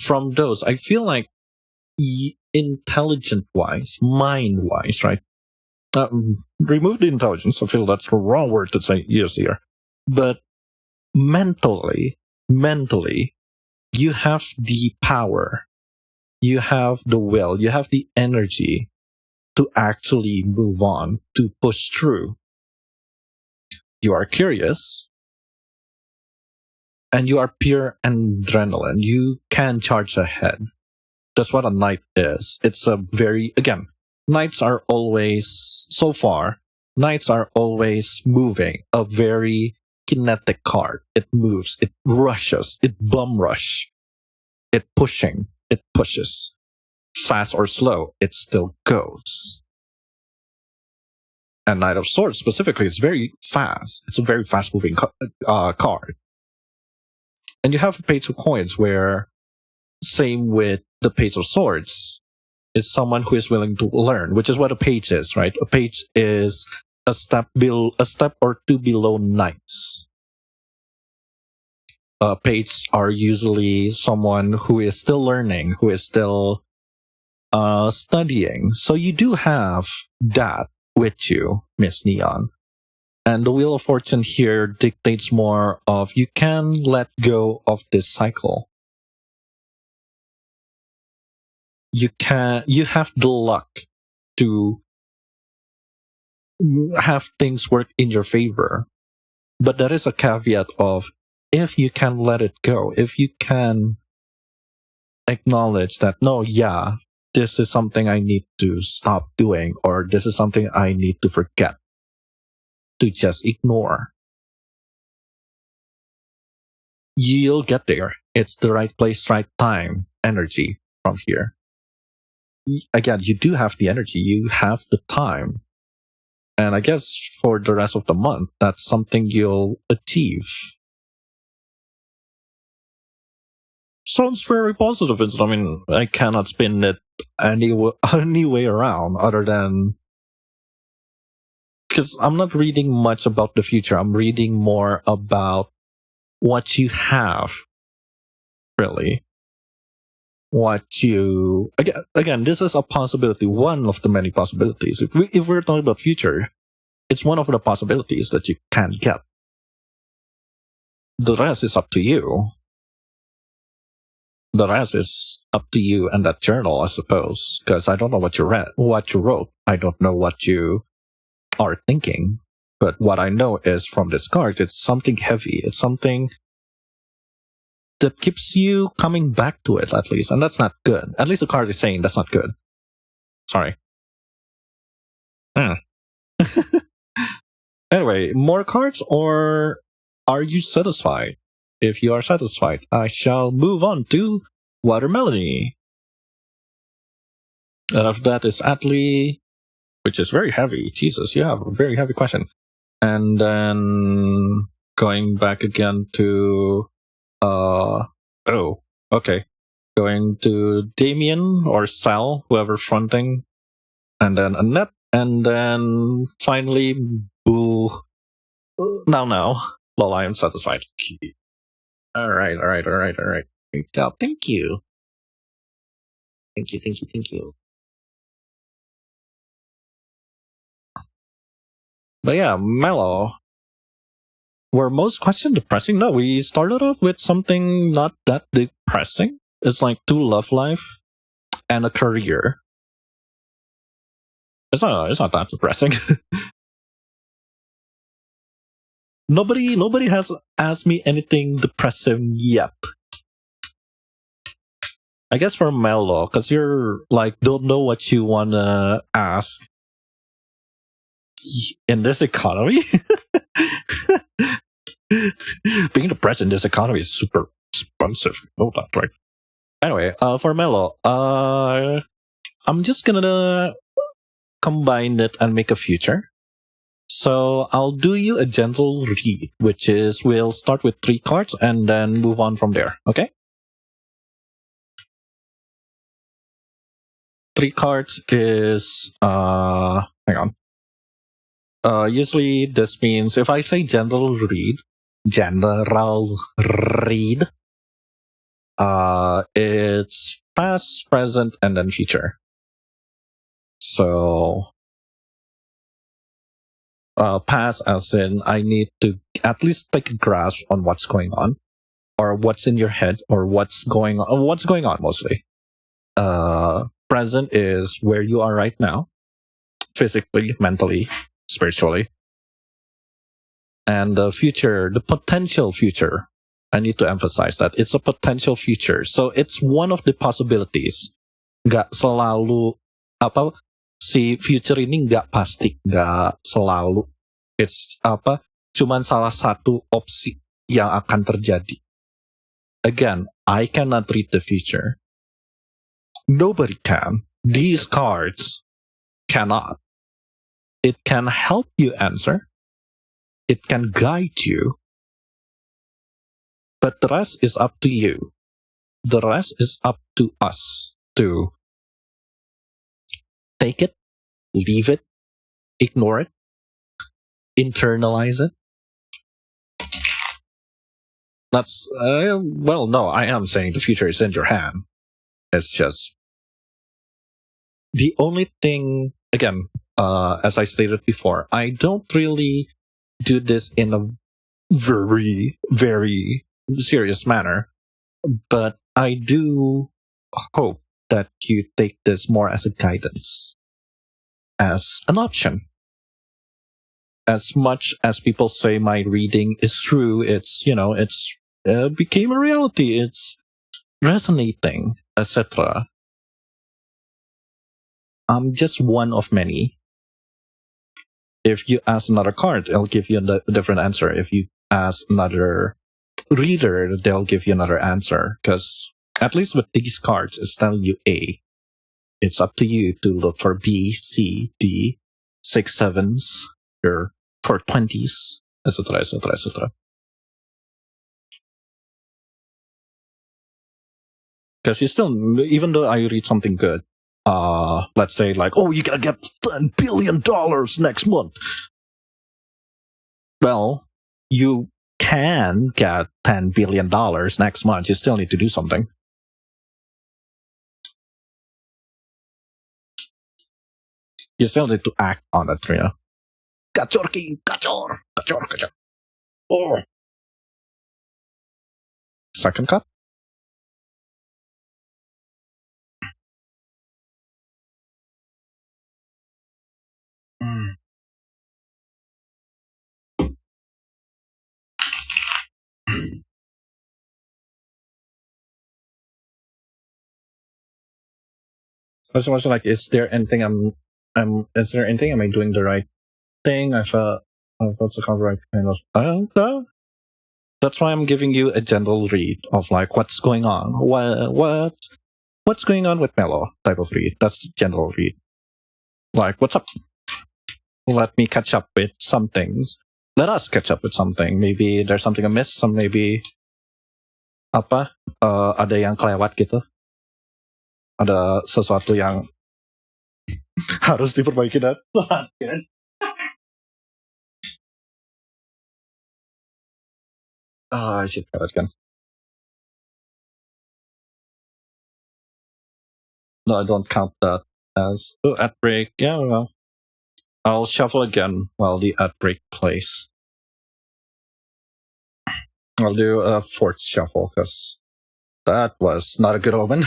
From those, I feel like intelligent wise, mind wise, right? Remove the intelligence. I feel that's the wrong word to say use here. But mentally, you have the power, you have the will, you have the energy to actually move on, to push through. You are curious, and you are pure adrenaline. You can charge ahead. That's what a knight is. It's a very, again, knights are always, so far, knights are always moving. A very kinetic card. It moves, it rushes, it bum rush, it pushing, it pushes. Fast or slow, it still goes. And Knight of Swords specifically is very fast. It's a very fast moving card. And you have a Page of Coins where, same with the Page of Swords, is someone who is willing to learn, which is what a page is, right? A page is a step or two below knights. Pages are usually someone who is still learning, who is still studying. So you do have that with you, Miss Neon. And the Wheel of Fortune here dictates more of you can let go of this cycle. You have the luck to have things work in your favor. But there is a caveat of if you can let it go, if you can acknowledge that, no, yeah, this is something I need to stop doing, or this is something I need to forget, to just ignore. You'll get there. It's the right place, right time, energy from here. Again, you do have the energy, you have the time. And I guess for the rest of the month, that's something you'll achieve. Sounds very positive. I mean, I cannot spin it any way around other than, because I'm not reading much about the future. I'm reading more about what you have, really. What you, again, this is a possibility, one of the many possibilities. If we're talking about future, it's one of the possibilities that you can get. The rest is up to you. The rest is up to you and that journal, I suppose, because I don't know what you wrote. I don't know what you are thinking. But what I know is from this card, it's something heavy. It's something that keeps you coming back to it, at least. And that's not good. At least the card is saying that's not good. Sorry. Anyway, more cards, or are you satisfied? If you are satisfied, I shall move on to Watermelony. And after that is Atlee, which is very heavy. Jesus, you have a very heavy question. And then going back again to oh, okay. going to Damien or Sal, whoever fronting, and then Annette, and then finally Boo. Now. Well, I am satisfied. All right. Great job. Thank you. Thank you. But yeah, Mellow. Were most questions depressing? No, we started off with something not that depressing. It's like 2 love life and a career. It's not that depressing. Nobody has asked me anything depressing yet. I guess for Mellow, because you're like don't know what you wanna ask in this economy. Being depressed in this economy is super expensive. No, that right. Anyway, for Mellow, I'm just gonna combine it and make a future. So I'll do you a gentle read, which is we'll start with 3 cards and then move on from there. Okay? 3 cards is hang on. Usually this means if I say general read, it's past, present, and then future. So past as in I need to at least take a grasp on what's going on, or what's in your head, or what's going on mostly. Present is where you are right now, physically, mentally, spiritually. And the future, the potential future, I need to emphasize that it's a potential future. So it's one of the possibilities. Gak selalu si future ini gak pasti, gak selalu. It's cuman salah satu opsi yang akan terjadi. Again, I cannot read the future. Nobody can. These cards cannot. It can help you answer. It can guide you. But the rest is up to you. The rest is up to us to take it, leave it, ignore it, internalize it. That's, well, no, I am saying the future is in your hand. It's just the only thing, again, as I stated before, I don't really do this in a very, very serious manner, but I do hope that you take this more as a guidance, as an option. As much as people say my reading is true, it's, became a reality, it's resonating, etc. I'm just one of many. If you ask another card, it'll give you a different answer. If you ask another reader, they'll give you another answer. Because at least with these cards, it's telling you A. It's up to you to look for B, C, D, 6, 7s, or for 20s, etc., etc., etc. Because you still, even though I read something good, let's say like, oh, you gotta get $10 billion next month. Well, you can get $10 billion next month. You still need to do something. You still need to act on it, Gacor, king, gacor. Oh. Second cup. Also, like, is there anything am I doing the right thing? I felt, what's the right kind of, I don't know. That's why I'm giving you a gentle read of like what's going on, what's going on with Mellow type of read. That's the general read. Like, what's up? Let me catch up with some things. Let us catch up with something. Maybe there's something amiss. Some maybe ada yang kelewat gitu. ada sesuatu yang harus diperbaiki dan I should cut it again. No, I don't count that as ad break. Yeah, well, I'll shuffle again while the ad break plays. I'll do a fourth shuffle because that was not a good omen.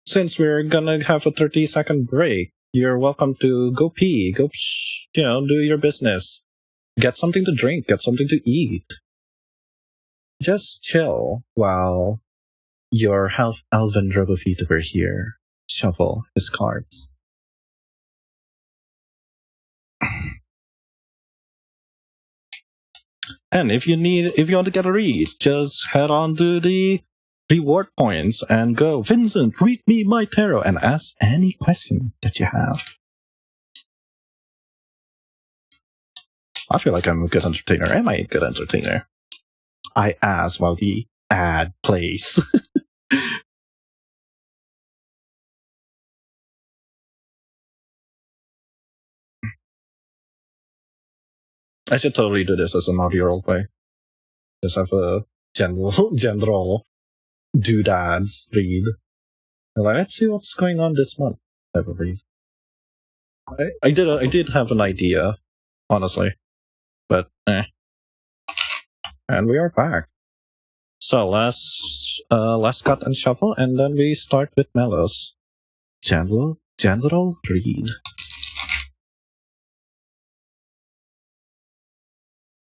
Since we're gonna have a 30-second break, you're welcome to go pee, go, do your business. Get something to drink, get something to eat. Just chill while your elven VTuber here shuffle his cards. And if you want to get a read, just head on to the reward points and go, Vincent, read me my tarot, and ask any question that you have. I feel like I'm a good entertainer. Am I a good entertainer? I ask while the ad plays. I should totally do this as an audio roleplay. Just have a general doodads read. Like, let's see what's going on this month. Type of read. I did have an idea, honestly, but And we are back. So let's cut and shuffle, and then we start with Mellows. General read.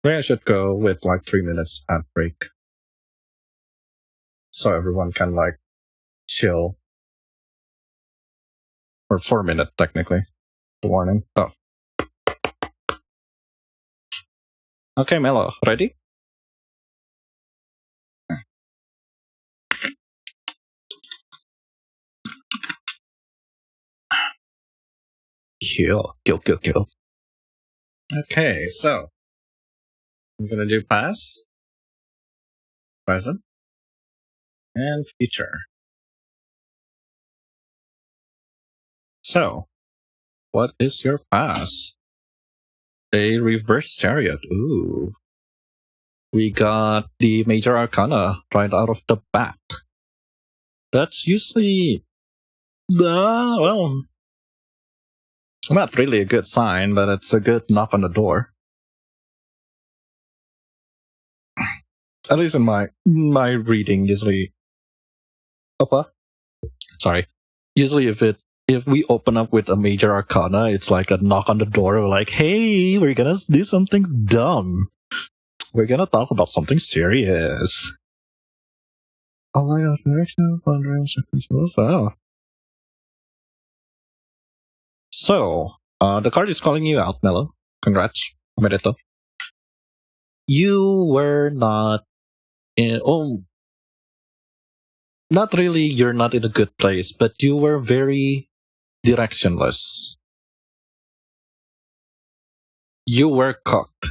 Maybe I should go with like 3 minutes ad break, so everyone can like chill. Or 4 minutes technically. The warning. Oh. Okay, Mellow, ready? Kill. Okay, so I'm gonna do past, present, and future. So, what is your past? A reverse chariot. Ooh. We got the major arcana right out of the bat. That's usually, well, not really a good sign, but it's a good knock on the door. At least in my reading, usually. Sorry. Usually, if we open up with a major arcana, it's like a knock on the door. We're like, hey, we're gonna do something dumb. We're gonna talk about something serious. Oh my god, direction, oh. So, the card is calling you out, Mellow. Congrats, Merito. You were not not really, you're not in a good place, but you were very directionless. You were cooked.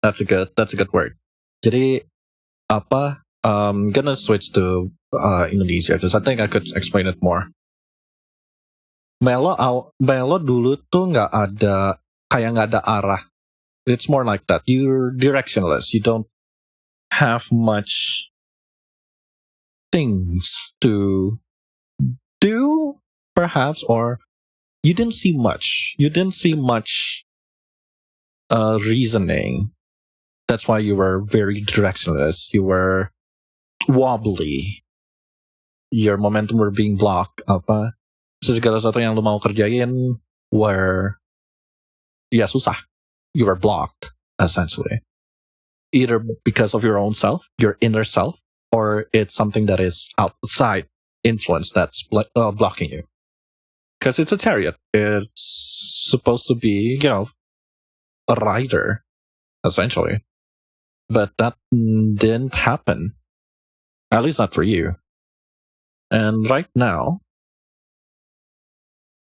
That's a good word. Jadi, apa? Gonna switch to Indonesia, because I think I could explain it more. Melo dulu tuh nggak ada arah. It's more like that. You're directionless. You don't have much things to do, perhaps, or you didn't see much. You didn't see much reasoning. That's why you were very directionless. You were wobbly. Your momentum were being blocked. Apa? Segala sesuatu yang lu mau kerjain were susah. You were blocked, essentially. Either because of your own self, your inner self, or it's something that is outside influence that's blocking you. Because it's a chariot. It's supposed to be, a rider, essentially. But that didn't happen. At least not for you. And right now,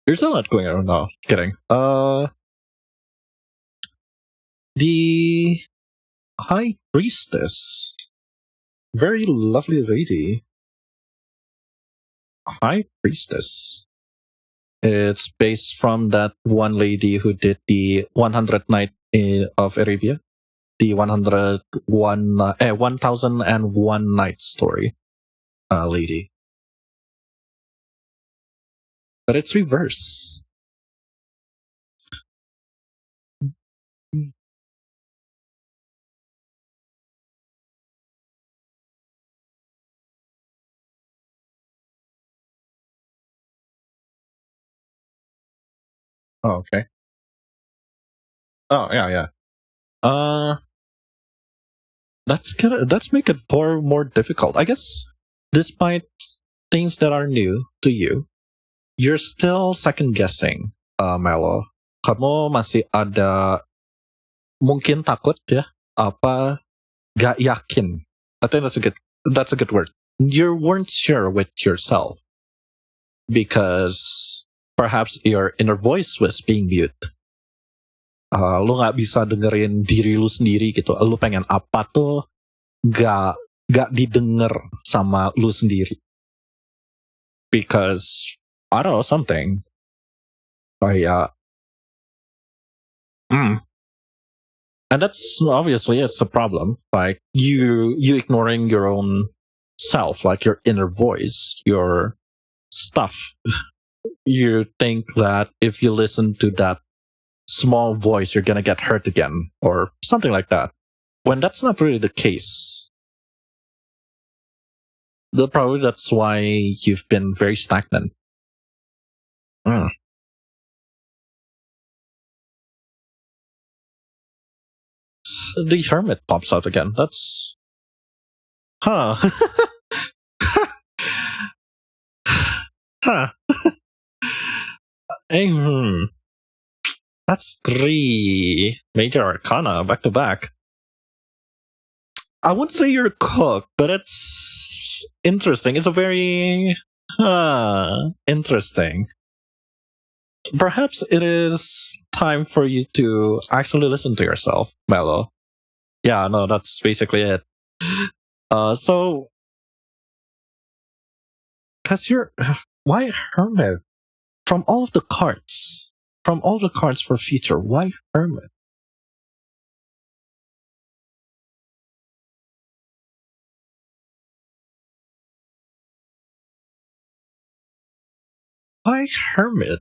There's a lot going on. No, kidding. The High Priestess. Very lovely lady. High Priestess. It's based from that one lady who did the 100 Night of Arabia. The 1001 Night story. Lady. But it's reverse. Oh, okay. Oh, yeah. That's make it more difficult. I guess despite things that are new to you, you're still second guessing, Melo. Kamu masih ada mungkin takut ya, apa gak yakin. I think that's a good word. You weren't sure with yourself because perhaps your inner voice was being mute. Lu nggak bisa dengerin diri lu sendiri gitu. Lu pengen apa tuh gak didengar sama lu sendiri. Because I don't know, something kayak and that's obviously it's a problem. Like you ignoring your own self, like your inner voice, your stuff. You think that if you listen to that small voice, you're gonna get hurt again, or something like that. When that's not really the case. Probably that's why you've been very stagnant. The Hermit pops out again. That's... Huh. Huh. That's 3 major arcana back to back. I wouldn't say you're cooked, but it's interesting. It's a very interesting. Perhaps it is time for you to actually listen to yourself, Melo. Yeah, no, that's basically it. So, because why Hermit? From all the cards for future, why Hermit? Why Hermit?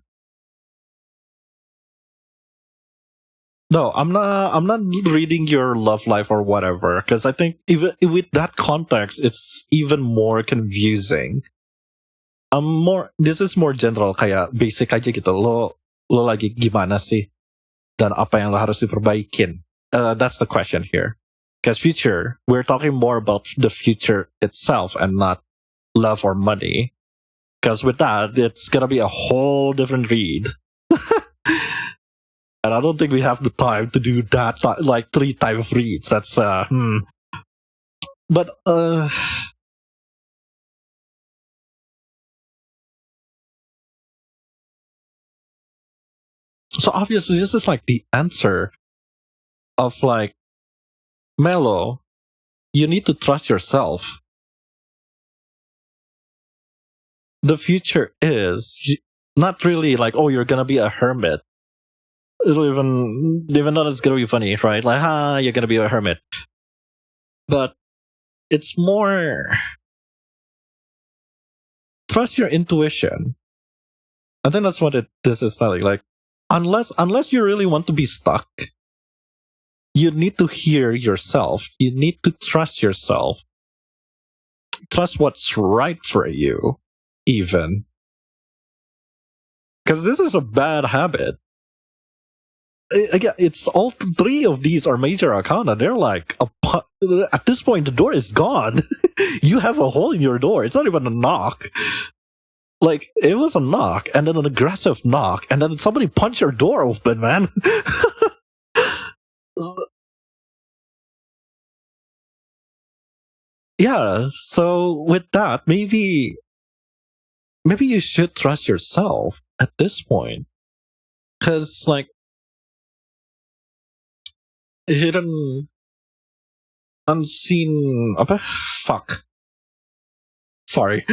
No, I'm not reading your love life or whatever, because I think even with that context, it's even more confusing. This is more general, kayak basic aja gitu. Lo lagi gimana sih? Dan apa yang lo harus diperbaikin? That's the question here. Because future, we're talking more about the future itself and not love or money. Because with that, it's gonna be a whole different read. And I don't think we have the time to do that, like 3 type of reads. That's, But, so obviously this is like the answer of like, Melo, you need to trust yourself. The future is not really like, oh, you're gonna be a hermit. Even though it's gonna be funny, right? Like, you're gonna be a hermit. But it's more trust your intuition. I think that's what this is telling. Like, unless you really want to be stuck, you need to hear yourself. You need to trust yourself. Trust what's right for you, even. Because this is a bad habit. Again, it's all 3 of these are major arcana. They're like, at this point, the door is gone. You have a hole in your door. It's not even a knock. Like, it was a knock, and then an aggressive knock, and then somebody punched your door open, man. Yeah, so with that, maybe you should trust yourself. at this point. Because, like, hidden, unseen, apa? Fuck. Sorry.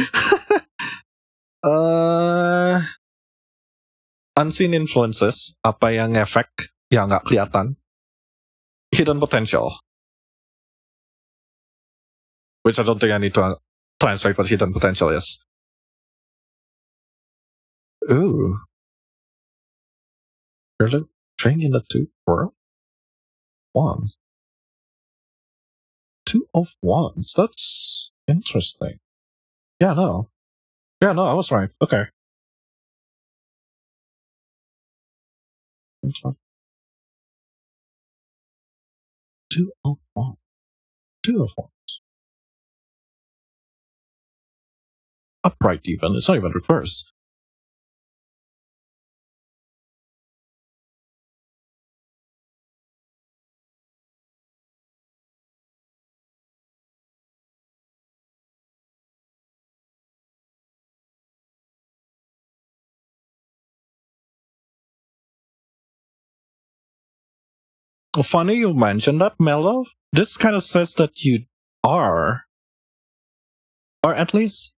Unseen influences, apa yang efek yang nggak kelihatan. Hidden potential. Which I don't think I need to translate what hidden potential is. Ooh. You're trained in the two world? One. Two of wands. That's interesting. Yeah, no. Yeah, no, I was right. Okay. Two of wands. Two of wands. Upright even. It's not even reversed. Funny you mentioned that, Mello. This kind of says that you are, or at least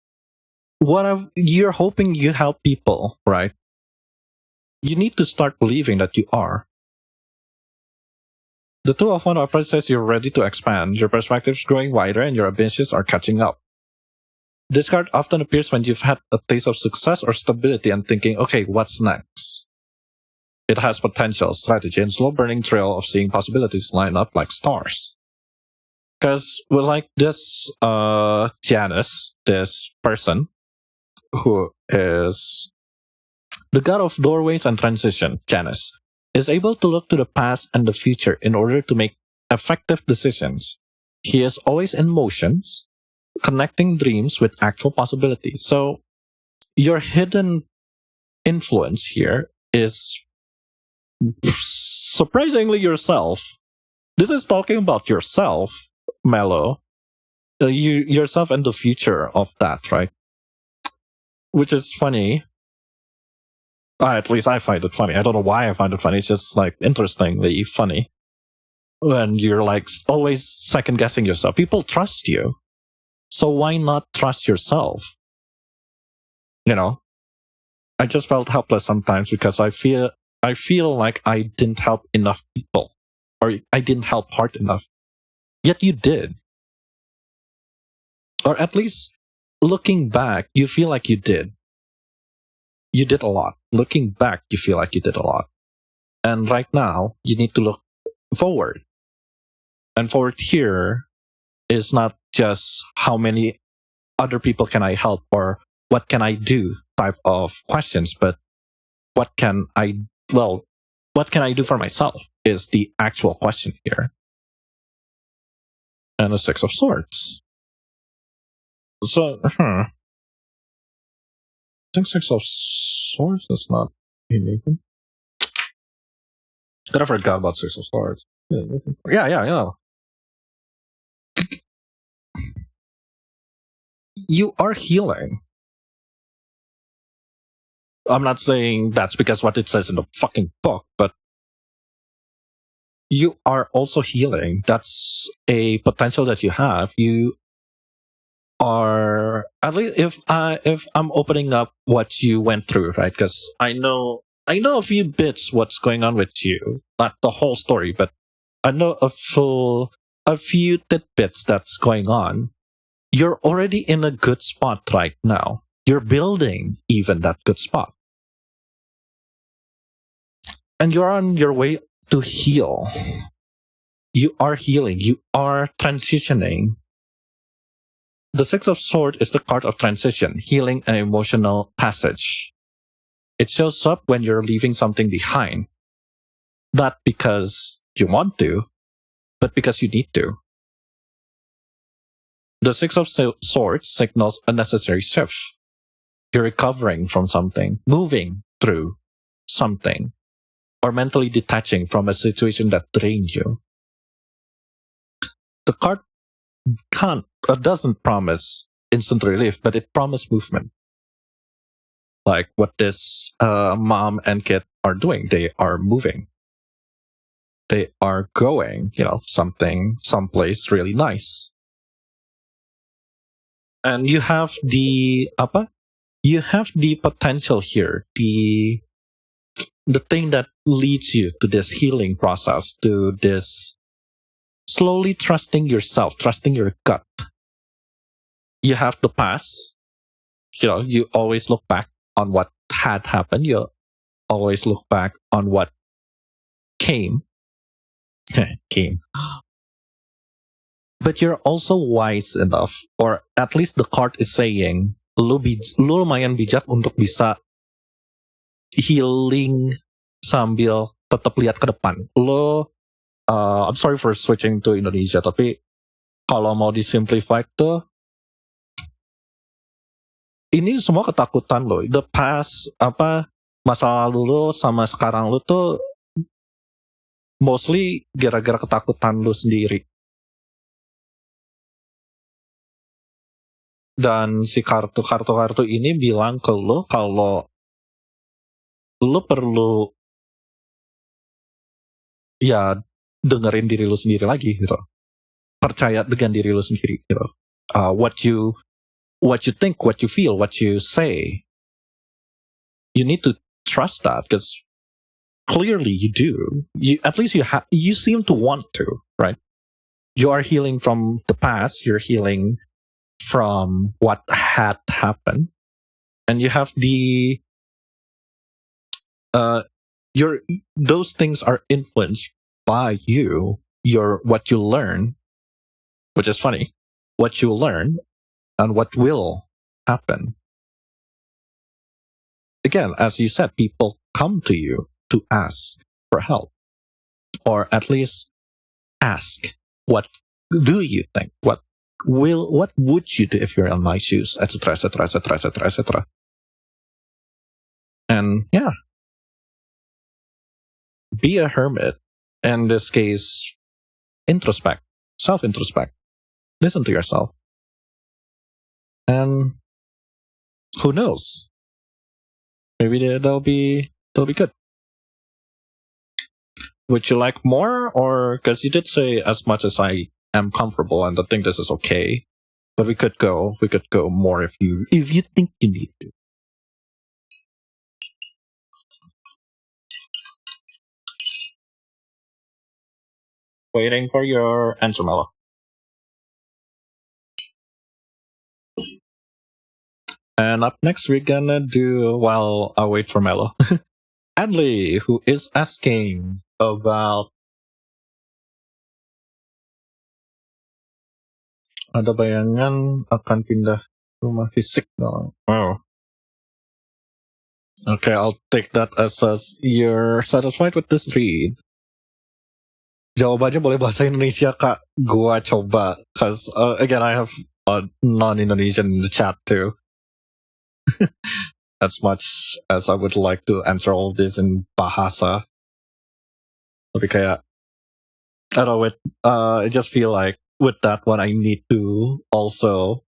you're hoping you help people, right? You need to start believing that you are. The two of one upright says you're ready to expand. Your perspective's growing wider and your ambitions are catching up. This card often appears when you've had a taste of success or stability and thinking, okay, what's next? It has potential, strategy, and slow burning trail of seeing possibilities line up like stars. Because we like this Janus, this person, who is the god of doorways and transition, Janus, is able to look to the past and the future in order to make effective decisions. He is always in motions, connecting dreams with actual possibilities. So your hidden influence here is surprisingly yourself. This is talking about yourself, Mello. Yourself and the future of that, right? Which is funny. At least I find it funny. I don't know why I find it funny. It's just like interestingly funny. When you're like always second guessing yourself. People trust you. So why not trust yourself? You know? I just felt helpless sometimes because I feel like I didn't help enough people. Or I didn't help hard enough. Yet you did. Or at least looking back, you feel like you did. You did a lot. Looking back, you feel like you did a lot. And right now, you need to look forward. And forward here is not just how many other people can I help or what can I do type of questions, but what can I do for myself is the actual question here. And the Six of Swords. So, I think Six of Swords is not anything. I forgot about Six of Swords. Yeah. You are healing. I'm not saying that's because what it says in the fucking book, but you are also healing. That's a potential that you have. You are, at least if I'm opening up what you went through, right? Because I know a few bits what's going on with you, not the whole story, but I know a few tidbits that's going on. You're already in a good spot right now. You're building even that good spot. And you're on your way to heal. You are healing. You are transitioning. The Six of Swords is the card of transition, healing, and emotional passage. It shows up when you're leaving something behind. Not because you want to, but because you need to. The Six of Swords signals a necessary shift. You're recovering from something, moving through something, or mentally detaching from a situation that drained you. The card doesn't promise instant relief, but it promises movement. like what this mom and kid are doing. They are moving. They are going, someplace really nice. And you have the apa? You have the potential here, the thing that leads you to this healing process, to this slowly trusting yourself, trusting your gut. You have the past. You always look back on what had happened. You always look back on what came. came. But you're also wise enough, or at least the card is saying, lu lumayan bijak untuk bisa healing sambil tetap lihat ke depan. I'm sorry for switching to Indonesia, tapi kalau mau disimplify tuh, ini semua ketakutan lo. The past, masa lalu lo sama sekarang lo tuh mostly gara-gara ketakutan lo sendiri. Dan si kartu ini bilang ke lo kalau lo perlu ya dengerin diri lo sendiri lagi gitu. Percaya dengan diri lo sendiri gitu. What you think, what you feel, what you say, you need to trust that, because clearly you do. At least you seem to want to, right? You are healing from the past. You're healing from what had happened, and you have those things are influenced by what you learn, which is funny, what you learn and what will happen. Again, as you said, people come to you to ask for help, or at least ask, what do you think? What would you do if you're in my shoes, etc., etc., etc., etc., etc. And yeah, be a hermit. In this case, self-introspect, listen to yourself, and who knows? Maybe they'll be good. Would you like more, or because you did say as much as I am comfortable and I think this is okay, but we could go more if you think you need to. Waiting for your answer, Mello. And up next, we're gonna do, while I wait for Mello, Adley, who is asking about ada bayangan akan pindah rumah fisik. No. Oh. Okay, I'll take that as you're satisfied with this read. Jawabannya boleh bahasa Indonesia, Kak. Gua coba. Because, again, I have a non-Indonesian in the chat, too. As much as I would like to answer all of this in bahasa. Tapi kayak, I don't know, I just feel like with that one, I need to also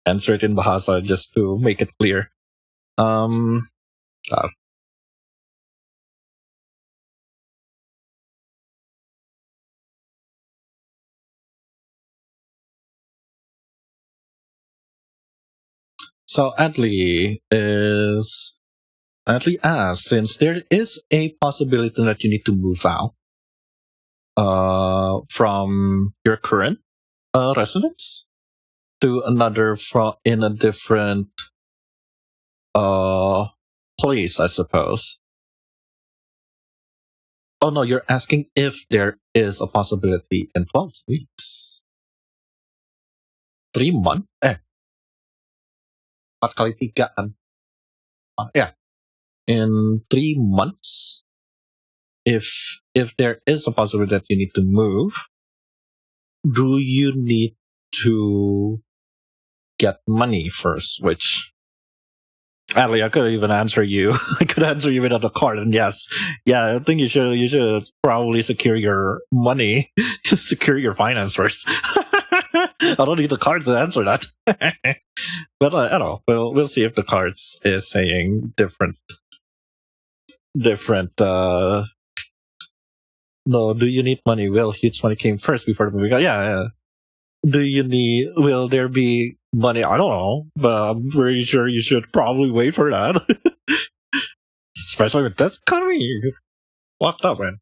answer it in bahasa just to make it clear. So Adley asks, since there is a possibility that you need to move out from your current residence to another in a different place, I suppose. Oh no, you're asking if there is a possibility in 12 weeks. 3 months? 4 kali 3 kan? Yeah. In 3 months, if there is a possibility that you need to move, do you need to get money first? Which, Adley, I could even answer you. I could answer you without a card, and yes, yeah, I think you should probably secure your money, secure your finance first. I don't need the card to answer that. But I don't know. We'll see if the cards is saying different. No, do you need money? Well, huge money came first before the movie. Yeah. Do you need? Will there be money? I don't know, but I'm pretty sure you should probably wait for that. Especially with this economy, you're locked up, man.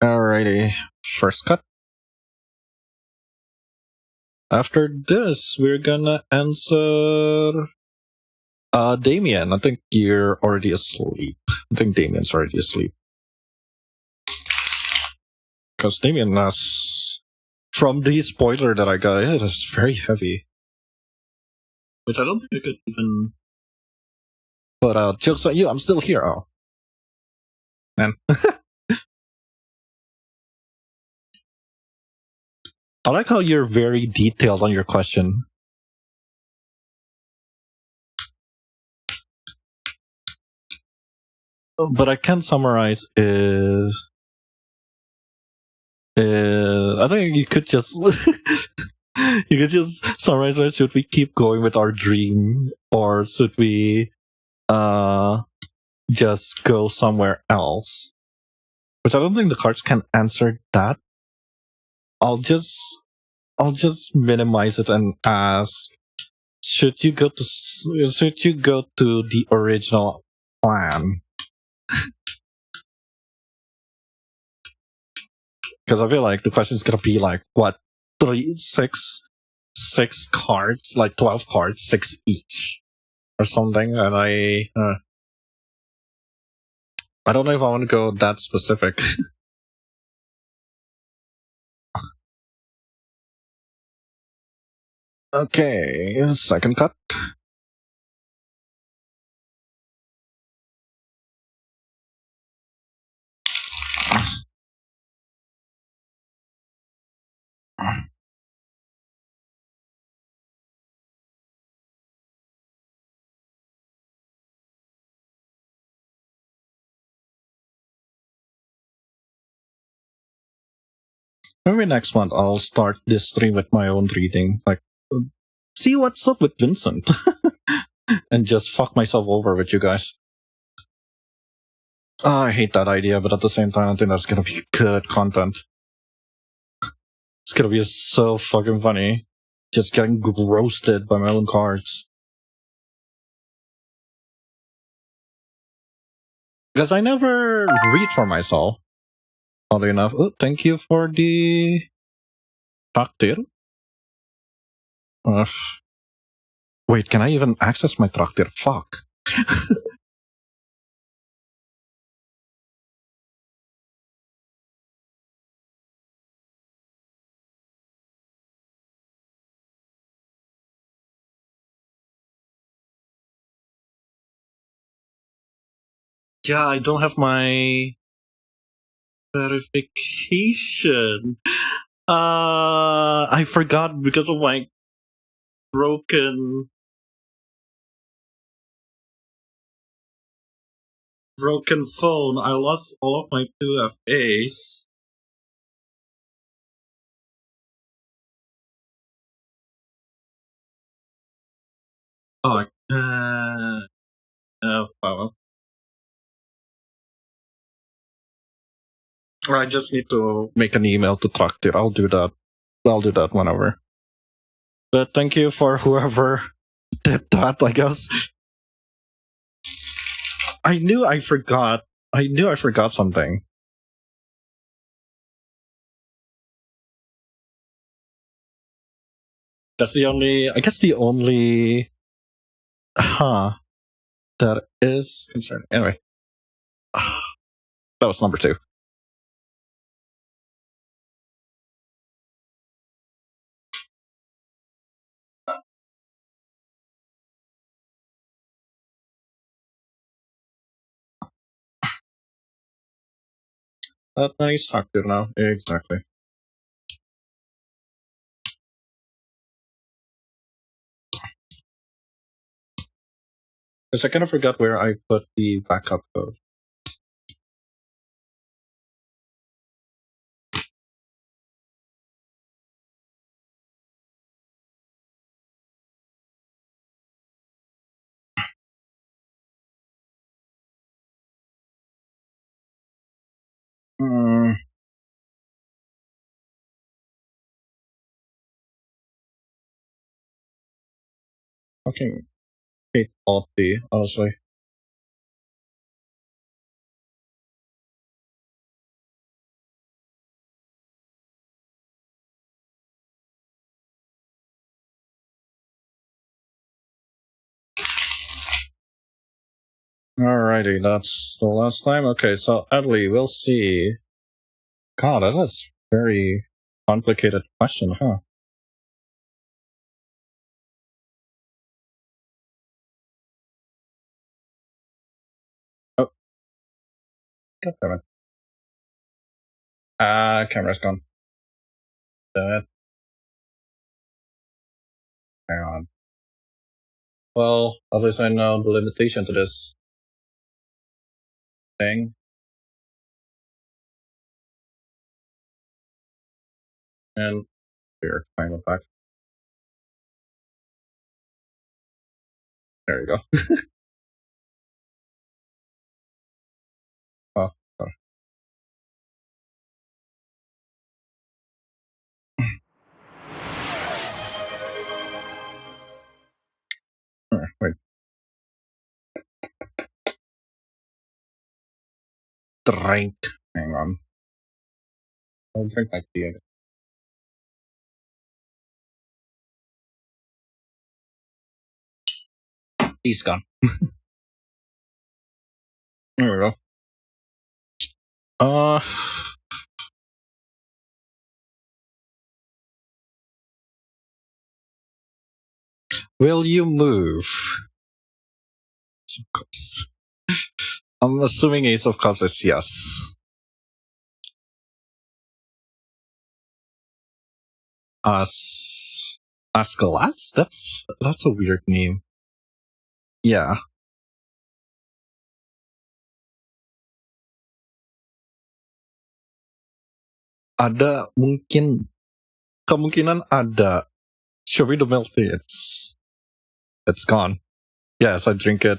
Alrighty, first cut. After this, we're gonna answer. Damien, I think you're already asleep. I think Damien's already asleep. Because Damien has. From the spoiler that I got, it is very heavy. Which I don't think I could even. But, jokes on you, I'm still here. Oh. Man. I like how you're very detailed on your question. But I can summarize is I think you could just summarize it. Should we keep going with our dream, or should we just go somewhere else? Which I don't think the cards can answer that. I'll just minimize it and ask: should you go to the original plan? Because I feel like the question is gonna be like what, six cards, like 12 cards, 6 each, or something, and I don't know if I want to go that specific. Okay, second cut. Maybe next month I'll start this stream with my own reading. Like, see what's up with Vincent. And just fuck myself over with you guys. Oh, I hate that idea, but at the same time, I think that's gonna be good content. It's gonna be so fucking funny. Just getting roasted by my own cards. Because I never read for myself. Oddly enough. Oh, thank you for the traktir. Wait, can I even access my traktir? Fuck. Yeah, I don't have my verification. I forgot because of my broken phone. I lost all of my 2FAs. Oh, well. I just need to make an email to Traktir. I'll do that whenever. But thank you for whoever did that, I guess. I knew I forgot something. That's the only, that is concerning. Anyway. That was number 2. Nice talk to now. Exactly. Because I kind of forgot where I put the backup code. Hmm. Fucking hate Alti, honestly. Alrighty, that's the last time. Okay, so Adley, we'll see. God, that was very complicated question, huh? Oh, god damn it. Camera's gone. Damn it. Hang on. Well, at least I know the limitation to this thing. And here, kind of back. There you go. Oh, sorry. Wait. Drink. Hang on. I'll drink my tea again. He's gone. There we go. Will you move? Ace of Cups. I'm assuming Ace of Cups is yes. Ascalas? That's a weird name. Yeah. Ada kemungkinan ada. Show me the milk tea. It's gone. Yes, I drink it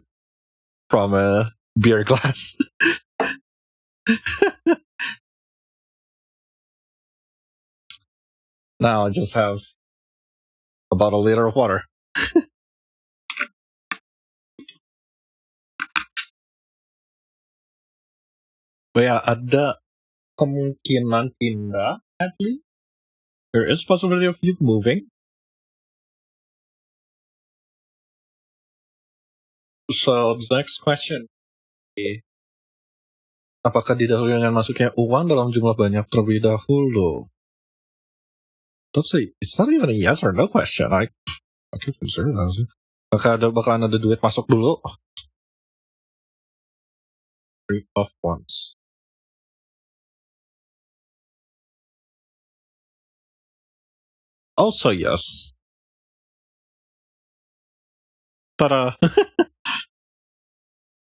from a beer glass. Now I just have about a liter of water. But yeah, ada kemungkinan pindah, at least. There is possibility of you moving. So the next question, apakah didahului dengan masuknya uang dalam jumlah banyak terlebih dahulu? It's not even a yes or no question. I can consider that. Bakalan ada duit masuk dulu. 3 of Wands. Also yes. Ta-da.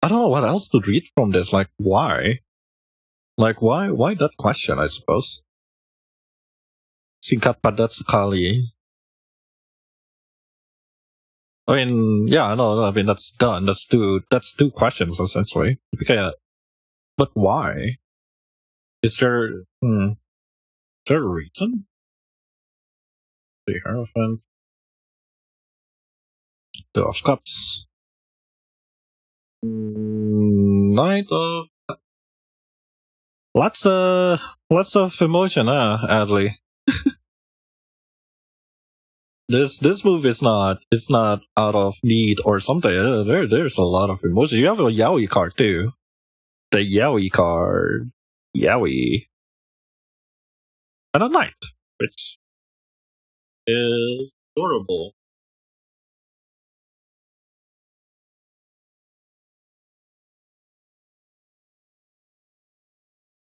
I don't know what else to read from this. Like, why? Like, why that question, I suppose? Singkat padat sekali. I mean, yeah, no, I mean, that's done. That's two questions, essentially. Okay, but why? Is there a reason? The Hierophant. The of Cups. Knight of... Lots of emotion, Adley. This move is not out of need or something. There's a lot of emotion. You have a Yaoi card too. The Yaoi card. Yaoi. And a Knight, which is adorable.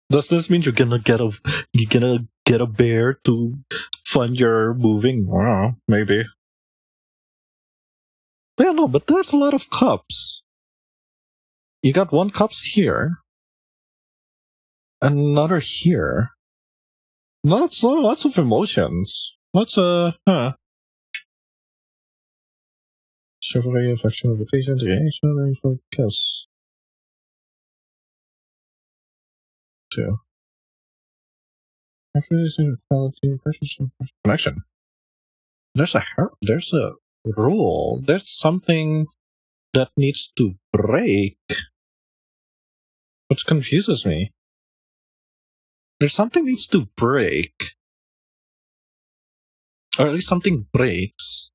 Does this mean you're gonna get a bear to fund your moving? Wow, maybe. Yeah, no, but there's a lot of cups. You got one cups here, another here. Lots of emotions. Chivalry, affection, invitation, creation, focus. Two. Connection. There's a rule. There's something that needs to break, which confuses me. There's something needs to break, or at least something breaks,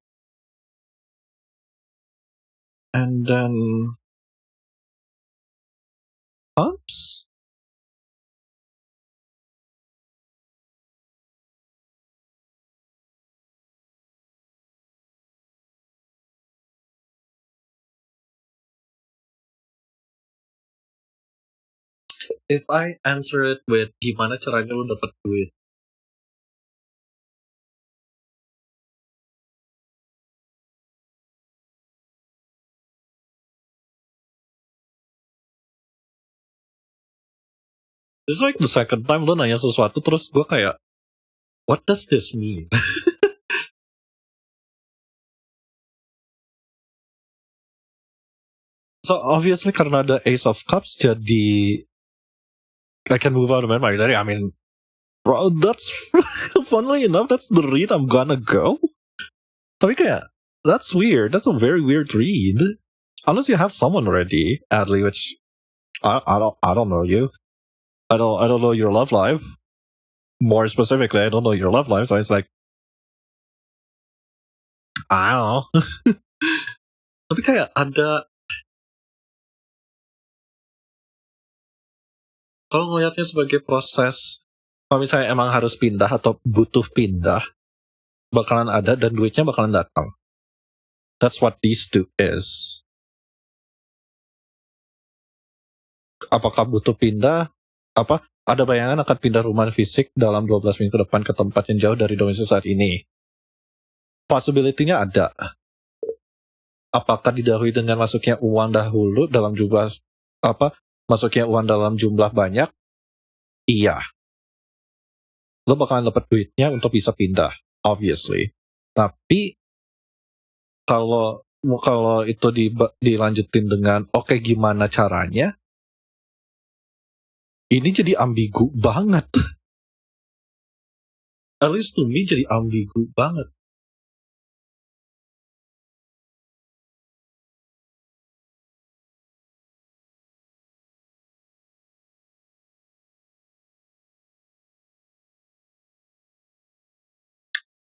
and then ups. If I answer it with gimana caranya lu dapat duit, this is like the second time lu nanya sesuatu terus gue kayak, what does this mean? So obviously karena ada Ace of Cups jadi I can move out of memory. I mean, bro, that's funnily enough that's the read I'm gonna go. Tapi kayak that's weird. That's a very weird read. Unless you have someone ready, Adley, which I don't know you. I don't know your love life. More specifically, I don't know your love life. So it's like I don't know. Tapi kayak ada, kalau ngelihatnya sebagai proses, kalau misalnya emang harus pindah atau butuh pindah, bakalan ada dan duitnya bakalan datang. That's what these two is. Apakah butuh pindah? Apa ada bayangan akan pindah rumah fisik dalam 12 minggu ke depan ke tempat yang jauh dari domisili saat ini? Possibility-nya ada. Apakah didahului dengan masuknya uang dahulu dalam jumlah masuknya uang dalam jumlah banyak? Iya. Lo bakalan dapat duitnya untuk bisa pindah, obviously. Tapi kalau itu dilanjutin dengan oke, gimana caranya? Ini jadi ambigu banget. At least to me jadi ambigu banget.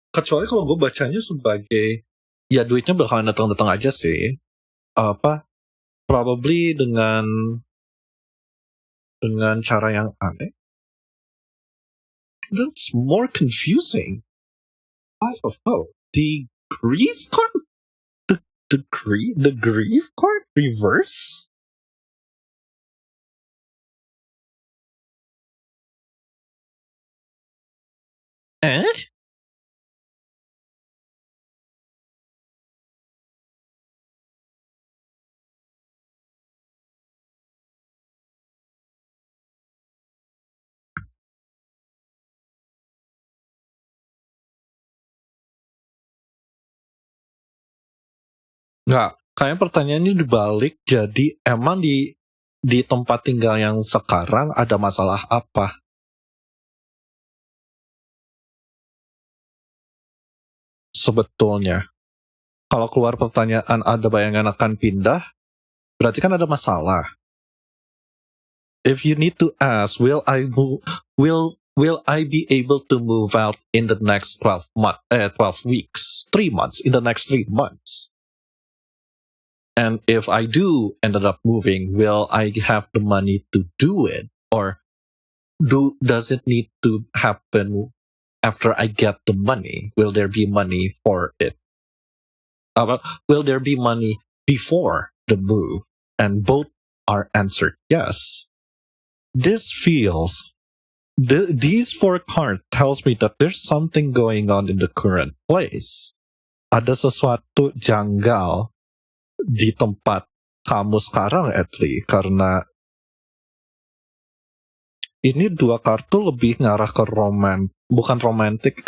Kecuali kalau gue bacanya sebagai ya duitnya bakalan datang aja sih. Probably dengan cara yang aneh. That's more confusing. Five of Hope. The grief card? The grief card reverse? Nggak, kayaknya pertanyaannya dibalik. Jadi emang di tempat tinggal yang sekarang ada masalah apa? Sebetulnya, kalau keluar pertanyaan ada bayangan akan pindah, berarti kan ada masalah. If you need to ask, will I be able to move out in the next 12 weeks, 3 months, in the next 3 months? And if I do ended up moving, will I have the money to do it? Or does it need to happen after I get the money? Will there be money for it? Will there be money before the move? And both are answered yes. This feels, these 4 cards tells me that there's something going on in the current place. Ada sesuatu janggal di tempat kamu sekarang, Edli, karena ini dua kartu lebih ngarah ke bukan romantic,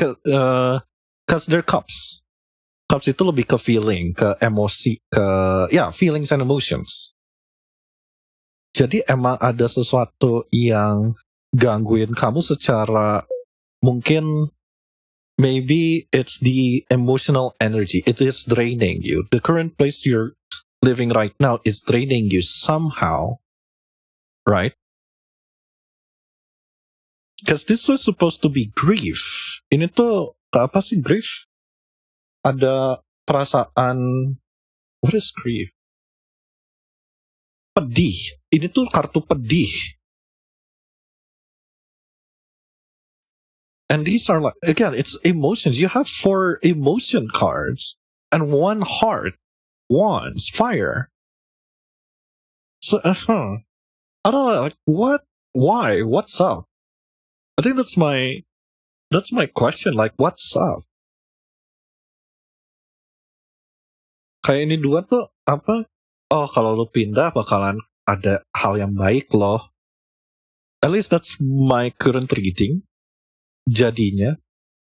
cause they're cups. Cups itu lebih ke feeling, ke emosi, ke feelings and emotions. Jadi emang ada sesuatu yang gangguin kamu secara mungkin maybe it's the emotional energy. It is draining you. The current place you're living right now is draining you somehow, right? Because this was supposed to be grief. Ini tuh apa sih grief? Ada perasaan, what is grief? Pedih. Ini tuh kartu pedih. And these are like, again, it's emotions. You have 4 emotion cards and 1 heart, wands, fire. So, I don't know, like, what? Why? What's up? I think that's my question. Like, what's up? Kayak ini dua tuh apa? Oh, kalau lu pindah bakalan ada hal yang baik loh. At least that's my current reading. Jadinya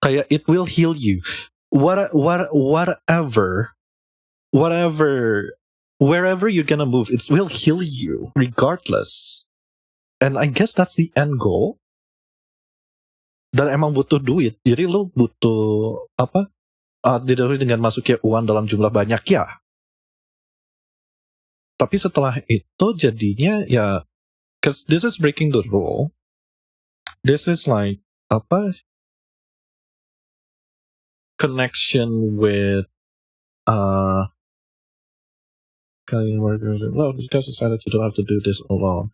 kayak it will heal you. Whatever, wherever you're gonna move, it will heal you regardless. And I guess that's the end goal. Dan emang butuh duit. Jadi lu butuh apa? Didahului dengan masuknya uang dalam jumlah banyak ya. Tapi setelah itu jadinya ya, because this is breaking the rule. This is like apa? Connection with well, this guy decided you don't have to do this alone.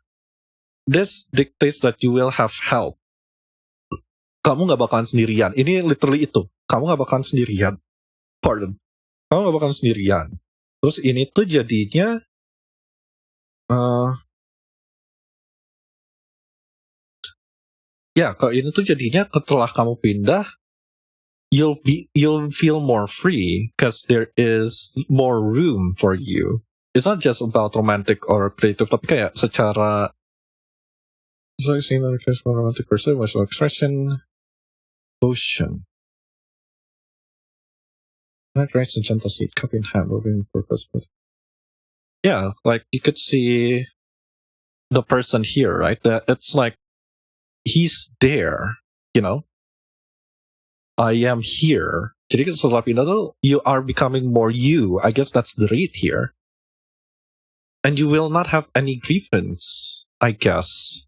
This dictates that you will have help. Kamu gak bakalan sendirian. Ini literally itu. Kamu gak bakalan sendirian. Pardon. Kamu gak bakalan sendirian. Terus ini tuh jadinya kalau ini tuh jadinya setelah kamu pindah, you'll feel more free because there is more room for you. It's not just about romantic or creative, tapi kayak secara romantic person, emotional expression, emotion. Not right and gentle seat, cup in hand, moving purpose. But yeah, like you could see the person here, right? That it's like he's there, you know. I am here. Jadi setelah pindah tuh, you are becoming more you. I guess that's the rate here. And you will not have any grievance, I guess.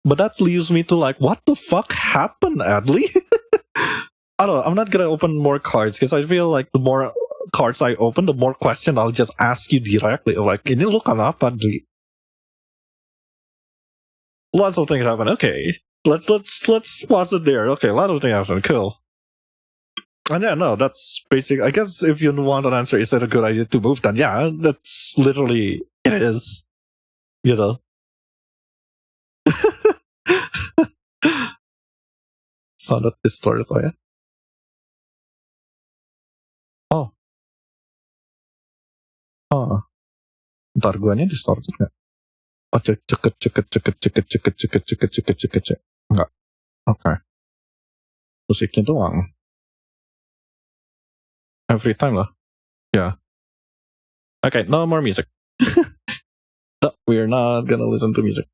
But that leaves me to like, what the fuck happened, Adley? I don't know, I'm not gonna open more cards because I feel like the more cards I open, the more question I'll just ask you directly. Like, ini lu kenapa, Adley? Lots of things happen. Okay. Let's pause it there. Okay, a lot of things happen. Cool. And yeah, no, that's basic. I guess if you want an answer, is it a good idea to move? Then yeah, that's literally it is. You know. Sounded distorted, oh ya. Oh. Ntar guanya distorted nggak? Oh, ceket. Enggak. Oke. Musiknya doang. Every time lah. Yeah. Okay, no more music. No, we're not gonna listen to music.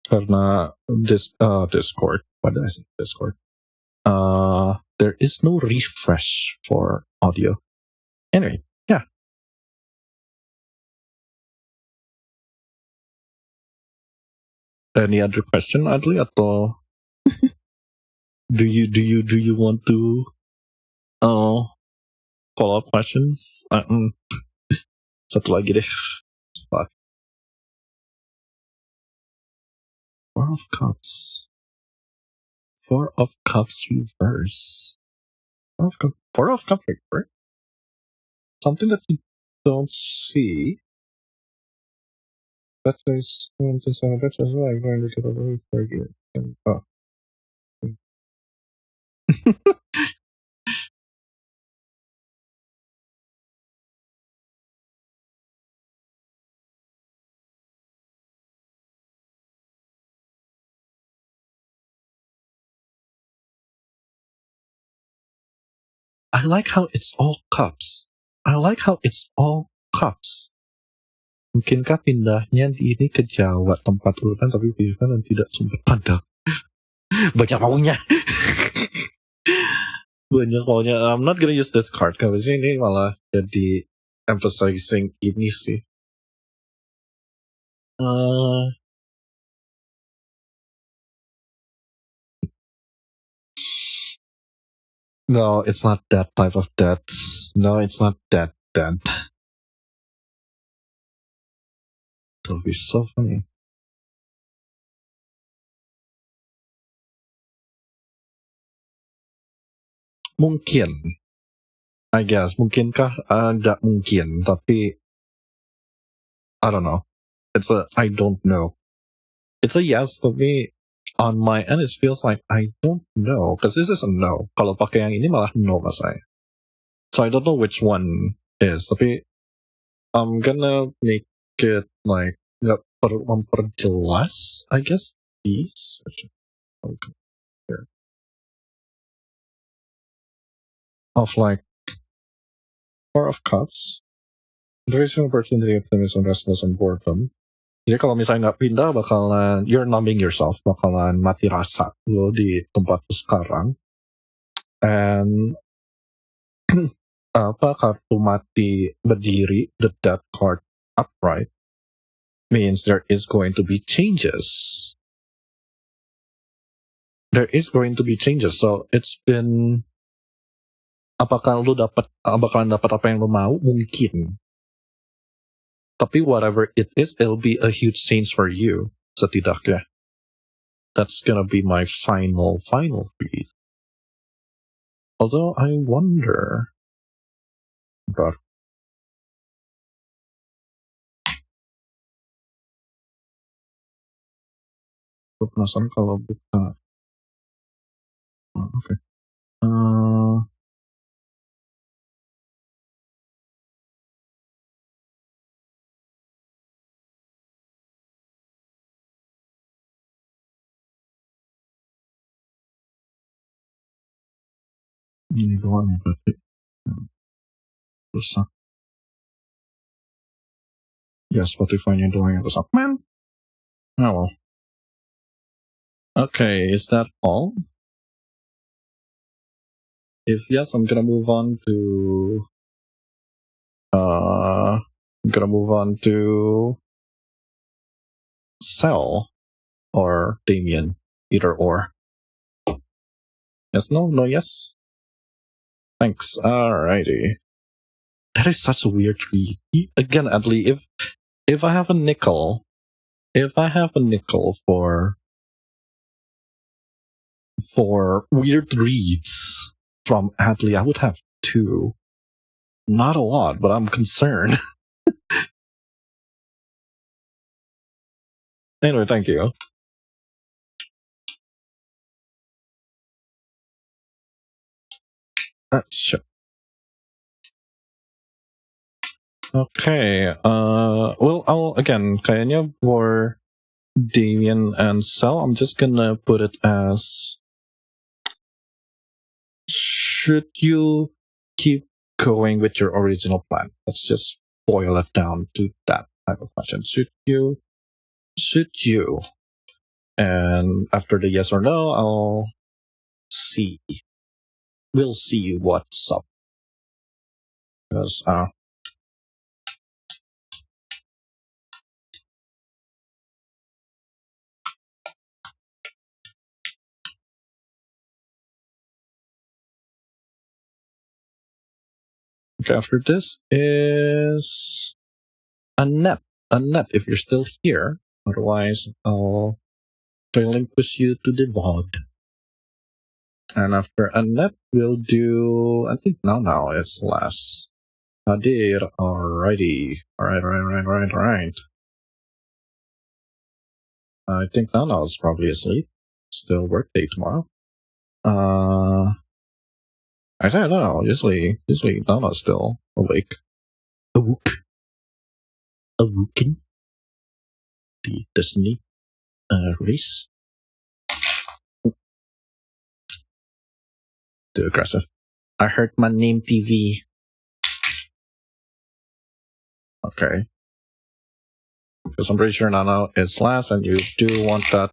Karena Discord. What did I say? Discord. There is no refresh for audio. Anyway, yeah. Any other question, Adli? Atau do you want to follow up questions? Satu lagi deh. Fuck. 4 of Cups. 4 of Cups reverse. 4 of Cups reverse? Something that you don't see. That is going to sound better as well. I'm going to get a little forget. I like how it's all cups. I like how it's all cups. Mungkinkah pindahnya ini ke Jawa tempat urutan tapi pilihan dan tidak sumber pandang. Banyak maunya. Banyak maunya. I'm not gonna use this card because ini malah jadi emphasizing ini sih. No, it's not that type of death. No, it's not that death. That'll be so funny. Mungkin, I guess. Mungkinkah? Nggak mungkin. Tapi, I don't know. I don't know. It's a yes for me. On my end, it feels like I don't know. Because this is a no. Kalau pakai yang ini malah no mas saya. So I don't know which one is. Tapi, I'm gonna make it like, nggak perlu memperjelas, I guess. These. Okay. Here. Of like, Four of Cups. There is an opportunity, optimism, restlessness, and boredom. Jadi kalau misalnya nggak pindah, bakalan you're numbing yourself, bakalan mati rasa lo di tempat sekarang. And kartu mati berdiri, the death card upright, means there is going to be changes. There is going to be changes. So it's been, apakah lo bakalan dapat apa yang lo mau? Mungkin. Tapi whatever it is, it'll be a huge change for you, setidaknya. That's gonna be my final read. Although I wonder... Bentar. Gue penasaran kalau buka... Oh, oke. Ini doang ya berarti. Rusak. Ya, Spotify-nya doang yang rusak. Man! Oh well. Okay, is that all? If yes, I'm gonna move on to... Cell or Damien. Either or. Yes, no, yes. Thanks. Alrighty. That is such a weird read. Again, Adley, if I have a nickel for weird reads from Adley, I would have 2. Not a lot, but I'm concerned. Anyway, thank you. Sure. Okay, well, kayaknya for Damien and Cell, I'm just gonna put it as, should you keep going with your original plan? Let's just boil it down to that type of question. Should you? And after the yes or no, I'll see. We'll see what's up. Because, okay, after this is Annette. Annette, if you're still here. Otherwise, I'll relinquish you to the VOD. And after Annette, we'll do... I think now is last. Nadir, alrighty. Alright. I think now is probably asleep. Still workday tomorrow. I don't know. Usually Nana's still awake. Awoken. The Destiny race. Too aggressive. I heard my name TV. Okay. Because I'm pretty sure Nano is last, and you do want that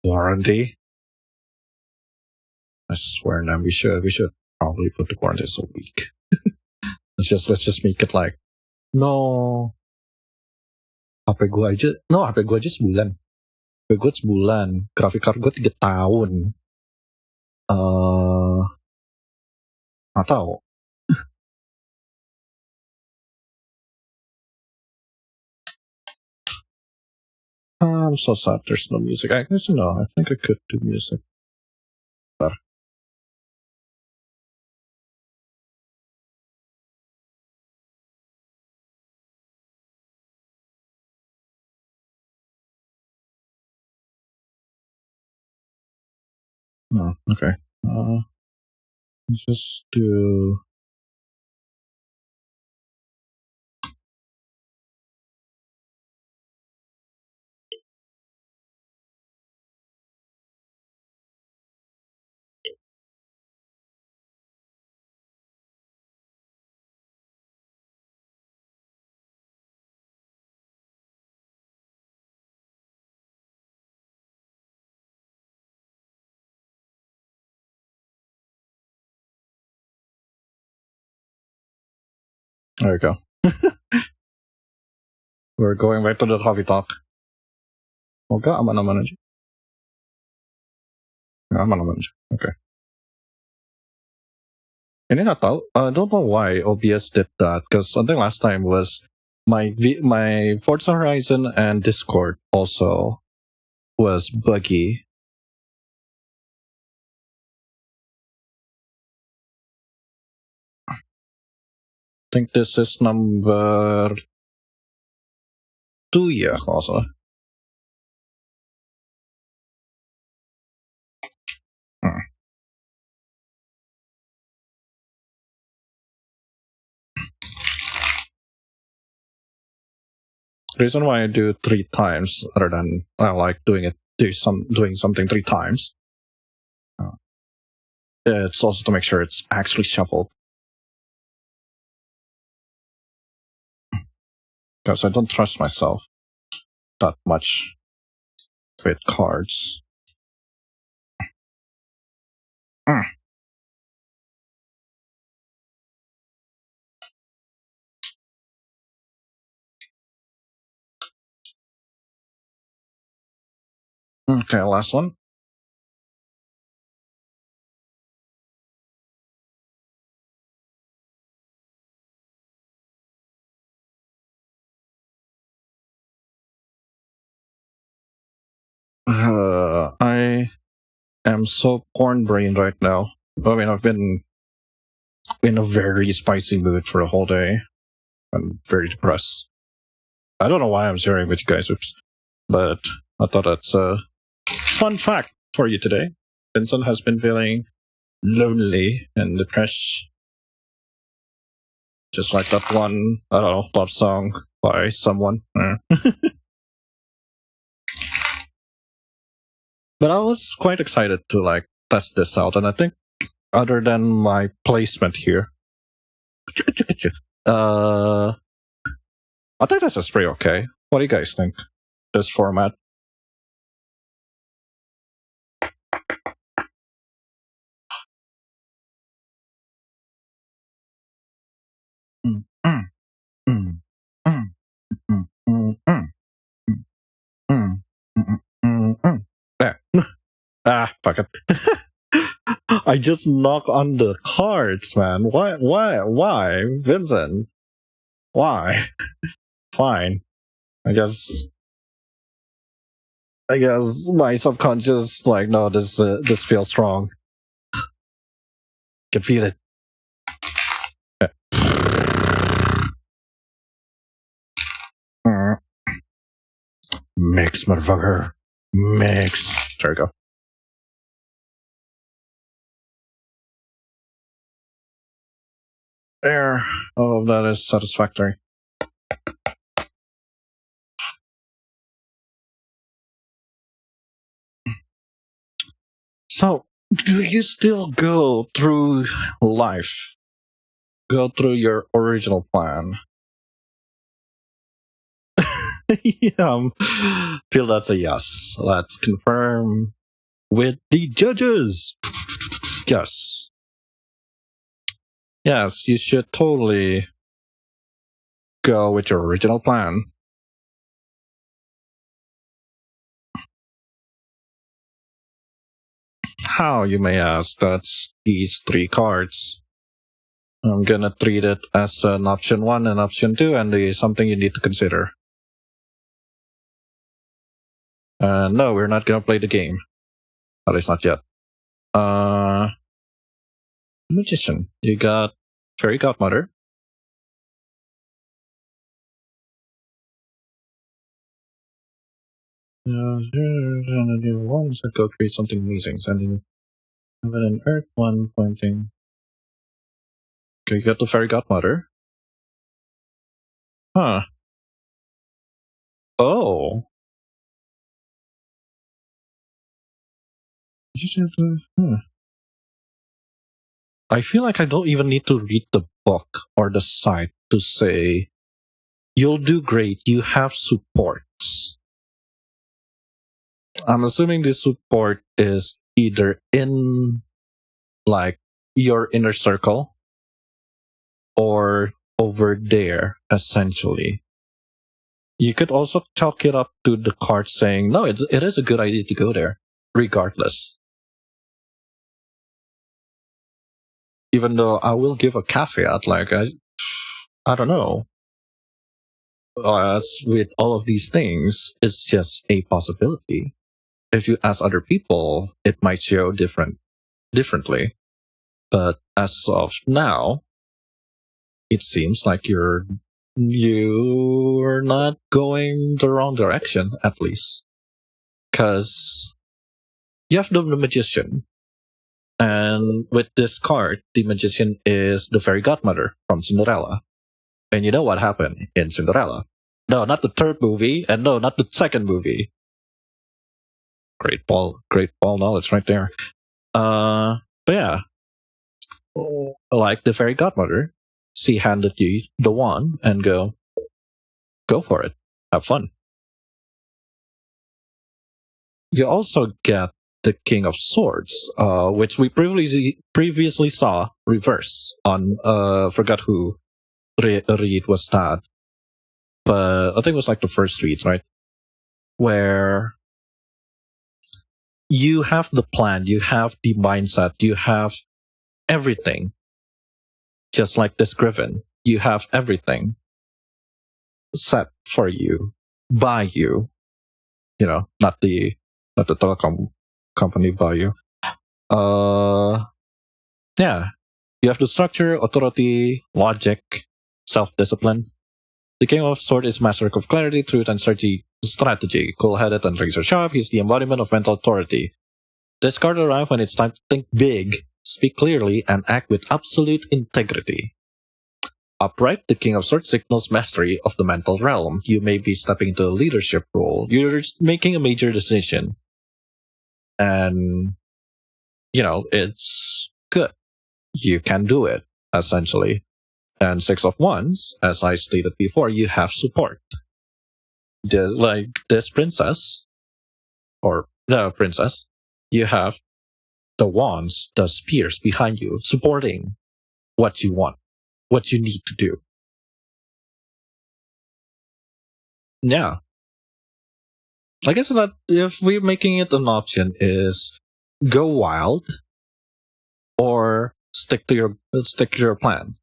warranty. I swear, now we should probably put the warranty as a week. let's just make it like no. HP gua aja sebulan. HP gua sebulan. Grafik card gua 3 tahun. Nggak tahu. I'm so sad there's no music. I guess I think I could do music. But oh, okay. Let's just do. There we go. We're going back to the coffee talk. Okay, aman aja. Aman aja. Okay. Ini nggak tahu. I don't know why OBS did that, because I think last time was my Forza Horizon and Discord also was buggy. I think this is number 2 ya also. Reason why I do 3 times rather than I like doing something 3 times. It's also to make sure it's actually shuffled. Because I don't trust myself that much with cards. Okay, last one. I am so corn-brained right now. I mean, I've been in a very spicy mood for a whole day. I'm very depressed. I don't know why I'm sharing with you guys, but I thought that's a fun fact for you today. Vincent has been feeling lonely and depressed. Just like that one, I don't know, love song by someone. But I was quite excited to test this out, and I think other than my placement here, I think this is pretty okay. What do you guys think? This format? There. Fuck it. I just knock on the cards, man. Why? Vincent? Why? Fine. I guess my subconscious no, this feels strong. Can feel it. Mix, motherfucker. Mix. There we go. There. All of that is satisfactory. So, do you still go through life? Go through your original plan? Yeah, feel that's a yes. Let's confirm with the judges. Yes. Yes, you should totally go with your original plan. How, you may ask? That's these three cards. I'm gonna treat it as an option 1 and option 2, and there's something you need to consider. No, we're not gonna play the game. At least not yet. Magician. You got Fairy Godmother. Once I go create something amazing, sending heaven and earth, one pointing. Okay, you got the Fairy Godmother. Huh. Oh. I feel like I don't even need to read the book or the site to say, you'll do great, you have supports. I'm assuming this support is either in, like, your inner circle or over there, essentially. You could also chalk it up to the card saying, no, it is a good idea to go there, regardless. Even though I will give a caveat, like, I don't know. As with all of these things, it's just a possibility. If you ask other people, it might show differently. But as of now, it seems like you're not going the wrong direction, at least. Because you have the magician. And with this card, the magician is the fairy godmother from Cinderella. And you know what happened in Cinderella? No, not the third movie, and no, not the second movie. Great ball knowledge right there. But yeah. Like the fairy godmother, she handed you the wand and go for it. Have fun. You also get the King of Swords, which we previously saw reverse on forgot who read was that, but I think it was like the first read, right? Where you have the plan, you have the mindset, you have everything. Just like this Griffin, you have everything set for you, by you. You know, not the telecom company by you. Yeah, you have the structure, authority, logic, self-discipline. The King of Swords is master of clarity, truth, and strategy. Cool-headed and razor sharp, he's the embodiment of mental authority. This card arrives when it's time to think big, speak clearly, and act with absolute integrity. Upright, the King of Swords signals mastery of the mental realm. You may be stepping into a leadership role. You're making a major decision. And, you know, it's good. You can do it, essentially. And Six of Wands, as I stated before, you have support. Like this princess, or the princess, you have the wands, the spears behind you, supporting what you want, what you need to do. Yeah. I guess that if we're making it an option is go wild or stick to your plan.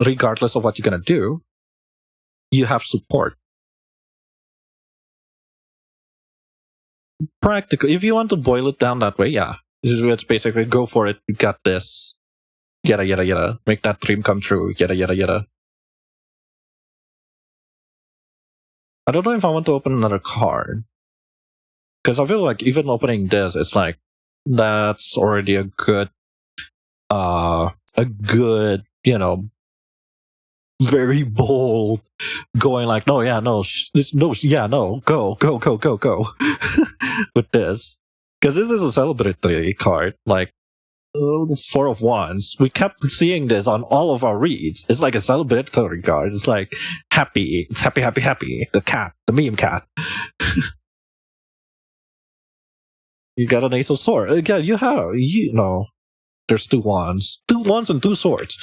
Regardless of what you're gonna do, you have support. Practical. If you want to boil it down that way, yeah. It's basically go for it, you got this. Yada yada yada. Make that dream come true. Yada yada yada. I don't know if I want to open another card. Because I feel like even opening this, it's like that's already a good, you know, very bold, going like, no, yeah, no, no, yeah, no, go, with this. Because this is a celebratory card, like Four of Wands. We kept seeing this on all of our reads. It's like a celebratory card. It's like happy. It's happy, happy, happy. The cat, the meme cat. You got an Ace of Swords. Yeah, you know, there's two wands and two swords.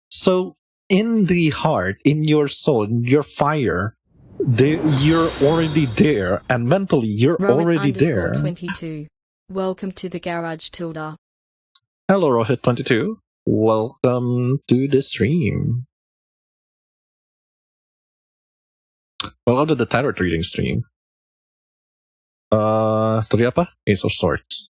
So in the heart, in your soul, in your fire, you're already there, and mentally you're already there. 22. Welcome to the garage, Tilda. Hello, Rohit22. Welcome to the stream. Welcome to the tarot reading stream. Tadi apa? Ace of Swords.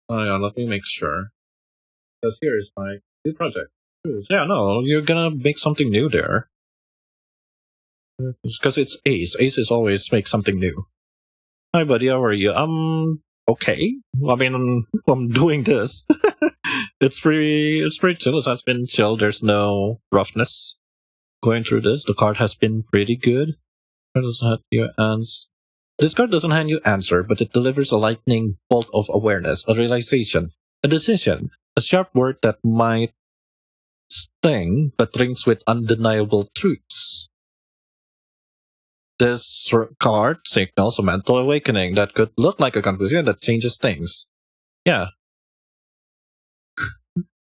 Oh yeah, let me make sure. Because here's my new project. Yeah, no, you're gonna make something new there. Because it's Ace. Ace is always make something new. Hi, buddy. How are you? Okay. I mean, I'm doing this. It's pretty chill. It has been chill. There's no roughness going through this. The card has been pretty good. This card doesn't hand you answer, but it delivers a lightning bolt of awareness, a realization, a decision, a sharp word that might sting, but rings with undeniable truths. This card signals a mental awakening that could look like a confusion that changes things. Yeah.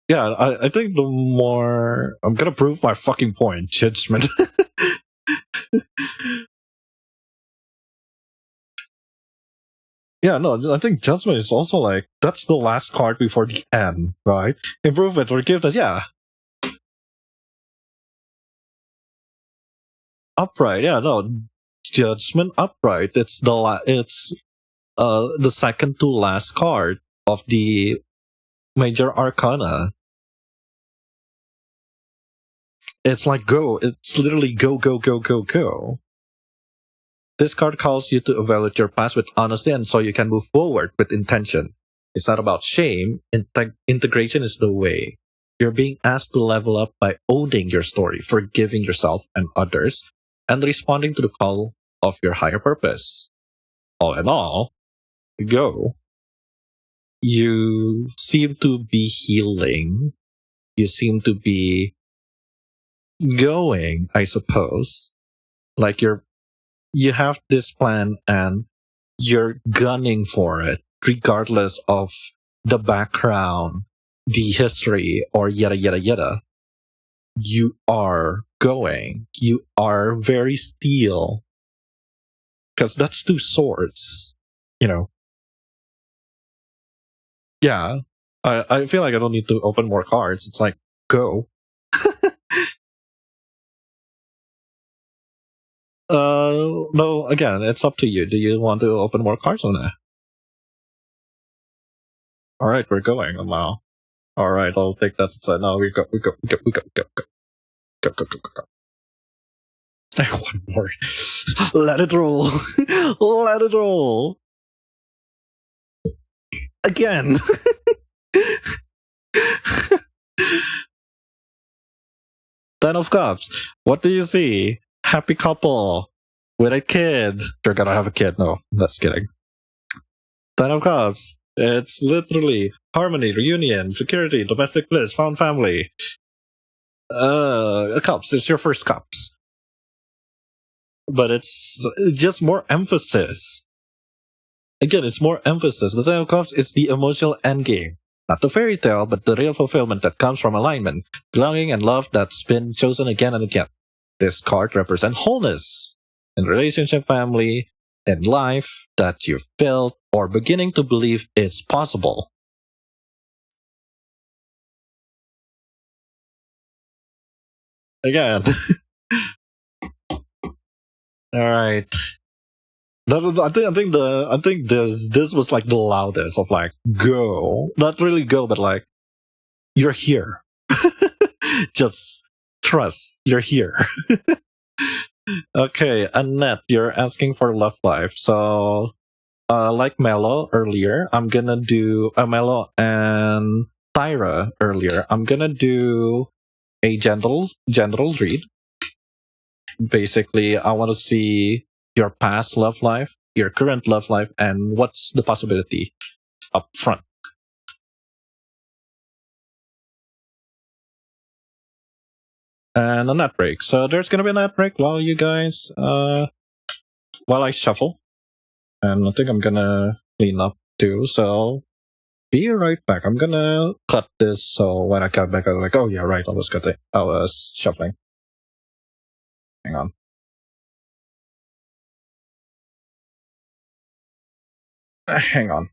Yeah, I think the more... I'm gonna prove my fucking point, judgment. Yeah, no, I think Judgment is also like, that's the last card before the end, right? Improvement, forgiveness, yeah. Upright, yeah, no. Judgment Upright, it's the second to last card of the Major Arcana. It's like go, it's literally go, go, go, go, go. This card calls you to evaluate your past with honesty and so you can move forward with intention. It's not about shame. Integration is the way. You're being asked to level up by owning your story, forgiving yourself and others, and responding to the call of your higher purpose. All in all, go. You seem to be healing. You seem to be going, I suppose. Like you have this plan and you're gunning for it, regardless of the background, the history, or yada yada yada. You are going. You are very steel. Because that's two swords, you know. Yeah, I feel like I don't need to open more cards. It's like, go. No, again, it's up to you. Do you want to open more cards or not? Alright, we're going now. Alright, I'll take that aside. Now we go. Go. One more. Let it roll. Let it roll. Again. Ten of Cups. What do you see? Happy couple with a kid. They're gonna have a kid. No, just kidding. Ten of Cups. It's literally harmony, reunion, security, domestic bliss, found family. Cups. It's your first cups. But it's just more emphasis. Again, it's more emphasis. The Ten of Cups is the emotional endgame. Not the fairy tale, but the real fulfillment that comes from alignment, belonging, and love that's been chosen again and again. This card represents wholeness in relationship, family, and life that you've built or beginning to believe is possible. Again. Alright. I think this was like the loudest of like go. Not really go, but like you're here. Just trust you're here. Okay, Annette, you're asking for love life. So like Mello earlier, I'm gonna do Mello and Tyra earlier. I'm gonna do a general read. Basically, I want to see your past love life, your current love life, and what's the possibility up front. And a net break. So there's gonna be a net break while you guys, while I shuffle. And I think I'm gonna clean up too, so be right back. I'm gonna cut this so when I cut back, I'm like, oh yeah, right, I was cutting. I was shuffling. Hang on. Hang on.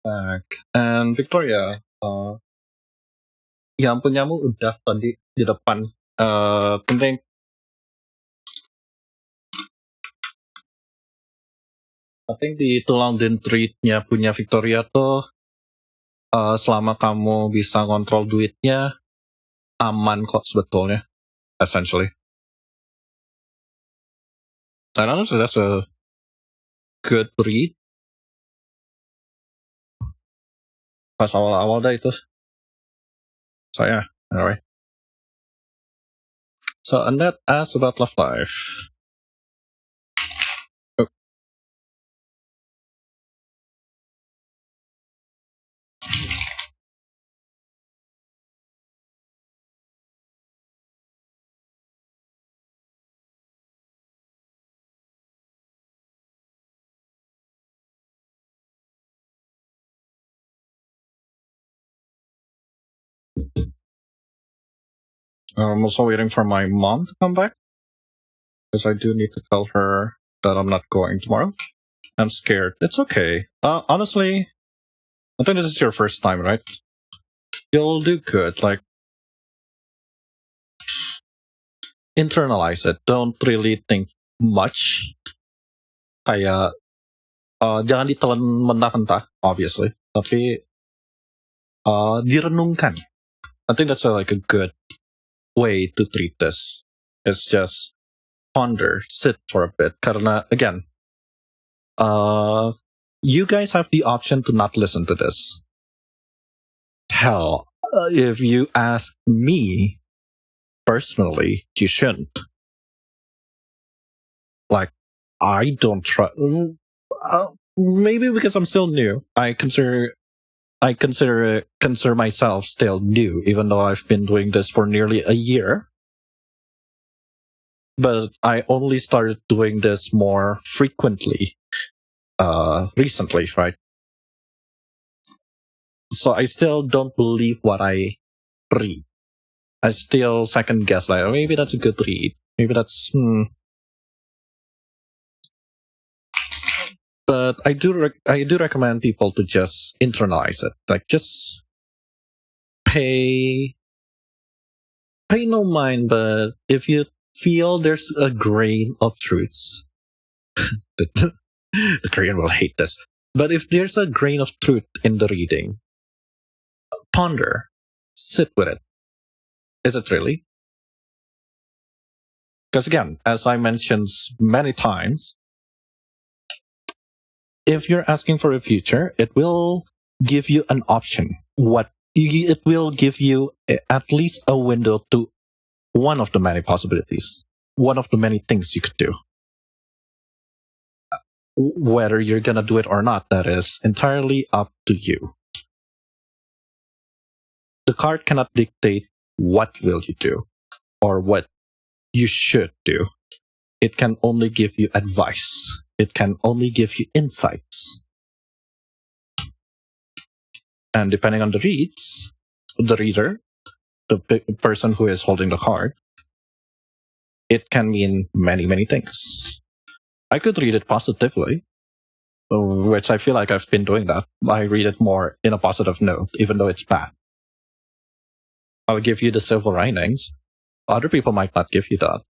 Back. And Victoria, yang punyamu udah tadi di depan. Penting. I think di tulang dendritnya punya Victoria tuh, selama kamu bisa kontrol duitnya, aman kok sebetulnya, essentially. And honestly, that's a good read. Pas awal-awal dah itu. So yeah, anyway. So Annette asks about love life. Oh. I'm also waiting for my mom to come back, because I do need to tell her that I'm not going tomorrow. I'm scared. It's okay. Honestly, I think this is your first time, right? You'll do good. Like, internalize it. Don't really think much. Kayak, jangan ditelan mentah-mentah, obviously. Tapi, direnungkan. I think that's like a good way to treat this. It's just, ponder, sit for a bit. Karena, again, you guys have the option to not listen to this. Hell, if you ask me personally, you shouldn't. Like, I don't try. Maybe because I'm still new. I consider myself still new, even though I've been doing this for nearly a year. But I only started doing this more frequently recently, right? So I still don't believe what I read. I still second guess, like, oh, maybe that's a good read. Maybe that's But I do recommend people to just internalize it. Like, just pay no mind. But if you feel there's a grain of truths, the Korean will hate this. But if there's a grain of truth in the reading, ponder, sit with it. Is it really? Because again, as I mentioned many times, if you're asking for a future, it will give you an option. It will give you at least a window to one of the many possibilities, one of the many things you could do. Whether you're gonna do it or not, that is entirely up to you. The card cannot dictate what will you do or what you should do. It can only give you advice. It can only give you insights. And depending on the reader, the person who is holding the card, it can mean many, many things. I could read it positively, which I feel like I've been doing that. I read it more in a positive note, even though it's bad. I'll give you the silver linings. Other people might not give you that.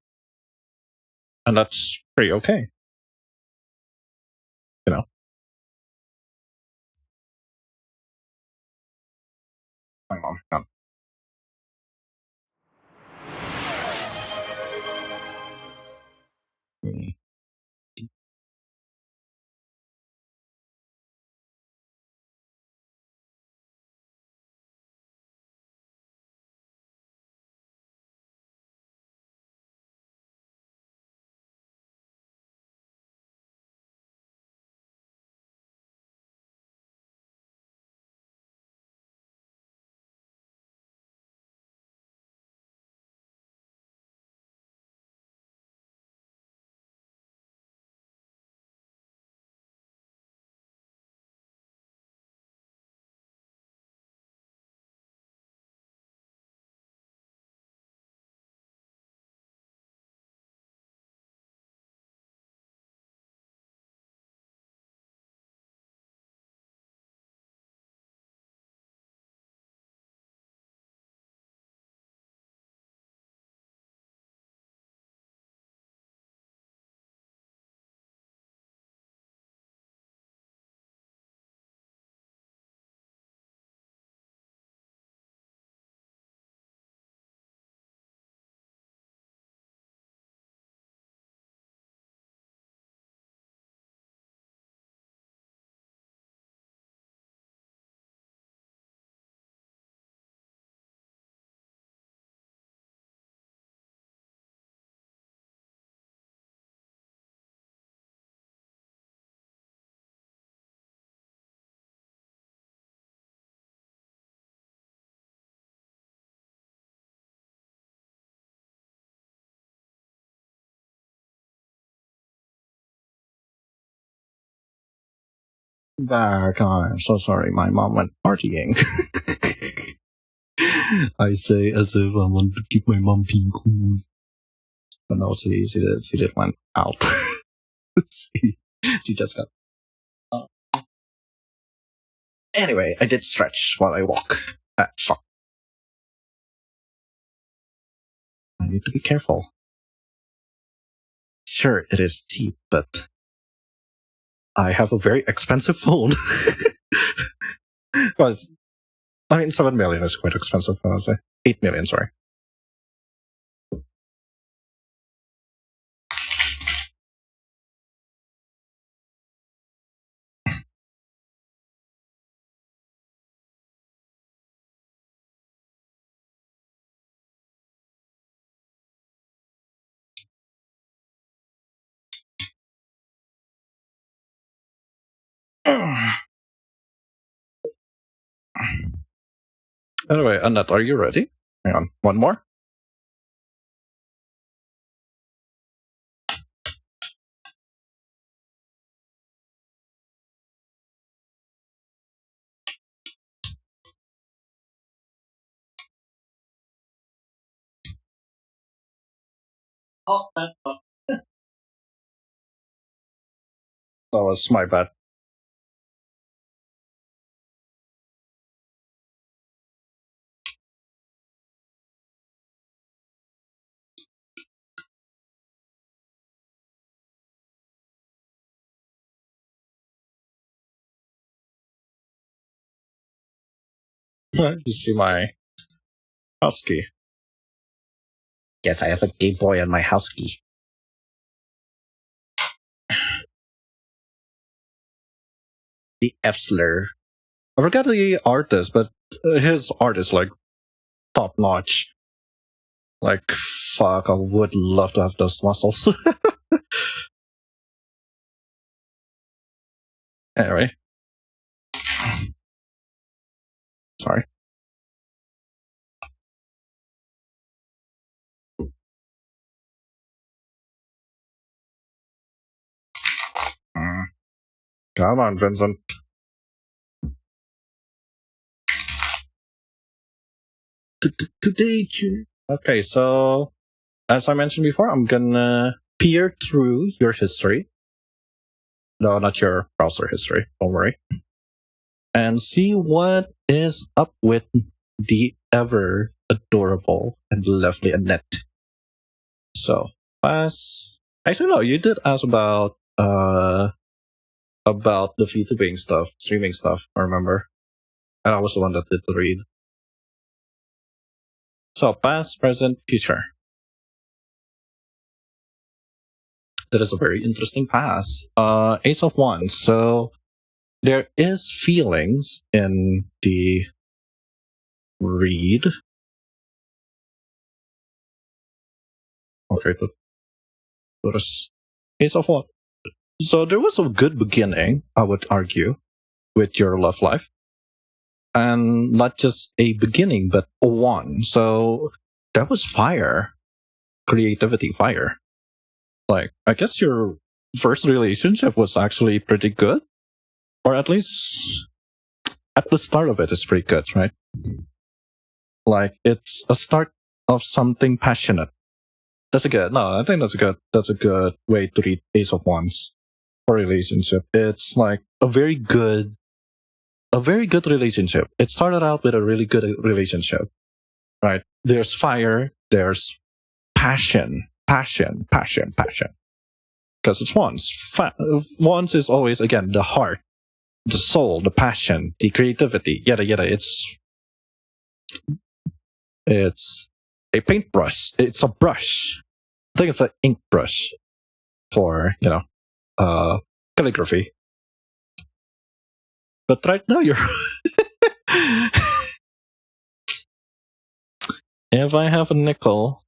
And that's pretty okay. You know? My mom. No. Back. I'm so sorry. My mom went partying. I say as if I want to keep my mom being cool. But no, she did went out. she just got. Anyway, I did stretch while I walk. Fuck. I need to be careful. Sure, it is cheap, but I have a very expensive phone. Because, 7 million is quite expensive, I would say. 8 million, sorry. Anyway, Annette, are you ready? Hang on, one more. Oh, that was my bad. You see my house key. Yes, I have a Game Boy on my house key. The Efsler. I forgot the artist, but his art is like top notch. Like, fuck, I would love to have those muscles. Anyway. Sorry. Come on, Vincent. Today, okay, so as I mentioned before, I'm gonna peer through your history. No, not your browser history. Don't worry. And see what is up with the ever adorable and lovely Annette. So, actually no, you did ask about the VTubing stuff, streaming stuff, I remember. And I was the one that did the read. So, past, present, future. That is a very interesting pass. Ace of Wands. So there is feelings in the read. Okay, that is Ace of Wands. So there was a good beginning, I would argue, with your love life. And not just a beginning, but a one. So that was fire. Creativity fire. Like, I guess your first relationship was actually pretty good. Or at least at the start of it is pretty good, right? Like, it's a start of something passionate. I think that's a good way to read Ace of Wands for relationship. It's like a very good relationship. It started out with a really good relationship, right? There's fire, there's passion. Because it's Wands. Wands is always, again, the heart, the soul, the passion, the creativity, yada yada. It's a paintbrush. It's a brush. I think it's an ink brush for, calligraphy. But right now you're... If I have a nickel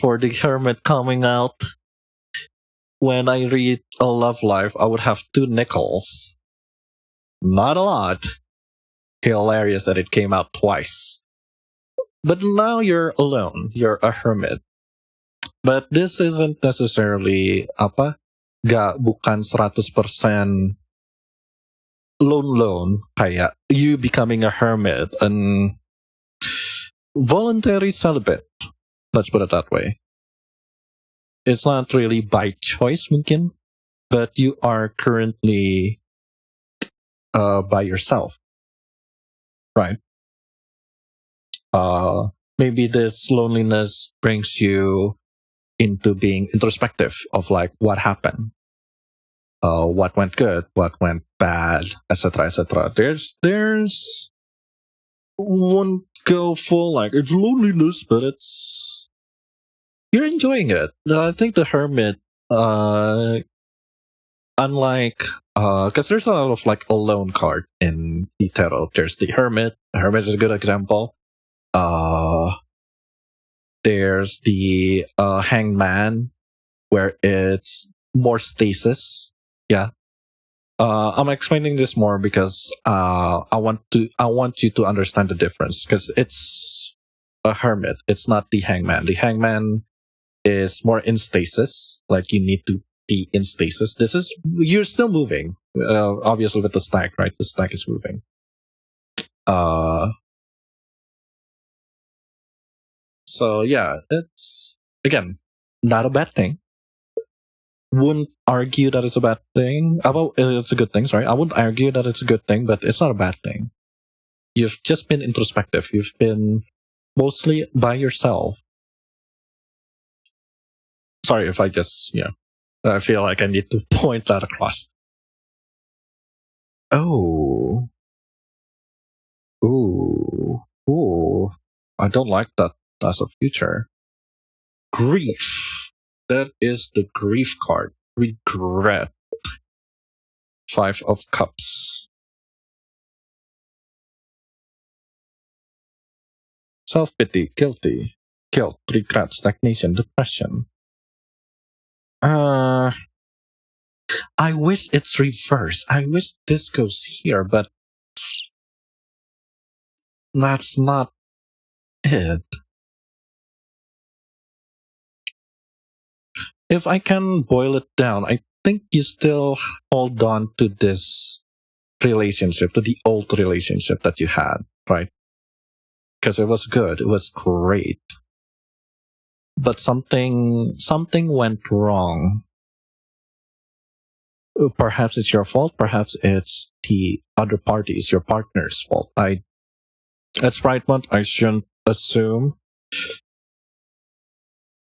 for the Hermit coming out when I read A Love Life, I would have 2 nickels. Not a lot. Hilarious that it came out twice. But now you're alone. You're a hermit. But this isn't necessarily bukan 100% lone kayak you becoming a hermit and voluntary celibate. Let's put it that way. It's not really by choice mungkin, but you are currently by yourself. Right? Maybe this loneliness brings you into being introspective of like what happened, what went good, what went bad, etc., etc. There's won't go full like it's loneliness, but you're enjoying it. I think the hermit, unlike because there's a lot of like alone card in the tarot. There's the hermit. The hermit is a good example. There's the hangman, where it's more stasis. Yeah. I'm explaining this more because I want you to understand the difference, because it's a hermit. It's not the hangman. The hangman is more in stasis. Like, you need to be in stasis. This is, you're still moving. Obviously with the stack, right? The stack is moving. So yeah, it's, again, not a bad thing. Wouldn't argue that it's a bad thing. It's a good thing. Sorry, I wouldn't argue that it's a good thing, but it's not a bad thing. You've just been introspective. You've been mostly by yourself. Sorry if I just, I feel like I need to point that across. Oh. Ooh. I don't like that as a future. Grief. That is the grief card. Regret. 5 of Cups. Self-pity. Guilty. Guilt. Regret. Stagnation. Depression. I wish it's reversed. I wish this goes here, but that's not it. If I can boil it down, I think you still hold on to this relationship, to the old relationship that you had, right? Because it was good, it was great. But something went wrong. Perhaps it's your fault, perhaps it's the other party's, your partner's fault. That's right, but I shouldn't assume.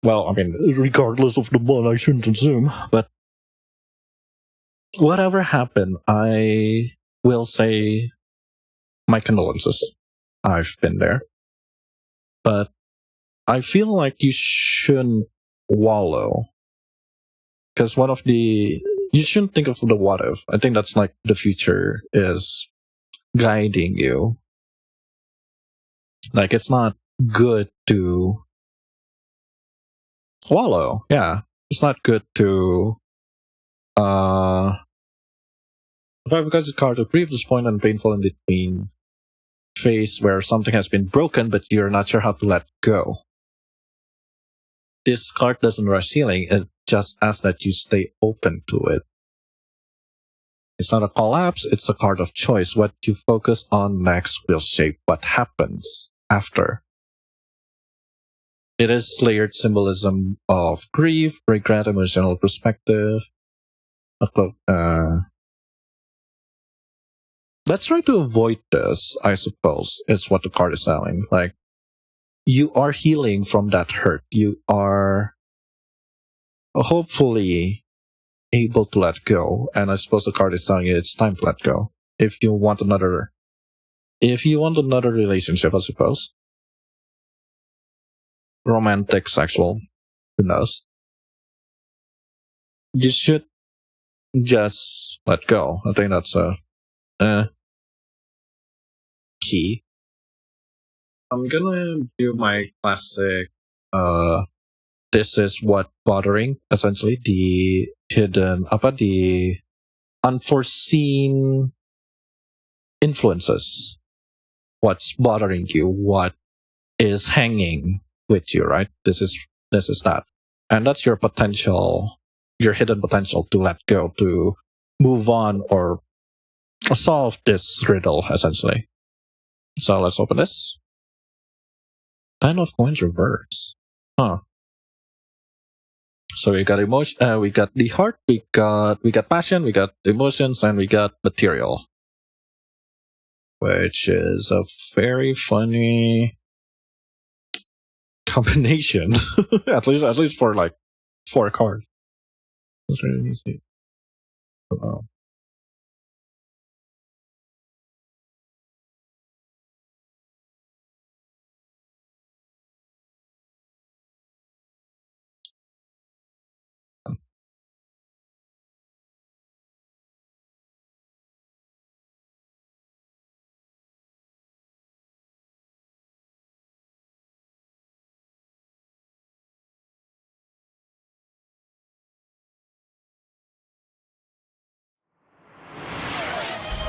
Well, I mean, regardless of the one, I shouldn't assume, but whatever happened, I will say my condolences. I've been there. But I feel like you shouldn't wallow. Because you shouldn't think of the what if. I think that's like the future is guiding you. Like, it's not good to wallow. Yeah. It's not good to, because it's called a previous point and painful in between phase where something has been broken, but you're not sure how to let go. This card doesn't rush healing, it just asks that you stay open to it. It's not a collapse, it's a card of choice. What you focus on next will shape what happens after. It is layered symbolism of grief, regret, emotional perspective. Let's try to avoid this, I suppose. It's what the card is telling. Like, you are healing from that hurt. You are hopefully able to let go. And I suppose the card is telling you it's time to let go. If you want another relationship, I suppose. Romantic, sexual, who knows? You should just let go. I think that's a key. I'm gonna do my classic, this is what bothering, essentially, the the unforeseen influences. What's bothering you, what is hanging with you, right? This is that. And that's your potential, your hidden potential to let go, to move on or solve this riddle, essentially. So let's open this. 10 of coins reverse. Huh. So we got emotion, we got the heart, we got passion, we got emotions, and we got material. Which is a very funny combination. at least for like 4 cards. That's really easy.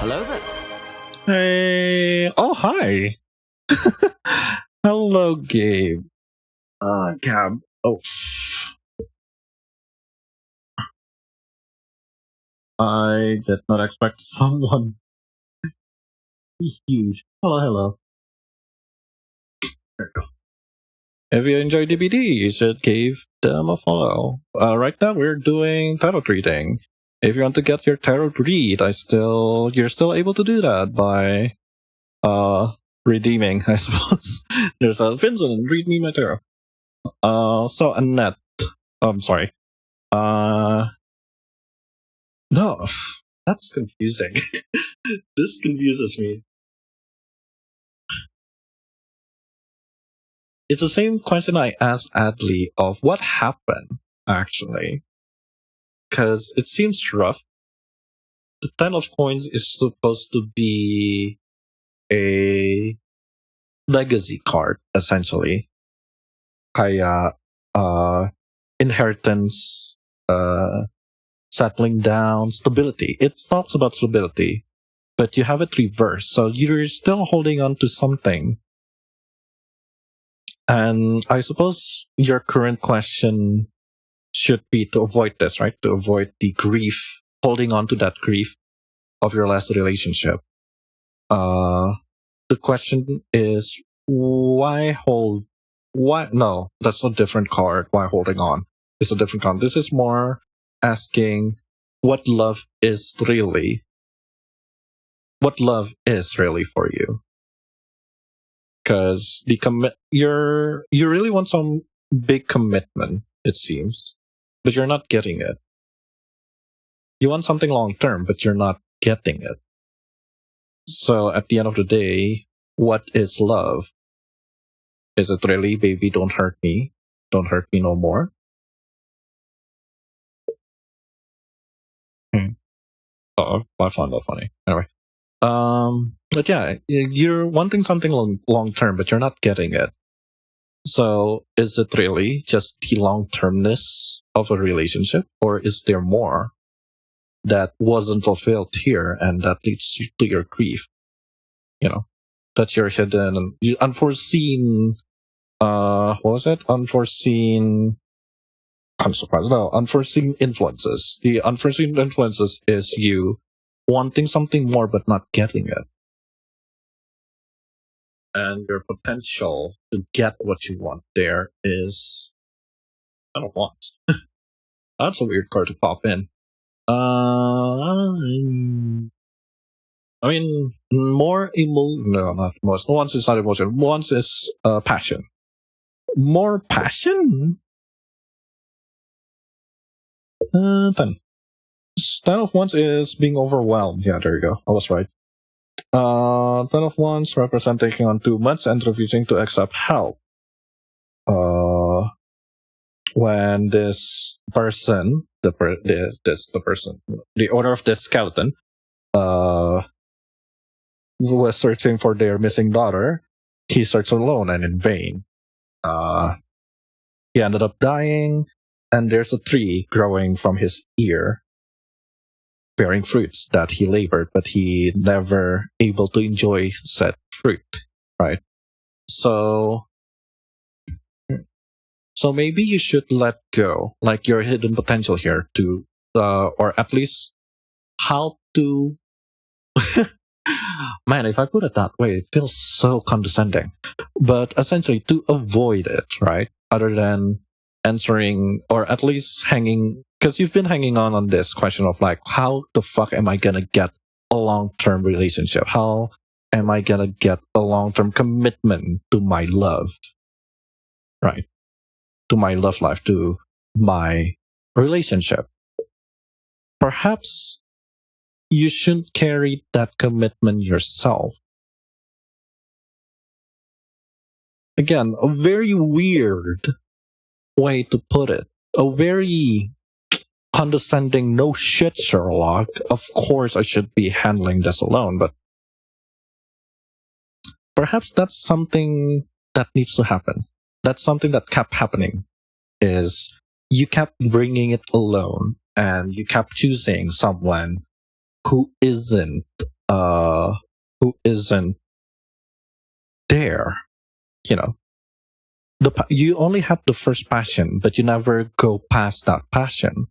Hello there. Hey. Oh, hi. Hello, Gabe. Gab. Oh. I did not expect someone huge. Hello. There we go. If you enjoyed DBD, you should give them a follow. Right now we're doing tarot reading. If you want to get your tarot read, you're still able to do that by redeeming, I suppose. There's a Vincent, read me my tarot. So Annette. I'm sorry. No, that's confusing. This confuses me. It's the same question I asked Adley of what happened, actually. Because it seems rough. The Ten of Coins is supposed to be a legacy card, essentially. Inheritance, settling down, stability. It talks about stability, but you have it reversed, so you're still holding on to something. And I suppose your current question should be to avoid this, right? To avoid the grief, holding on to that grief of your last relationship. The question is, why? No, that's a different card. Why holding on? It's a different card. This is more asking what love is really. What love is really for you. Because you really want some big commitment, it seems, but you're not getting it. You want something long term, but you're not getting it. So at the end of the day, what is love? Is it really, baby, don't hurt me no more? Oh, I found that funny. Anyway, but yeah, you're wanting something long term, but you're not getting it. So is it really just the long termness of a relationship, or is there more that wasn't fulfilled here, and that leads you to your grief? You know, that's your hidden, unforeseen. What was it? Unforeseen. I'm surprised. No, unforeseen influences. The unforeseen influences is you wanting something more but not getting it. And your potential to get what you want there is I don't want. That's a weird card to pop in. I mean, more no, not most. Once is not emotion. Once is passion. More passion? 10. Ten of Wands is being overwhelmed. Yeah, there you go. I was right. Ten of Wands represent taking on too much and refusing to accept help. When this person, the person, the owner of this skeleton, was searching for their missing daughter, he searched alone and in vain. He ended up dying, and there's a tree growing from his ear, bearing fruits that he labored, but he never able to enjoy said fruit, right? So maybe you should let go, like your hidden potential here to, or at least how to, man, if I put it that way, it feels so condescending, but essentially to avoid it, right? Other than answering, or at least hanging, because you've been hanging on this question of like, how the fuck am I gonna get a long-term relationship? How am I gonna get a long-term commitment to my love, right? To my love life, to my relationship. Perhaps you shouldn't carry that commitment yourself. Again, a very weird way to put it. A very condescending, no shit, Sherlock. Of course I should be handling this alone, but perhaps that's something that needs to happen. That's something that kept happening, is you kept bringing it alone and you kept choosing someone who isn't who isn't there. You know, you only have the first passion, but you never go past that passion.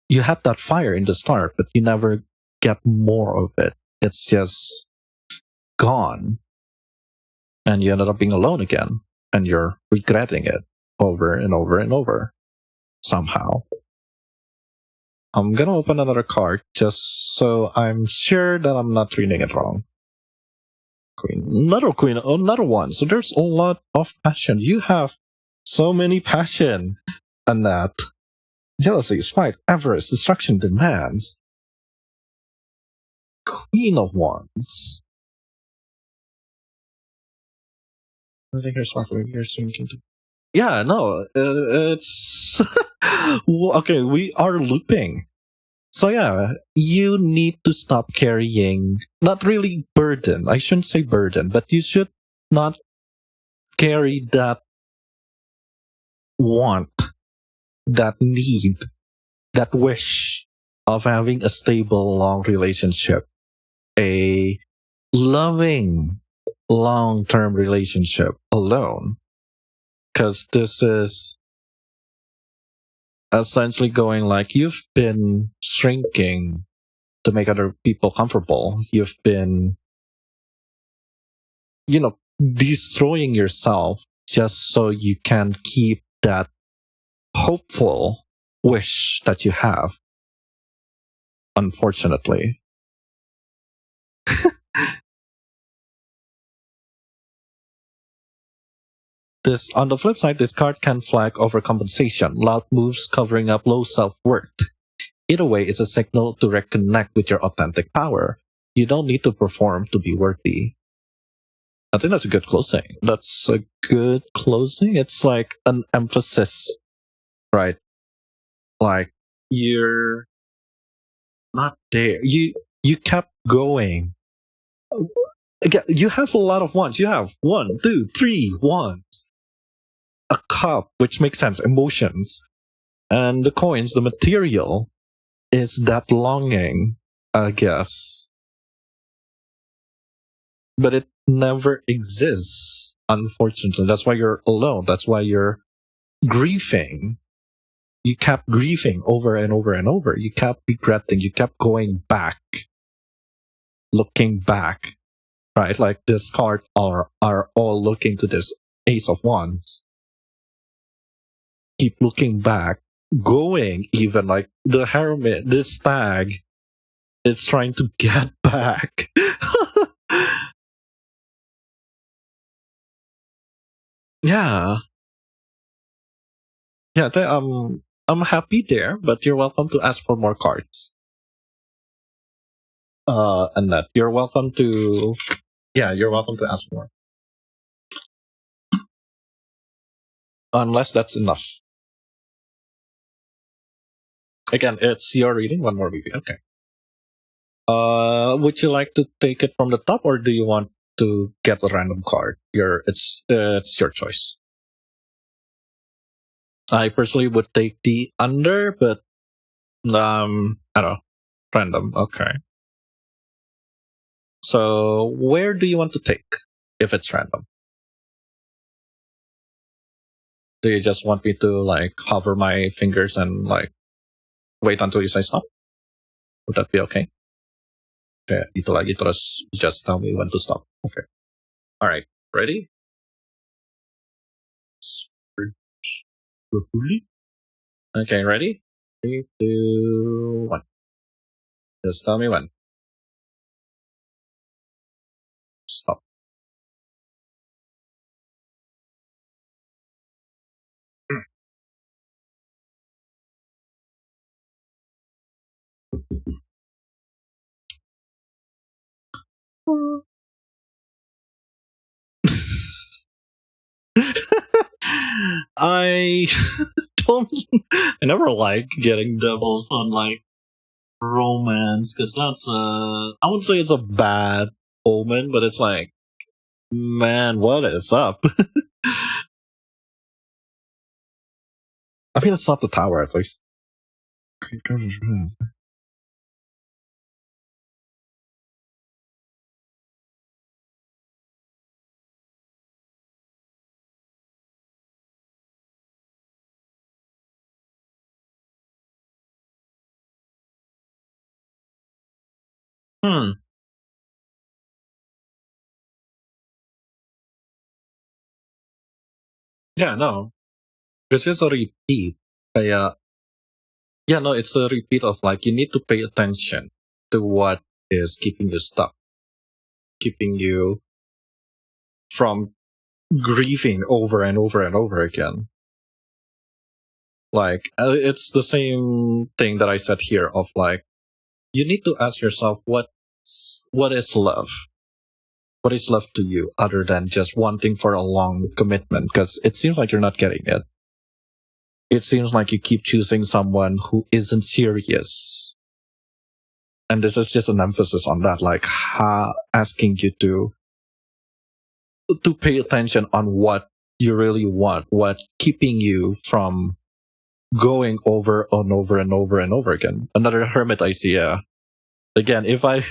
You have that fire in the start, but you never get more of it. It's just gone, and you ended up being alone again, and you're regretting it over and over and over somehow. I'm gonna open another card just so I'm sure that I'm not reading it wrong. Queen, another one. So there's a lot of passion. You have so many passion, and that jealousy, spite, avarice, destruction, demands. Queen of Wands. I think here's yeah, no, it's okay. We are looping. So yeah, you need to stop carrying, not really burden. I shouldn't say burden, but you should not carry that want, that need, that wish of having a stable, long relationship, a loving, long-term relationship alone. Because this is essentially going like you've been shrinking to make other people comfortable. You've been, destroying yourself just so you can keep that hopeful wish that you have. Unfortunately. This, on the flip side, this card can flag overcompensation, loud moves covering up low self-worth. Either way, it's a signal to reconnect with your authentic power. You don't need to perform to be worthy. I think that's a good closing. That's a good closing. It's like an emphasis, right? Like you're not there. You kept going. Again, you have a lot of wands. You have 1, 2, 3 wands. A cup, which makes sense. Emotions. And the coins, the material, is that longing, I guess. But it never exists, unfortunately. That's why you're alone. That's why you're grieving. You kept grieving over and over and over. You kept regretting. You kept going back, looking back, right? Like this card are all looking to this Ace of Wands. Keep looking back, going even like the hermit, the stag. It's trying to get back. Yeah. Yeah, I'm happy there, but you're welcome to ask for more cards. And that you're welcome to, yeah, you're welcome to ask more. Unless that's enough. Again, it's your reading. One more review. Okay. Would you like to take it from the top, or do you want to get a random card? It's your choice. I personally would take the under, but I don't know, random. Okay. So where do you want to take if it's random? Do you just want me to like hover my fingers and like wait until you say stop? Would that be okay? Okay, itu lagi terus just tell me when to stop. Okay. All right. Ready? Okay, ready? 3, 2, 1. Just tell me when. Stop. I don't. I never like getting devils on like romance because that's I wouldn't say it's a bad omen, but it's like, man, what is up? I mean, it's not the tower at least. Hmm. Yeah, no. Because it's a repeat. Yeah, no, it's a repeat of like you need to pay attention to what is keeping you stuck, keeping you from grieving over and over and over again. Like it's the same thing that I said here of like you need to ask yourself what is love? What is love to you other than just wanting for a long commitment? Because it seems like you're not getting it. It seems like you keep choosing someone who isn't serious. And this is just an emphasis on that, like asking you to pay attention on what you really want, what keeping you from going over and over and over and over again. Another hermit I see. Again, if I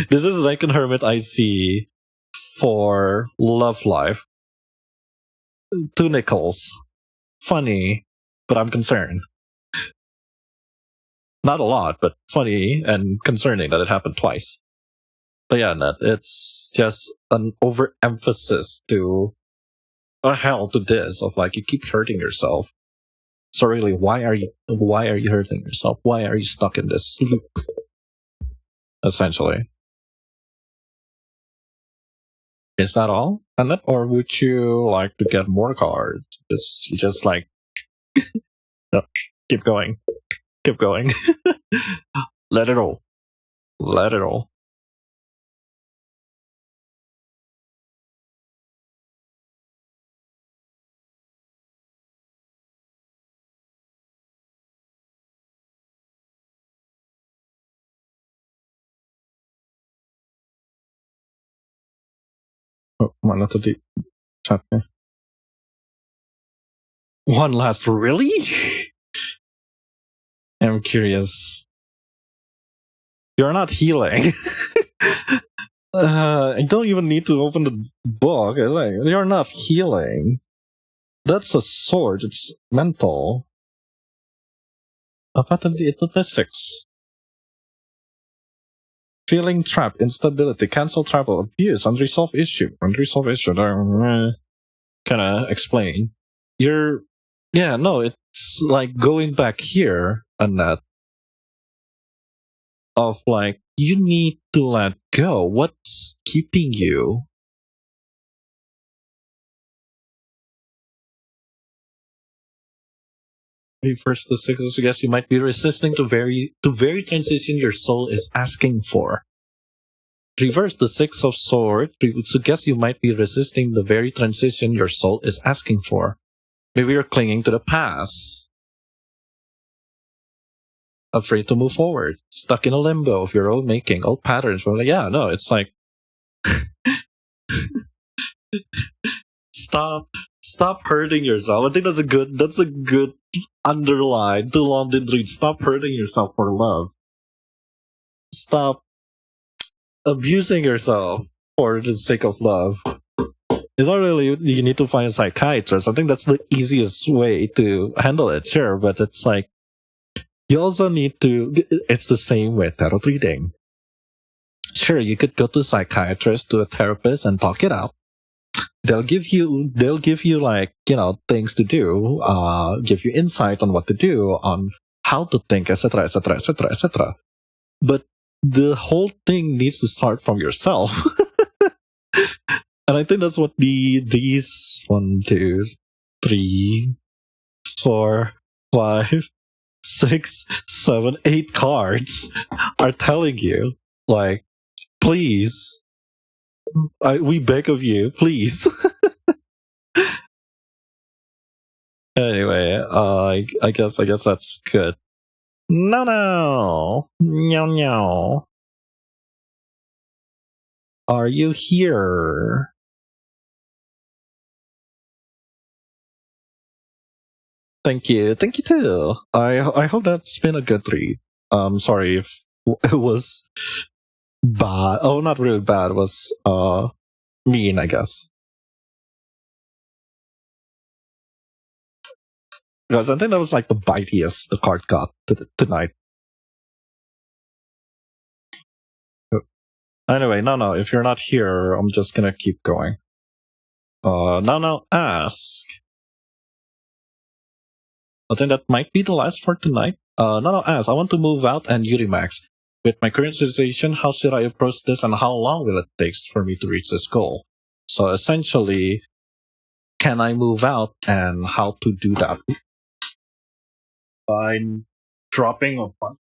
this is the second hermit I see for love life. 2 nickels. Funny, but I'm concerned. Not a lot, but funny and concerning that it happened twice. But yeah, Ned, it's just an overemphasis to a hell to this of like you keep hurting yourself. So really, why are you hurting yourself? Why are you stuck in this loop? Essentially, is that all, Annette, or would you like to get more cards? Just like no, keep going, keep going. Let it all, let it all. Oh, mana tadi chatnya? One last, really? I'm curious. You're not healing. I don't even need to open the book. Like, you're not healing. That's a sword. It's mental. Apa tadi itu six? Feeling trapped, instability, cancel travel, abuse, unresolved issue. Unresolved issue. Kinda explain. Yeah, no, it's like going back here on that of like, you need to let go. What's keeping you? First, the six suggests you might be resisting to very transition your soul is asking for. Reverse, the Six of Swords suggests you might be resisting the very transition your soul is asking for. Maybe you're clinging to the past, afraid to move forward, stuck in a limbo of your own making, old patterns. Well, yeah, no, it's like stop hurting yourself. I think that's a good underline. Too long didn't read. Stop hurting yourself for love. Stop abusing yourself for the sake of love. It's not really you need to find a psychiatrist. I think that's the easiest way to handle it, sure, but it's like you also need to. It's the same with tarot reading. Sure, you could go to a psychiatrist, to a therapist, and talk it out. They'll give you like things to do, give you insight on what to do, on how to think, etc., etc., etc., etc. But the whole thing needs to start from yourself. And I think that's what these 1, 2, 3, 4, 5, 6, 7, 8 cards are telling you. Like, please, we beg of you, please. Anyway, I guess that's good. No, no. Are you here? Thank you too. I hope that's been a good read. Sorry if it was bad. Oh, not really bad. It was mean, I guess. Because I think that was like the bitiest the card got tonight. Anyway, no. If you're not here, I'm just gonna keep going. No. Ask. I think that might be the last for tonight. No. Ask. I want to move out and Urimax. With my current situation, how should I approach this, and how long will it take for me to reach this goal? So essentially, can I move out, and how to do that? By dropping a bunch.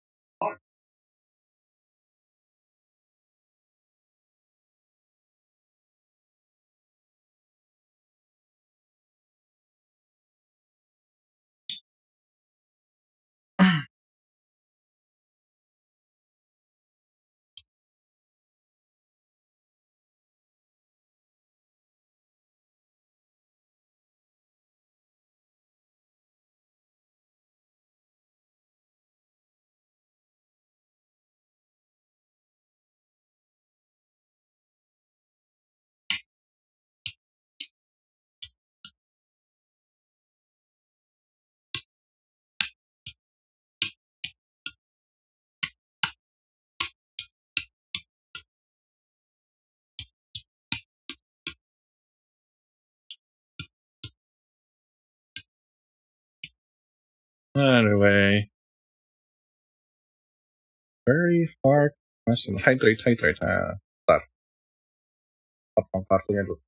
Anyway, very hard question. Hydrate. Bentar. Potong kartunya.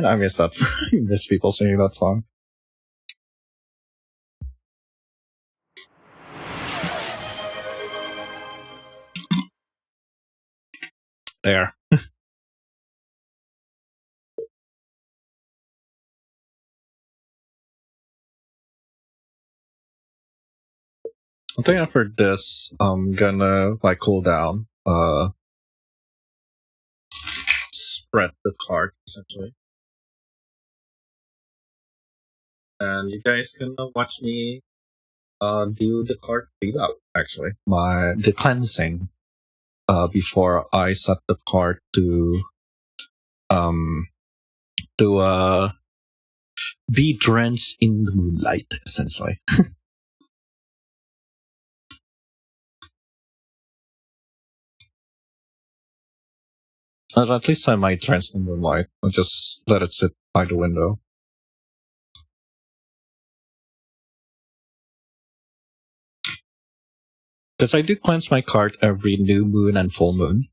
I miss that. I miss people singing that song. There. I think after this, I'm gonna cool down. Spread the card essentially, and you guys can watch me do the card cleanup. Actually, the cleansing. Before I set the card to um be drenched in the moonlight, essentially. At least I might drenched in the moonlight. I'll just let it sit by the window. Because I do cleanse my card every new moon and full moon.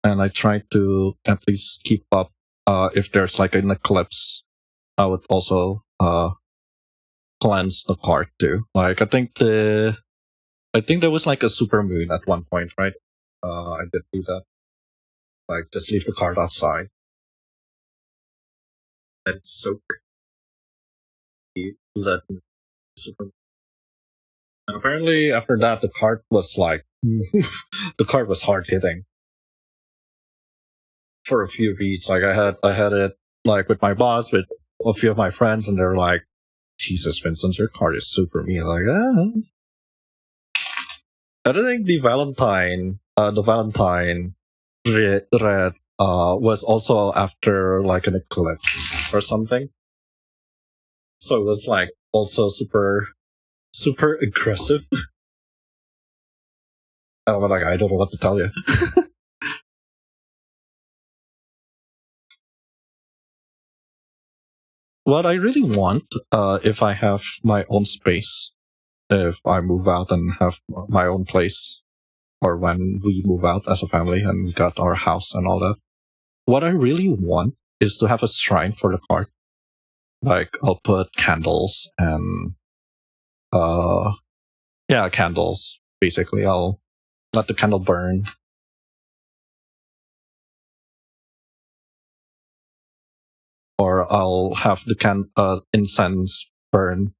And I try to at least keep up. If there's an eclipse, I would also cleanse the card too. I think there was a super moon at one point, right? I did do that. Just leave the card outside. Let it soak. Let super. And apparently, after that, the card was the card was hard hitting for a few reads. I had it with my boss, with a few of my friends, and they're like, "Jesus, Vincent, your card is super mean." I don't think the Valentine red was also after an eclipse or something. So it was also super aggressive. I'm I don't know what to tell you. What I really want, if I have my own space, if I move out and have my own place, or when we move out as a family and got our house and all that, what I really want is to have a shrine for the card. I'll put candles and candles. Basically, I'll let the candle burn, or I'll have the incense burn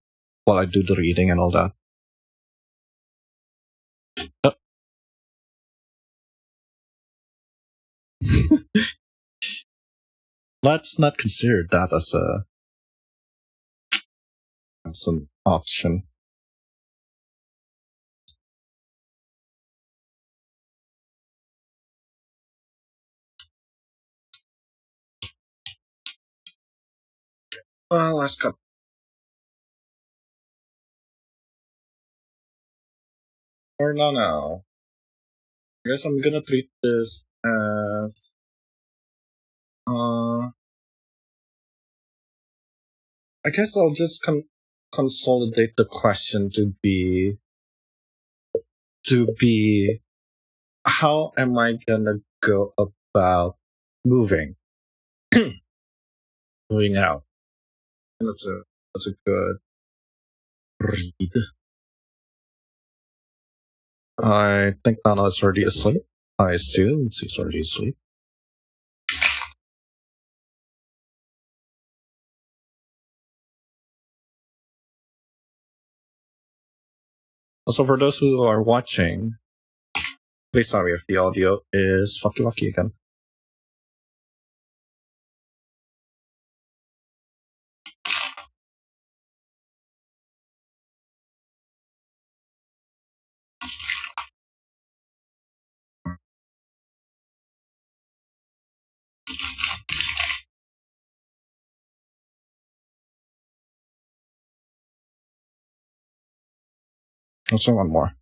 while I do the reading and all that. Let's not consider that as an option. Let's go. Or no. I guess I'm gonna treat this as I guess I'll just consolidate the question to be how am I gonna go about moving moving out? And that's a good read. I think Nana is already asleep. I assume she's already asleep. Also, for those who are watching, please tell me if the audio is fucky again. Let's do one more.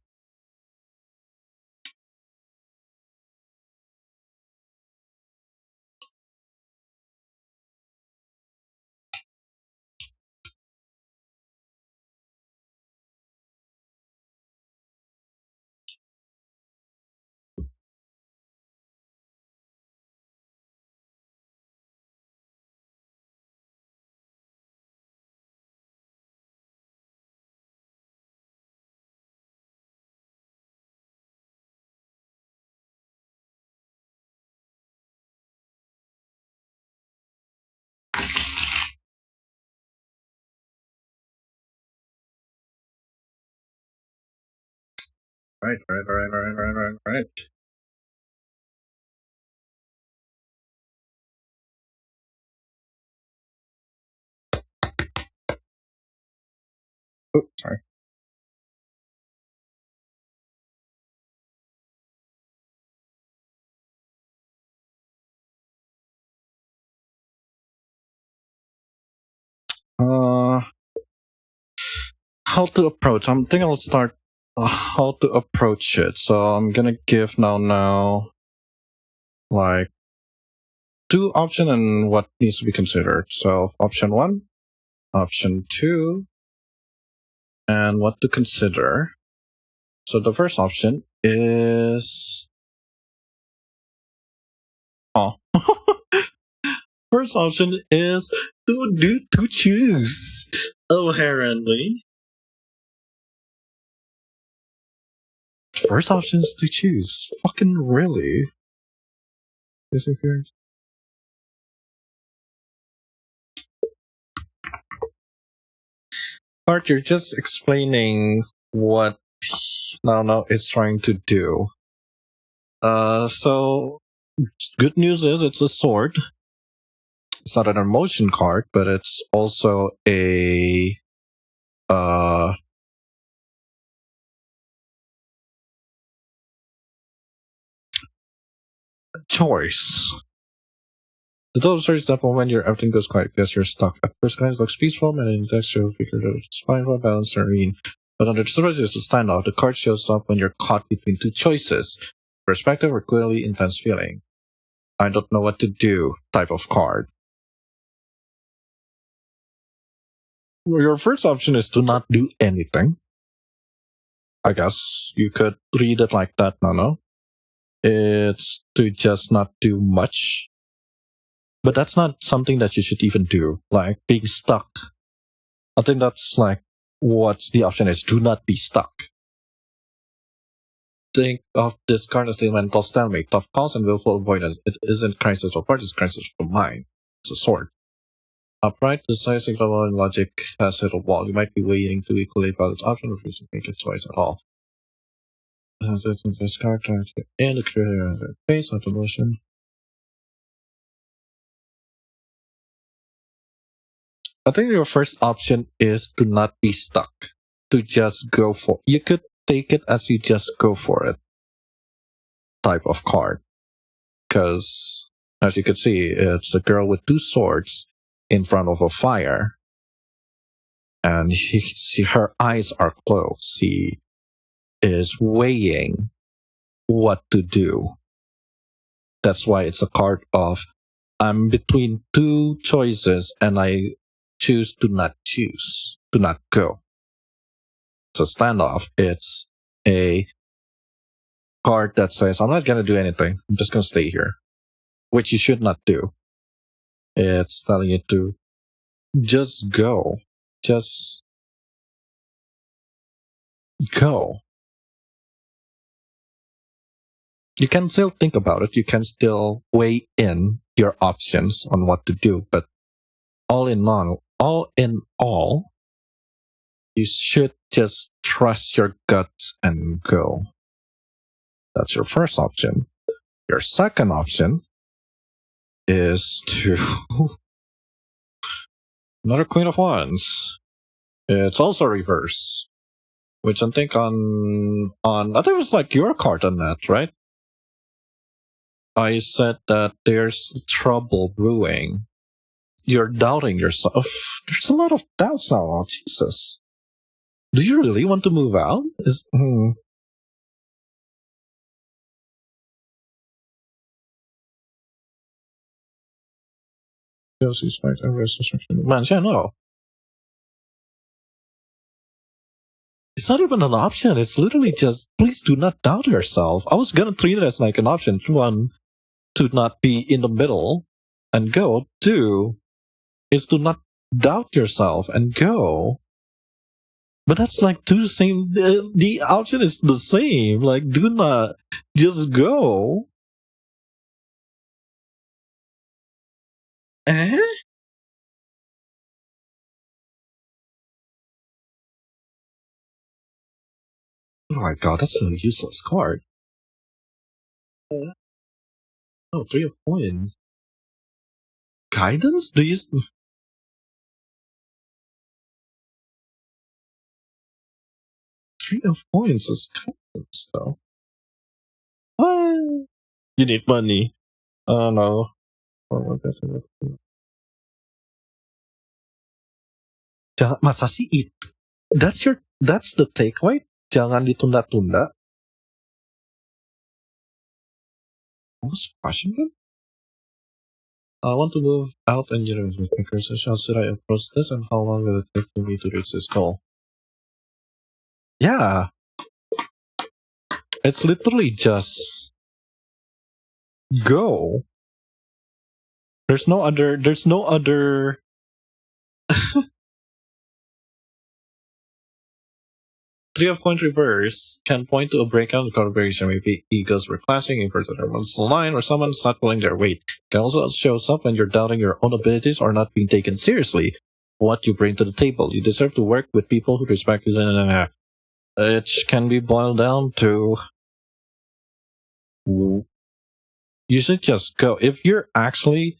Right. Oh, sorry. How to approach? I'm thinking I'll start how to approach it. So I'm gonna give now like two options and what needs to be considered. So option 1, option 2, and what to consider. So the first option is first option is to choose. Apparently. First option is to choose. Fucking really? Is it yours? Art, you're just explaining what Nano is trying to do. So good news is it's a sword. It's not an emotion card, but it's also a choice. The double story is that when everything goes quiet because you're stuck. At first glance, it looks peaceful, and in the next, you'll figure out it's fine, well balanced, serene. But under the surface is a standout. The card shows up when you're caught between two choices: perspective or clearly intense feeling. I don't know what to do type of card. Your first option is to not do anything. I guess you could read it like that, no. It's to just not do much. But that's not something that you should even do, like being stuck. I think that's like what's the option is: do not be stuck. Think of this card as the mental stalemate, tough calls and willful avoidance. It isn't crisis of heart, it's crisis of mind. It's a sword. Upright, decisive level and logic has hit a wall. You might be waiting to equally valid option or refuse to make a choice at all. This card and the creator face of emotion. I think your first option is to not be stuck. To just go for you could take it as you just go for it type of card. Because as you can see, it's a girl with two swords in front of a fire. And her eyes are closed. is weighing what to do. That's why it's a card of I'm between two choices and I choose to not go. It's a standoff. It's a card that says I'm not gonna do anything. I'm just gonna stay here, which you should not do. It's telling you to just go. Just go. You can still think about it. You can still weigh in your options on what to do. But all in all, you should just trust your guts and go. That's your first option. Your second option is to another Queen of Wands. It's also reverse, which I think on I think it was like your card on that, right? I said that there's trouble brewing. You're doubting yourself. There's a lot of doubts now. Oh, Jesus. Do you really want to move out? Man, yeah, no. It's not even an option. It's literally just, please do not doubt yourself. I was gonna treat it as like an option. One, to not be in the middle and go. Two, is to not doubt yourself and go. But that's like two same. The option is the same. Like, do not just go. Eh? Oh my god, that's a useless card. Oh, 3 of Coins. Guidance? Do you? 3 of Coins is guidance, though. What? You need money. Oh no. Masa sih itu? That's the takeaway? Jangan ditunda-tunda. What's the question again? I want to move out and get into makers. How should I approach this and how long will it take for me to reach this goal? Yeah. It's literally just go. There's no other 3 of Coins reverse can point to a breakout in collaboration. Maybe egos were clashing in further one's line or someone's not pulling their weight. Can also shows up when you're doubting your own abilities or not being taken seriously. What you bring to the table. You deserve to work with people who respect you. It can be boiled down to you should just go. If you actually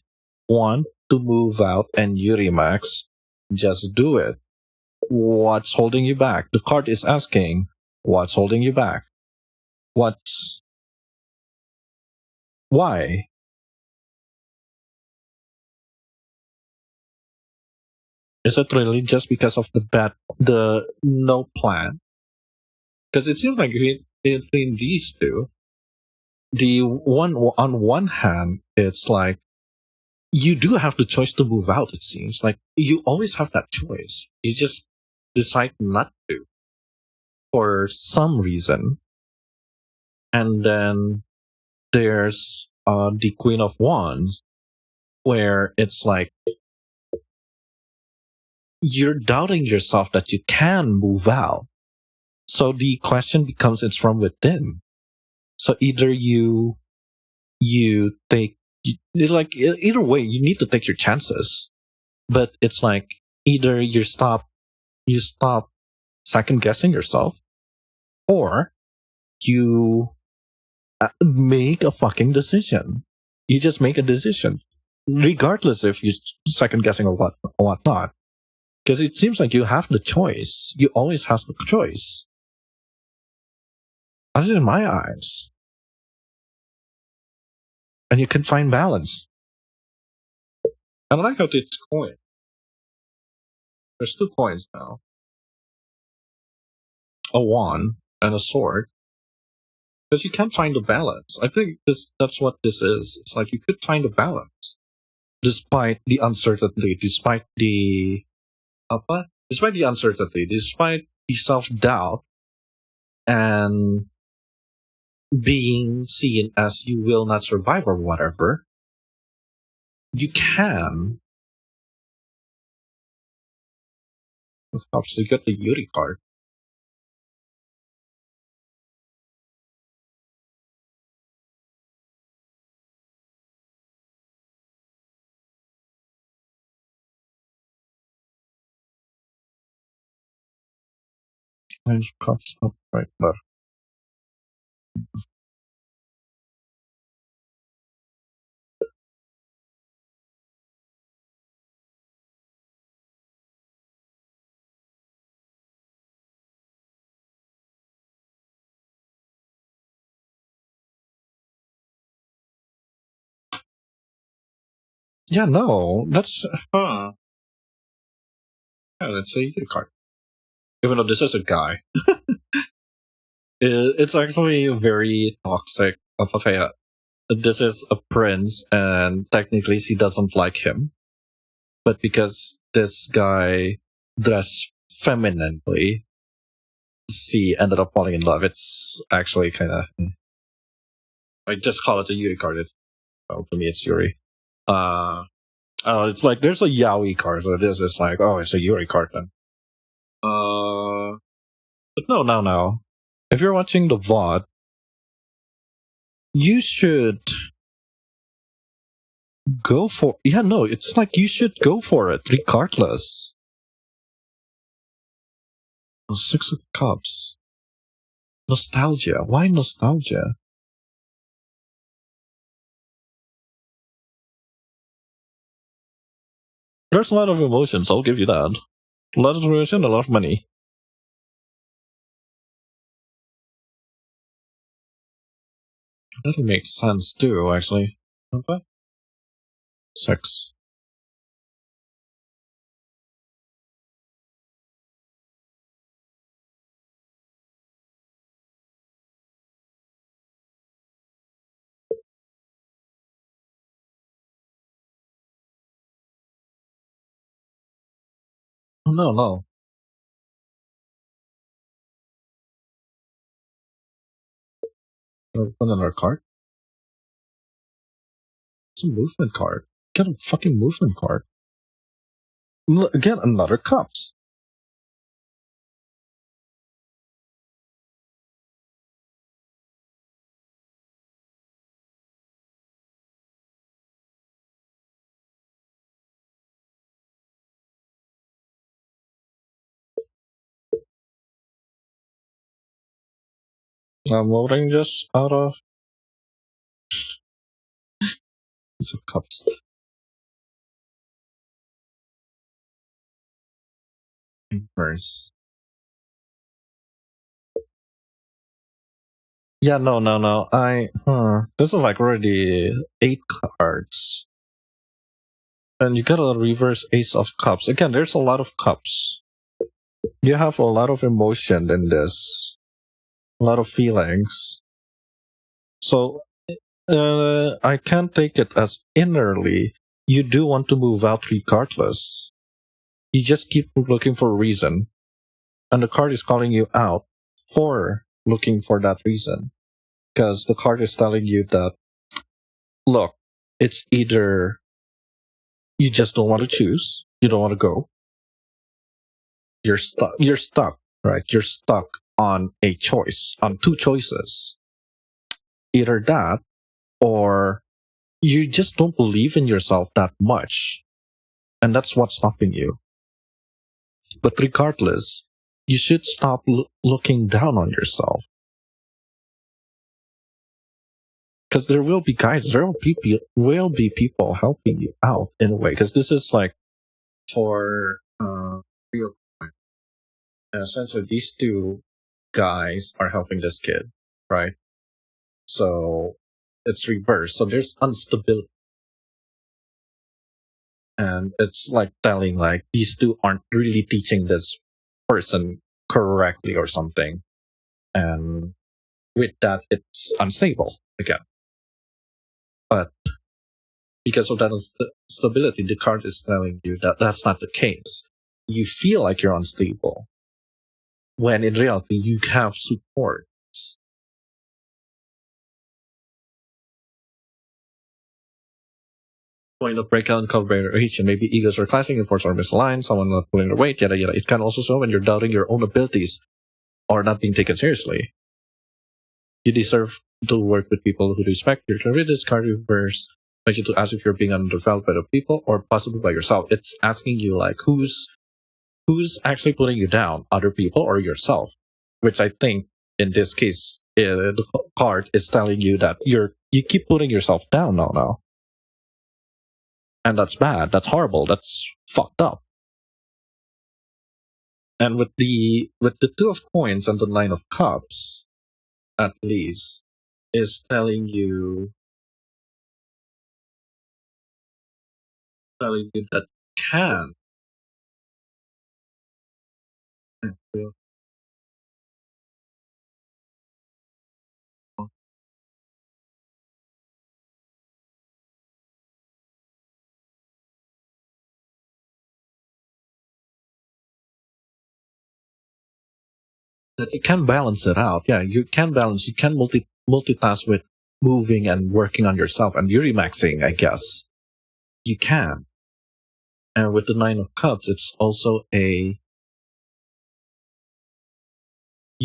want to move out and you remax, just do it. What's holding you back? The card is asking, what's holding you back? Why? Is it really just because of the no plan? Because it seems like between these two, the one on one hand, it's like you do have the choice to move out. It seems like you always have that choice. You just decide not to for some reason. And then there's the Queen of Wands, where it's like you're doubting yourself that you can move out. So the question becomes, it's from within. So either you take, like, either way, you need to take your chances. But it's like either you stop second guessing yourself, or you make a fucking decision. You just make a decision, regardless if you're second guessing or whatnot. Because it seems like you have the choice. You always have the choice. That's in my eyes. And you can find balance. I like how it's coin. There's 2 coins now. A wand and a sword. Because you can't find a balance. I think that's what this is. It's like you could find a balance. Despite the uncertainty, despite the uncertainty, despite the self-doubt, and being seen as you will not survive or whatever, you can. Obviously, you got the Yuri card. Range cups up right there. Yeah, no, that's yeah, that's a Yuri card. Even though this is a guy, it's actually very toxic. Of okay, this is a prince, and technically she doesn't like him, but because this guy dressed femininely, she ended up falling in love. It's actually kind of. I just call it a Yuri card. Well, to me, it's Yuri. It's like there's a Yaoi card, so this is like, oh, it's a Yuri card then. But no. If you're watching the VOD, you should go for. Yeah, no, it's like you should go for it regardless. Oh, Six of Cups. Nostalgia. Why nostalgia? There's a lot of emotions, I'll give you that. A lot of emotion, a lot of money. That makes sense too, actually. Okay. 6. Oh, no. Open another card? It's a movement card. Get a fucking movement card. Get another cups. I'm voting just out of Ace of Cups. Reverse. Yeah, no. This is like already 8 cards. And you got a reverse Ace of Cups. Again, there's a lot of cups. You have a lot of emotion in this. A lot of feelings. So, I can't take it as innerly. You do want to move out regardless. You just keep looking for a reason. And the card is calling you out for looking for that reason. Because the card is telling you that, look, it's either you just don't want to choose, you don't want to go, you're stuck, right? You're stuck on a choice, on 2 choices. Either that, or you just don't believe in yourself that much. And that's what's stopping you. But regardless, you should stop looking down on yourself. Because there will be guys, there will be people helping you out in a way. Because this is like for real. Essentially, these 2 guys are helping this kid, right? So it's reversed. So there's instability. And it's like telling like these 2 aren't really teaching this person correctly or something. and with that, it's unstable again. But because of that stability, the card is telling you that that's not the case. You feel like you're unstable, when in reality, you have support. Point of breakout and collaboration, maybe egos are clashing, efforts are misaligned, someone not pulling their weight, yada yada. It can also show when you're doubting your own abilities or not being taken seriously. You deserve to work with people who respect you. Can read this card reverse, like you to ask if you're being undervalued by the people or possibly by yourself. It's asking you like who's actually putting you down, other people or yourself. Which I think in this case, the card is telling you that you keep putting yourself down now. And that's bad. That's horrible. That's fucked up. And with the Two of Coins and the Nine of Cups, at least, is telling you that can. That you can balance it out. Yeah, you can balance. You can multitask with moving and working on yourself and you're remaxing, I guess. You can. And with the Nine of Cups, it's also you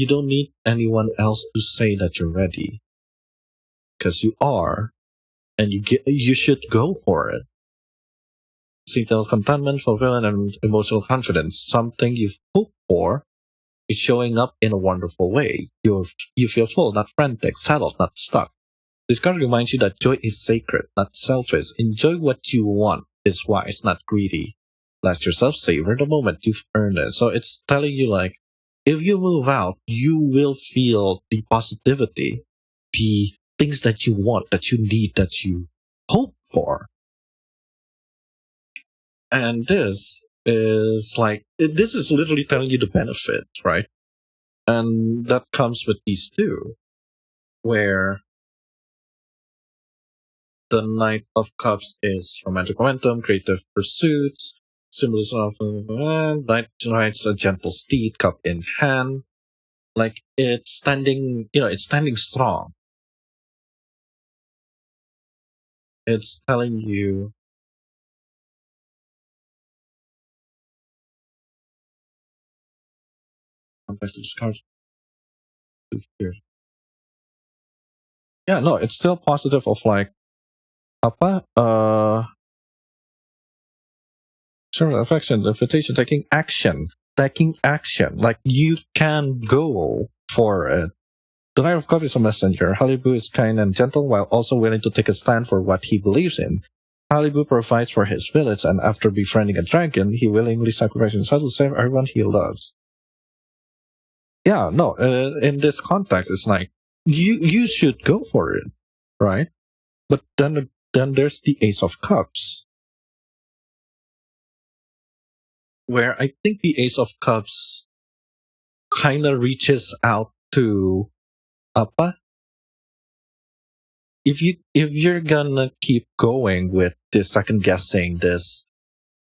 don't need anyone else to say that you're ready. Because you are. And you should go for it. Signal contentment, fulfillment, and emotional confidence. Something you've hoped for is showing up in a wonderful way. You feel full, not frantic, settled, not stuck. This card reminds you that joy is sacred, not selfish. Enjoy what you want is wise, not greedy. Let yourself savor the moment. You've earned it. So it's telling you like, if you move out, you will feel the positivity, the things that you want, that you need, that you hope for. And this is literally telling you the benefit, right? And that comes with these two, where the Knight of Cups is romantic momentum, creative pursuits, symbolism of Knight rides a gentle steed, cup in hand. Like it's standing strong. It's telling you yeah, no, it's still positive of like affection, invitation, taking action. Like you can go for it. The Knight of Cups is a messenger. Halibu is kind and gentle while also willing to take a stand for what he believes in. Halibu provides for his village, and after befriending a dragon, he willingly sacrifices himself to save everyone he loves. Yeah, no, in this context, it's like, you should go for it, right? But then there's the Ace of Cups, where I think the Ace of Cups kind of reaches out to Appa. If you're gonna keep going with this second guessing, this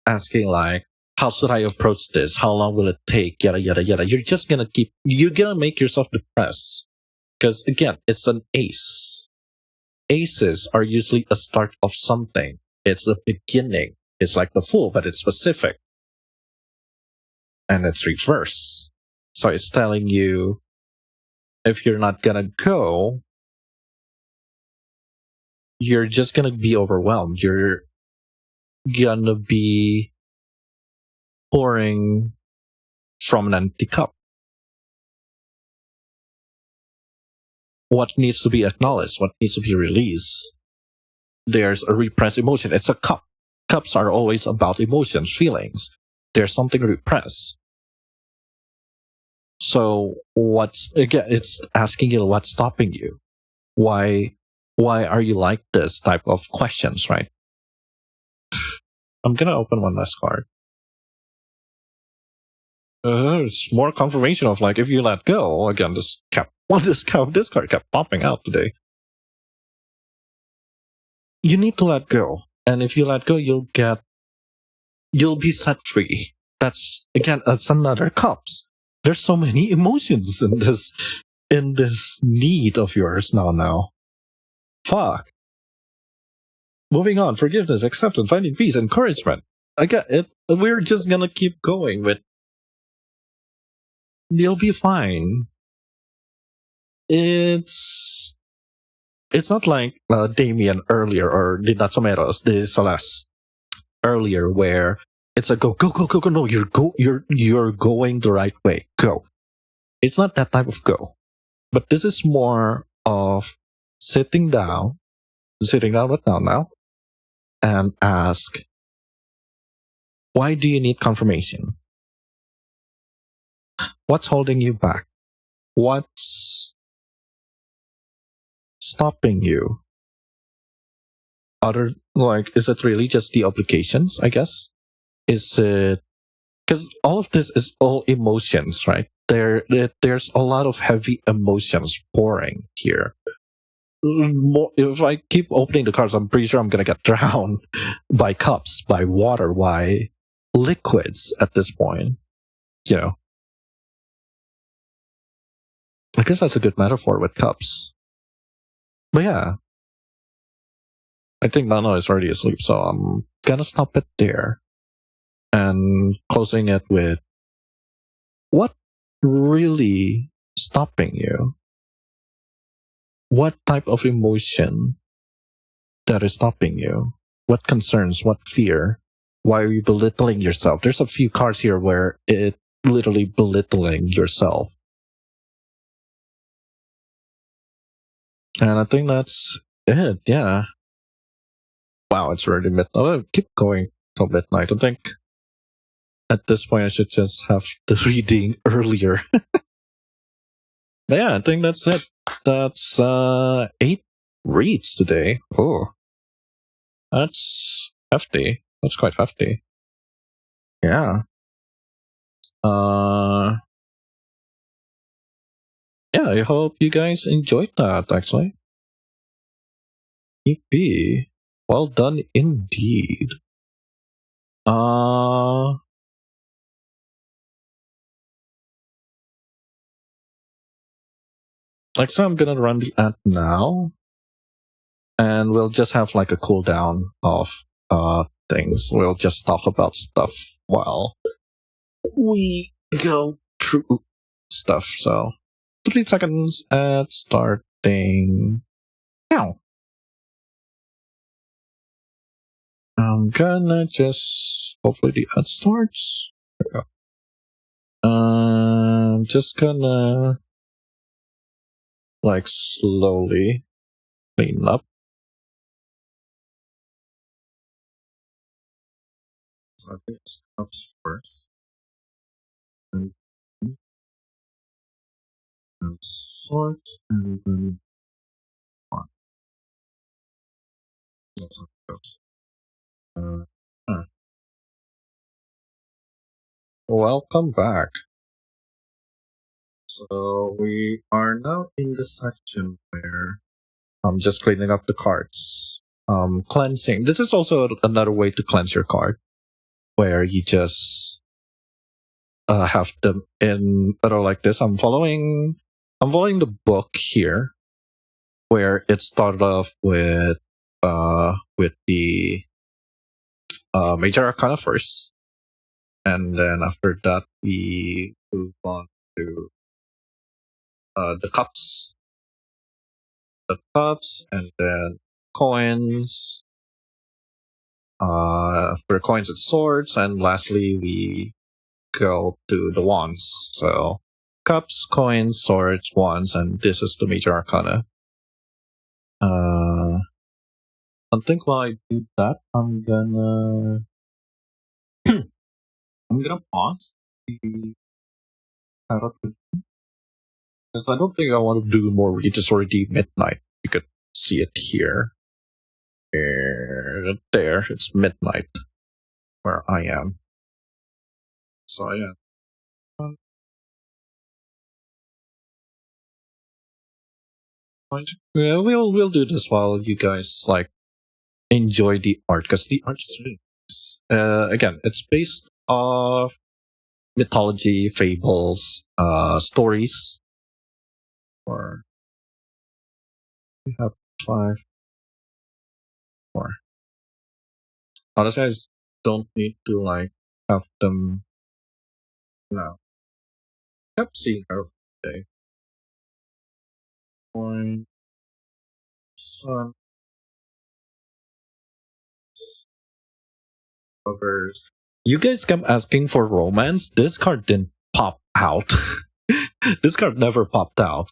asking like, how should I approach this? How long will it take? Yada yada yada. You're gonna make yourself depressed. Because again, it's an ace. Aces are usually a start of something. It's the beginning. It's like the Fool, but it's specific. And it's reverse. So it's telling you, if you're not gonna go, you're just gonna be overwhelmed. You're gonna be pouring from an empty cup. What needs to be acknowledged? What needs to be released? There's a repressed emotion. It's a cup. Cups are always about emotions, feelings. There's something repressed. So it's asking you what's stopping you? Why are you like this type of questions, right? I'm gonna open one last card. It's more confirmation of like if you let go again. This card kept popping out today. You need to let go, and if you let go, you'll be set free. That's another cups. There's so many emotions in this need of yours now. Fuck. Moving on, forgiveness, acceptance, finding peace, encouragement. We're just gonna keep going with. You'll be fine. It's not like Damien earlier or the Natsumeros, the Celeste earlier, where it's a go. No, you're going the right way. Go. It's not that type of go, but this is more of sitting down right now, and ask, why do you need confirmation? What's holding you back? What's stopping you? Is it really just the obligations, I guess? Is it, because all of this is all emotions, right? There's a lot of heavy emotions pouring here. If I keep opening the cards, I'm pretty sure I'm gonna get drowned by cups, by water, by liquids at this point. You know, I guess that's a good metaphor with cups. But yeah, I think Nano is already asleep, so I'm gonna stop it there and closing it with, what really stopping you? What type of emotion that is stopping you? What concerns? What fear? Why are you belittling yourself? There's a few cards here where it literally belittling yourself. And I think that's it, yeah. Wow, it's already midnight. I'll keep going till midnight. I think at this point I should just have the reading earlier. But yeah, I think that's it. That's 8 reads today. Oh, that's hefty. That's quite hefty. Yeah. Yeah, I hope you guys enjoyed that, actually. EP. Well done indeed. So I'm gonna run the ad now, and we'll just have like a cooldown of things. We'll just talk about stuff while we go through stuff. So 3 seconds at starting now. I'm gonna just hopefully the ad starts. There we go. I'm just gonna like slowly clean up. So I think it comes first. And sort and then one. That's how it goes. Welcome back. So we are now in the section where I'm just cleaning up the cards. Cleansing. This is also another way to cleanse your card, where you just have them in like this. I'm following the book here, where it started off with the major arcana first, and then after that we move on to the cups, and then coins. After coins and swords, and lastly we go to the wands. So cups, coins, swords, wands, and this is the major arcana. I think while I do that, I'm gonna pause the tarot because I don't think I want to do more. It's already midnight. You could see it here. There, it's midnight where I am. So yeah. Fine. Yeah, we'll do this while you guys like enjoy the art because the art is really nice. Again, it's based off mythology, fables, stories. Or we have 5 more. Honestly, I just don't need to like have them now. Kept seeing her today. Point sun covers. You guys kept asking for romance. This card didn't pop out. This card never popped out.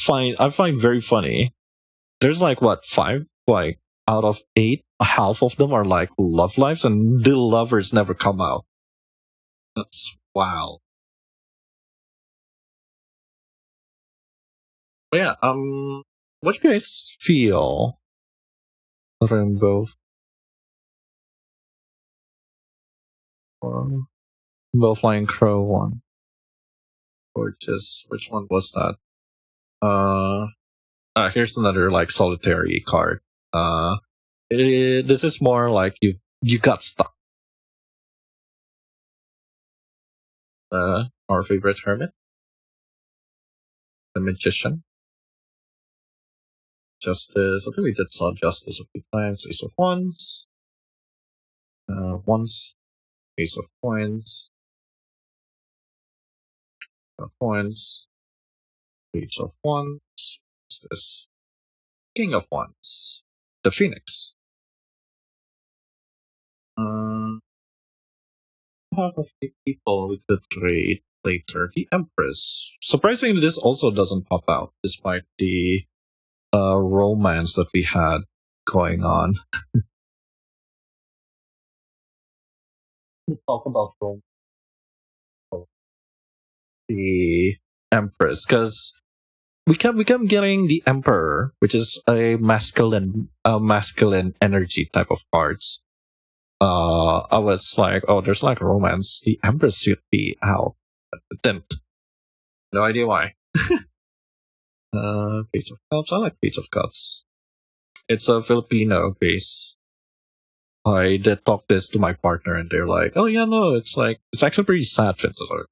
I find very funny. There's like what 5 like out of 8, half of them are like love lives, and the lovers never come out. That's wow. But yeah, what do you guys feel? Rainbow, Rainbow Flying Crow one, or just which one was that? Here's another like solitary card. This is more like you got stuck. Our favorite hermit, the magician, justice. I think we did saw justice a few times. Ace of wands, once, ace of coins, page of wands. What's this? King of wands, the phoenix. Half of the people we could trade later. The Empress. Surprisingly, this also doesn't pop out, despite the romance that we had going on. We'll talk about the Empress, because we kept getting the Emperor, which is a masculine energy type of cards. I was like, oh, there's like romance. The Empress should be out, but it didn't. No idea why. Page of Cups. I like Page of Cups. It's a Filipino base. I did talk this to my partner, and they're like, "Oh yeah, no, it's actually pretty sad." Vincent, what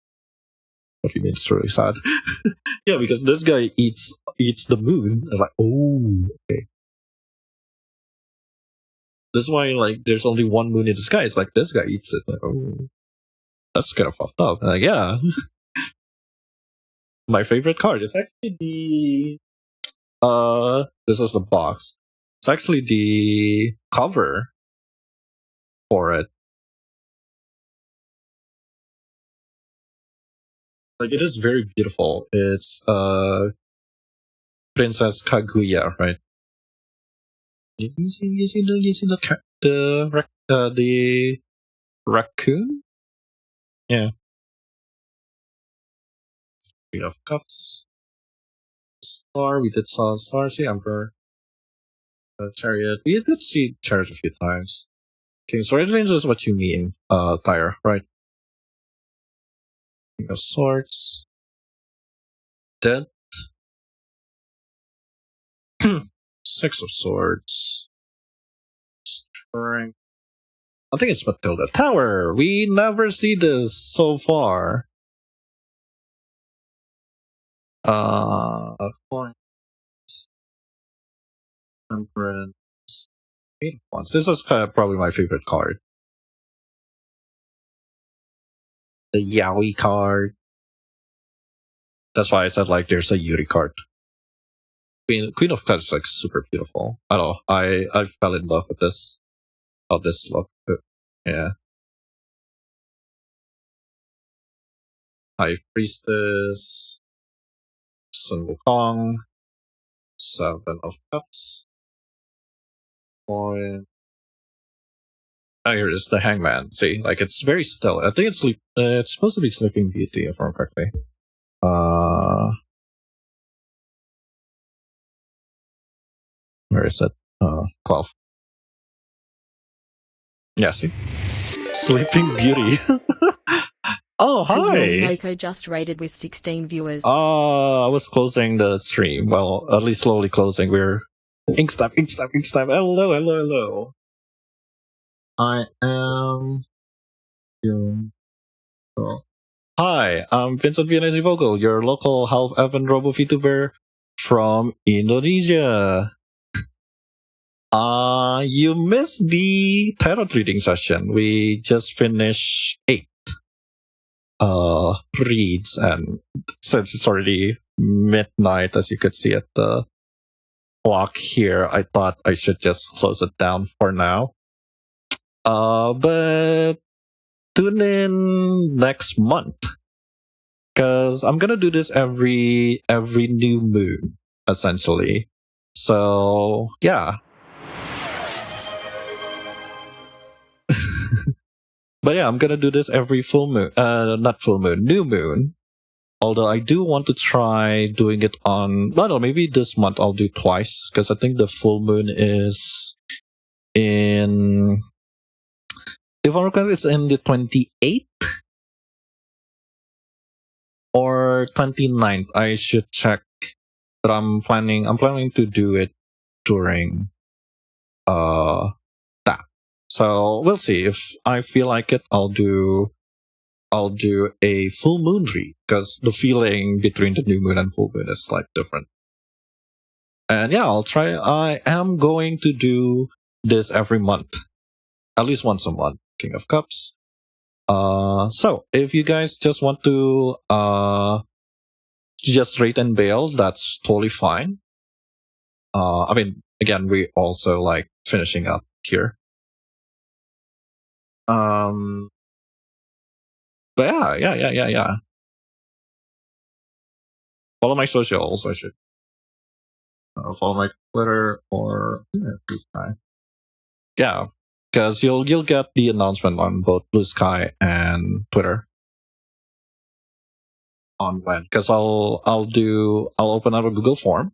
do you mean it's really sad? Yeah, because this guy eats the moon. I'm like, oh, okay. This is why like there's only one moon in the sky. It's like this guy eats it. Like, oh, that's kind of fucked up. Like, yeah. My favorite card is actually the this is the box. It's actually the cover for it. Like it is very beautiful. It's Princess Kaguya, right? You see the raccoon? Yeah. Queen of Cups. Star, we did saw Star, see Emperor. Chariot, we did see Chariot a few times. Okay, so range is what you mean, Tyre, right? King of Swords. Dead. 6 of Swords. Strength. I think it's Matilda. Tower! We never see this so far. Coins. Temperance. 8 of Wands. This is probably my favorite card. The Yaoi card. That's why I said like there's a Yuri card. Queen of Cups is like super beautiful. I don't know. I fell in love with this. How this look. Yeah. High Priestess. Sun Wukong. 7 of Cups. Point. Oh, here is the Hangman. See, like it's very still. I think it's supposed to be Sleeping Beauty, if I'm correctly. Where is it? 12. Yeah, see, Sleeping Beauty. Oh, Hey, hi. Noko just rated with 16 viewers. I was closing the stream. Well, at least slowly closing. We're Inkstep. Hello, hello, hello. I am. Hi, I'm Vincent VNNZ Vogel, your local half-elven robo VTuber from Indonesia. You missed the tarot reading session. We just finished 8 reads, and since it's already midnight, as you could see at the clock here, I thought I should just close it down for now. But tune in next month, because I'm gonna do this every new moon, essentially. So yeah. But yeah, I'm gonna do this every full moon. Not full moon, new moon. Although I do want to try doing it on. No, maybe this month I'll do twice, because I think the full moon is in. If I'm correct, it's in the 28th or 29th. I should check. But I'm planning to do it during that. So we'll see. If I feel like it, I'll do a full moon read, because the feeling between the new moon and full moon is like different. And yeah, I'll try. I am going to do this every month, at least once a month. King of Cups. So if you guys just want to just rate and bail, that's totally fine. I mean, again, we also like finishing up here. But yeah. Follow my socials. I should follow my Twitter or Blue Sky. Yeah, because you'll get the announcement on both Blue Sky and Twitter on when. Because I'll open up a Google form,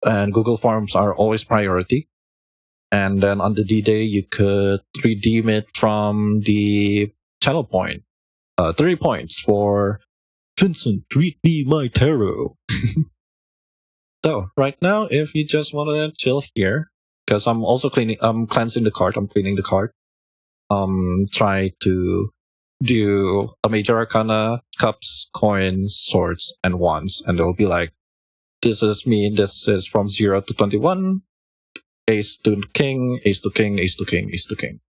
and Google Forms are always priority. And then on the D-Day, you could redeem it from the channel point. 3 points for Vincent, read me my tarot. So right now, if you just want to chill here, because I'm also cleansing the card. I'm cleaning the card. Try to do a major arcana, cups, coins, swords, and wands, and it'll be like, this is me. This is from 0 to 21. Ace to king, ace to king, ace to king, ace to king.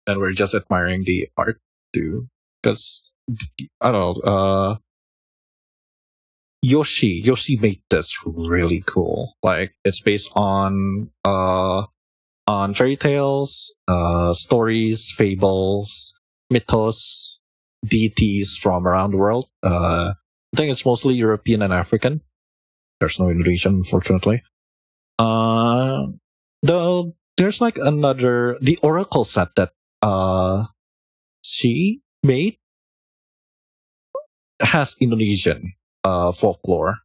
And we're just admiring the art too, because I don't know. Yoshi made this really cool. Like, it's based on fairy tales, stories, fables, mythos, deities from around the world. I think it's mostly European and African. There's no Indonesian, unfortunately. Though there's like the oracle set that she made has Indonesian folklore.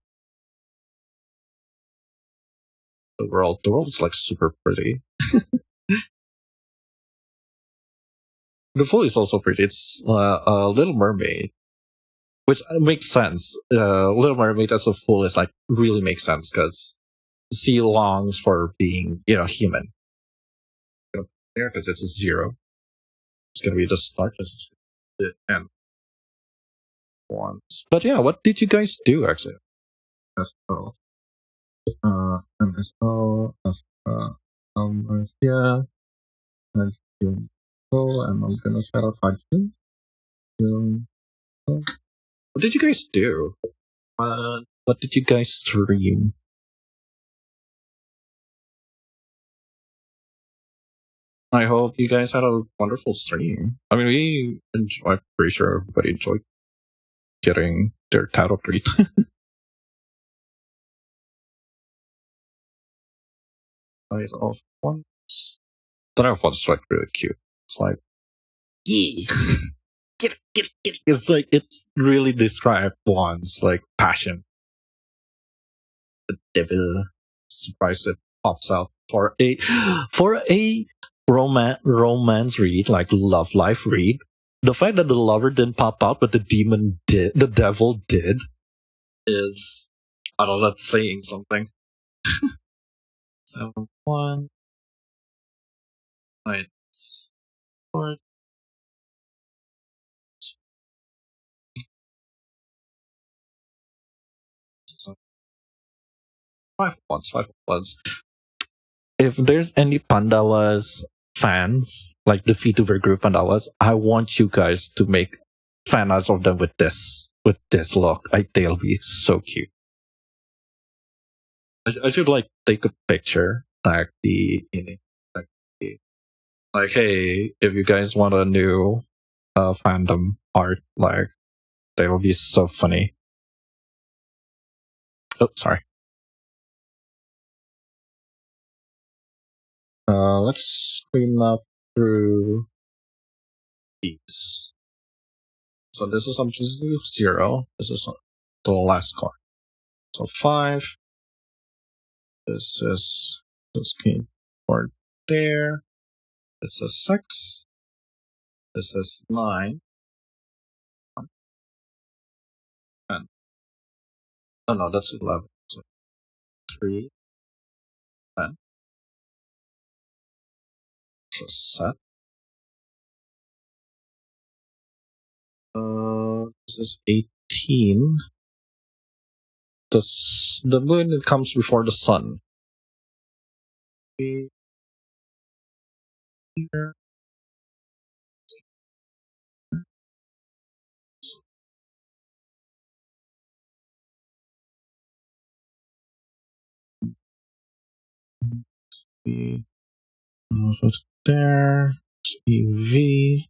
The world is like super pretty. The fool is also pretty. It's a Little Mermaid, which makes sense. Little Mermaid as a fool is like really makes sense, because she longs for being, human. There, because it's a 0. It's gonna be the start, it's the end. Once. But yeah, what did you guys do actually? MSO. Yeah. And I'm gonna shout out Hudson. What did you guys do? What did you guys stream? I hope you guys had a wonderful stream. I mean, I'm pretty sure everybody enjoyed getting their title read. I of once. The Night of One's like really cute. It's like, yeah, get it. It's like, it's really described once, like passion. The devil, surprise it pops out for a romance read, like love life read. the fact that the lover didn't pop out, but the demon did, the devil did, is, I don't know, that's saying something. 7-1 minus 4. 5 ones. If there's any Pandawas fans, like the VTuber group Pandawas, I want you guys to make fan arts of them with this look. They'll be so cute. I should like take a picture, like like, hey, if you guys want a new fandom art, like they will be so funny. Oh, sorry. Let's clean up through these. So this is up to 0. This is the last card. So 5. This is this king card there. This is 6. This is 9. 10. Oh no, that's 11. So 3, 10. So set. This is 18. The moon, it comes before the sun. Here. 3. What's there? EV.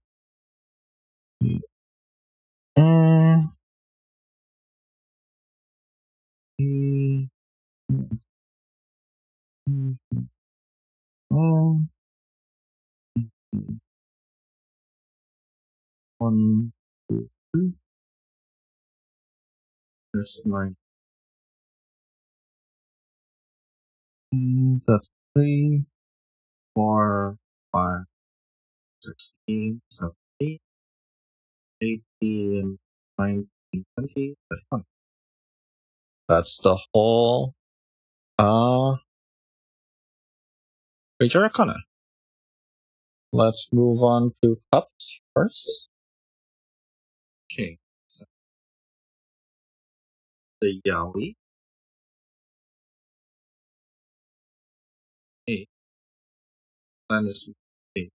One, two, three. There's 9. That's 3, 4, 5, 16, 17, 18, 19, 20, 21. That's the whole Major Arcana. Let's move on to cups first. Okay. So the Yaoi. 8. Minus 8.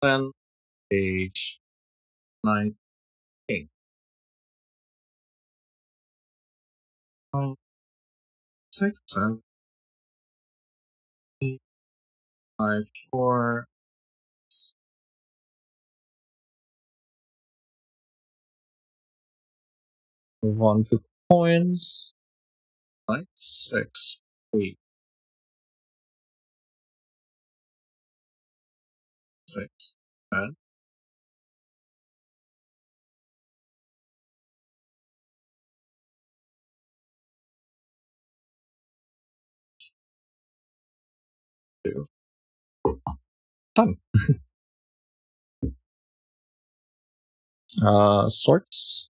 Then page 9. 5, 6, 7, 8, 5, 4. Move on to coins. 9, 6, 8, 6, 10. 2. Done. Sorts.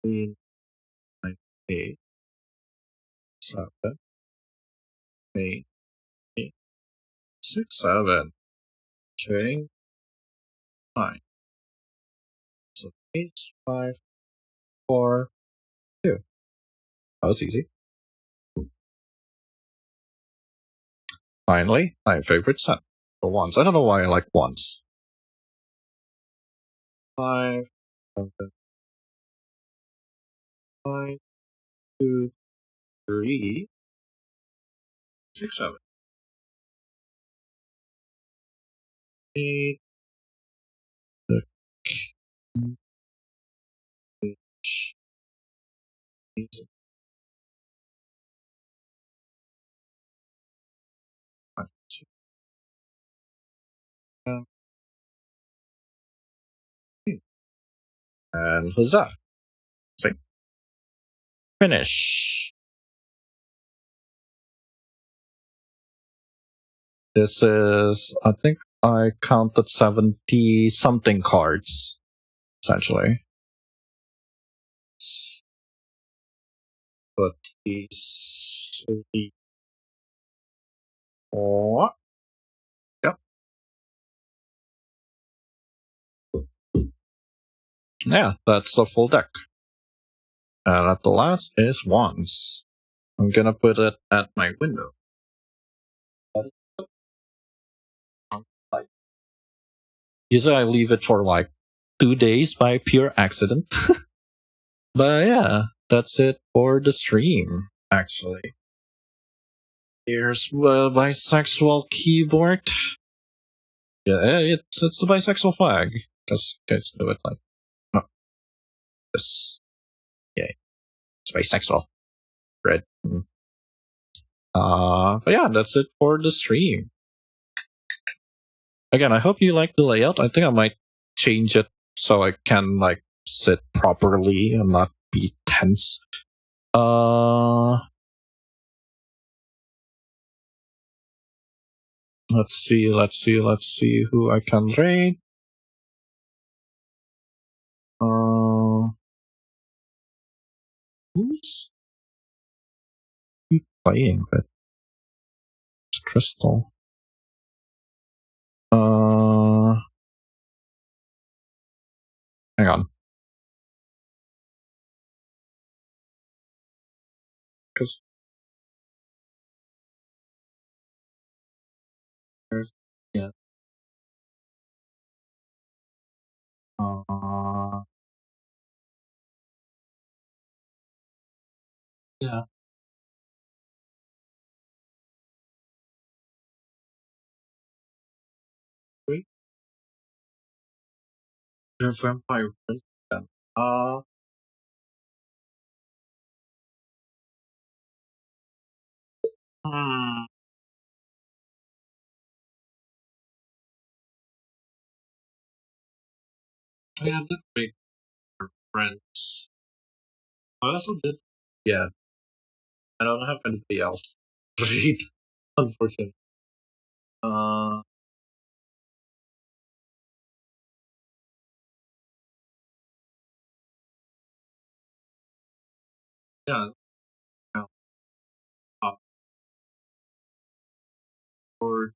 3, 9, 8, 7, 8, 8, 6, 7. Okay. 9. So 8, 5, 4, 2. That was easy. Finally, my favorite set. The ones. I don't know why I like ones. 5, 7, 5, 2, 3, 6, 7, 8, 8, 5, 2, and huzzah! Sing. Finish. This is, I think I counted 70 something cards, essentially. But these. Oh, yep. Yeah, that's the full deck. And at the last is Wands. I'm gonna put it at my window. Usually I leave it for like 2 days by pure accident. But yeah, that's it for the stream, actually. Here's the bisexual keyboard. Yeah, it's the bisexual flag. Because guys do it like, no, this. Yeah, it's bisexual. Red. But yeah, that's it for the stream. Again, I hope you like the layout. I think I might change it so I can like sit properly and not be tense. Let's see who I can rate. Who's he playing with? It's Crystal. Hang on. Because there's, yeah. Yeah. Wait. They're vampire then. Hmm. Yeah, I did rate her friends. I also did. Yeah. I don't have anybody else to read, unfortunately. Yeah. Yeah. Or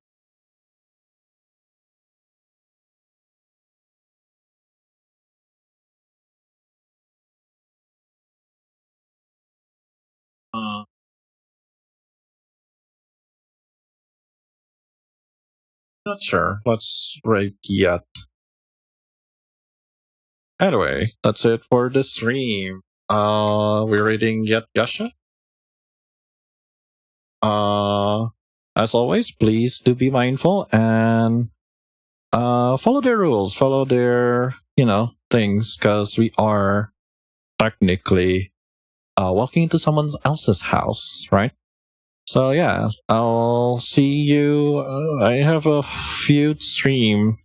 uh, not sure. Let's rate yet. Anyway, that's it for the stream. We're rating yet Yasha. As always, please do be mindful and follow their rules, follow their things, because we are technically walking into someone else's house, right? So yeah, I'll see you. I have a few stream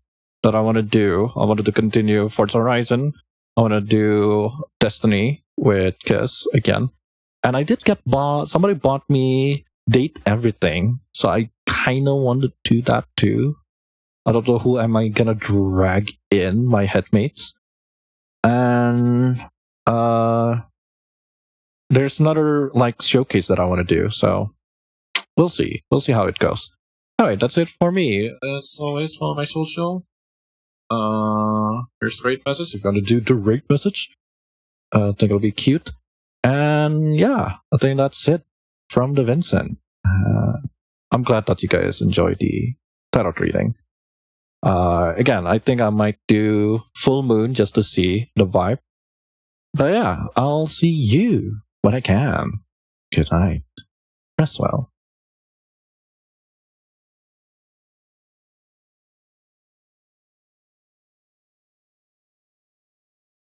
that I want to do. I wanted to continue Forza Horizon. I want to do Destiny with Kiss again. And I did get somebody bought me Date Everything. So I kind of want to do that too. I don't know who am I gonna drag in, my headmates. And there's another like showcase that I want to do. So we'll see. We'll see how it goes. Alright, that's it for me. As always, follow my social. Here's the rate message. You're gonna do the rate message. I think it'll be cute. And yeah, I think that's it from the Vincent. I'm glad that you guys enjoyed the tarot reading. Again, I think I might do full moon just to see the vibe. But yeah, I'll see you when I can. Good night. Rest well.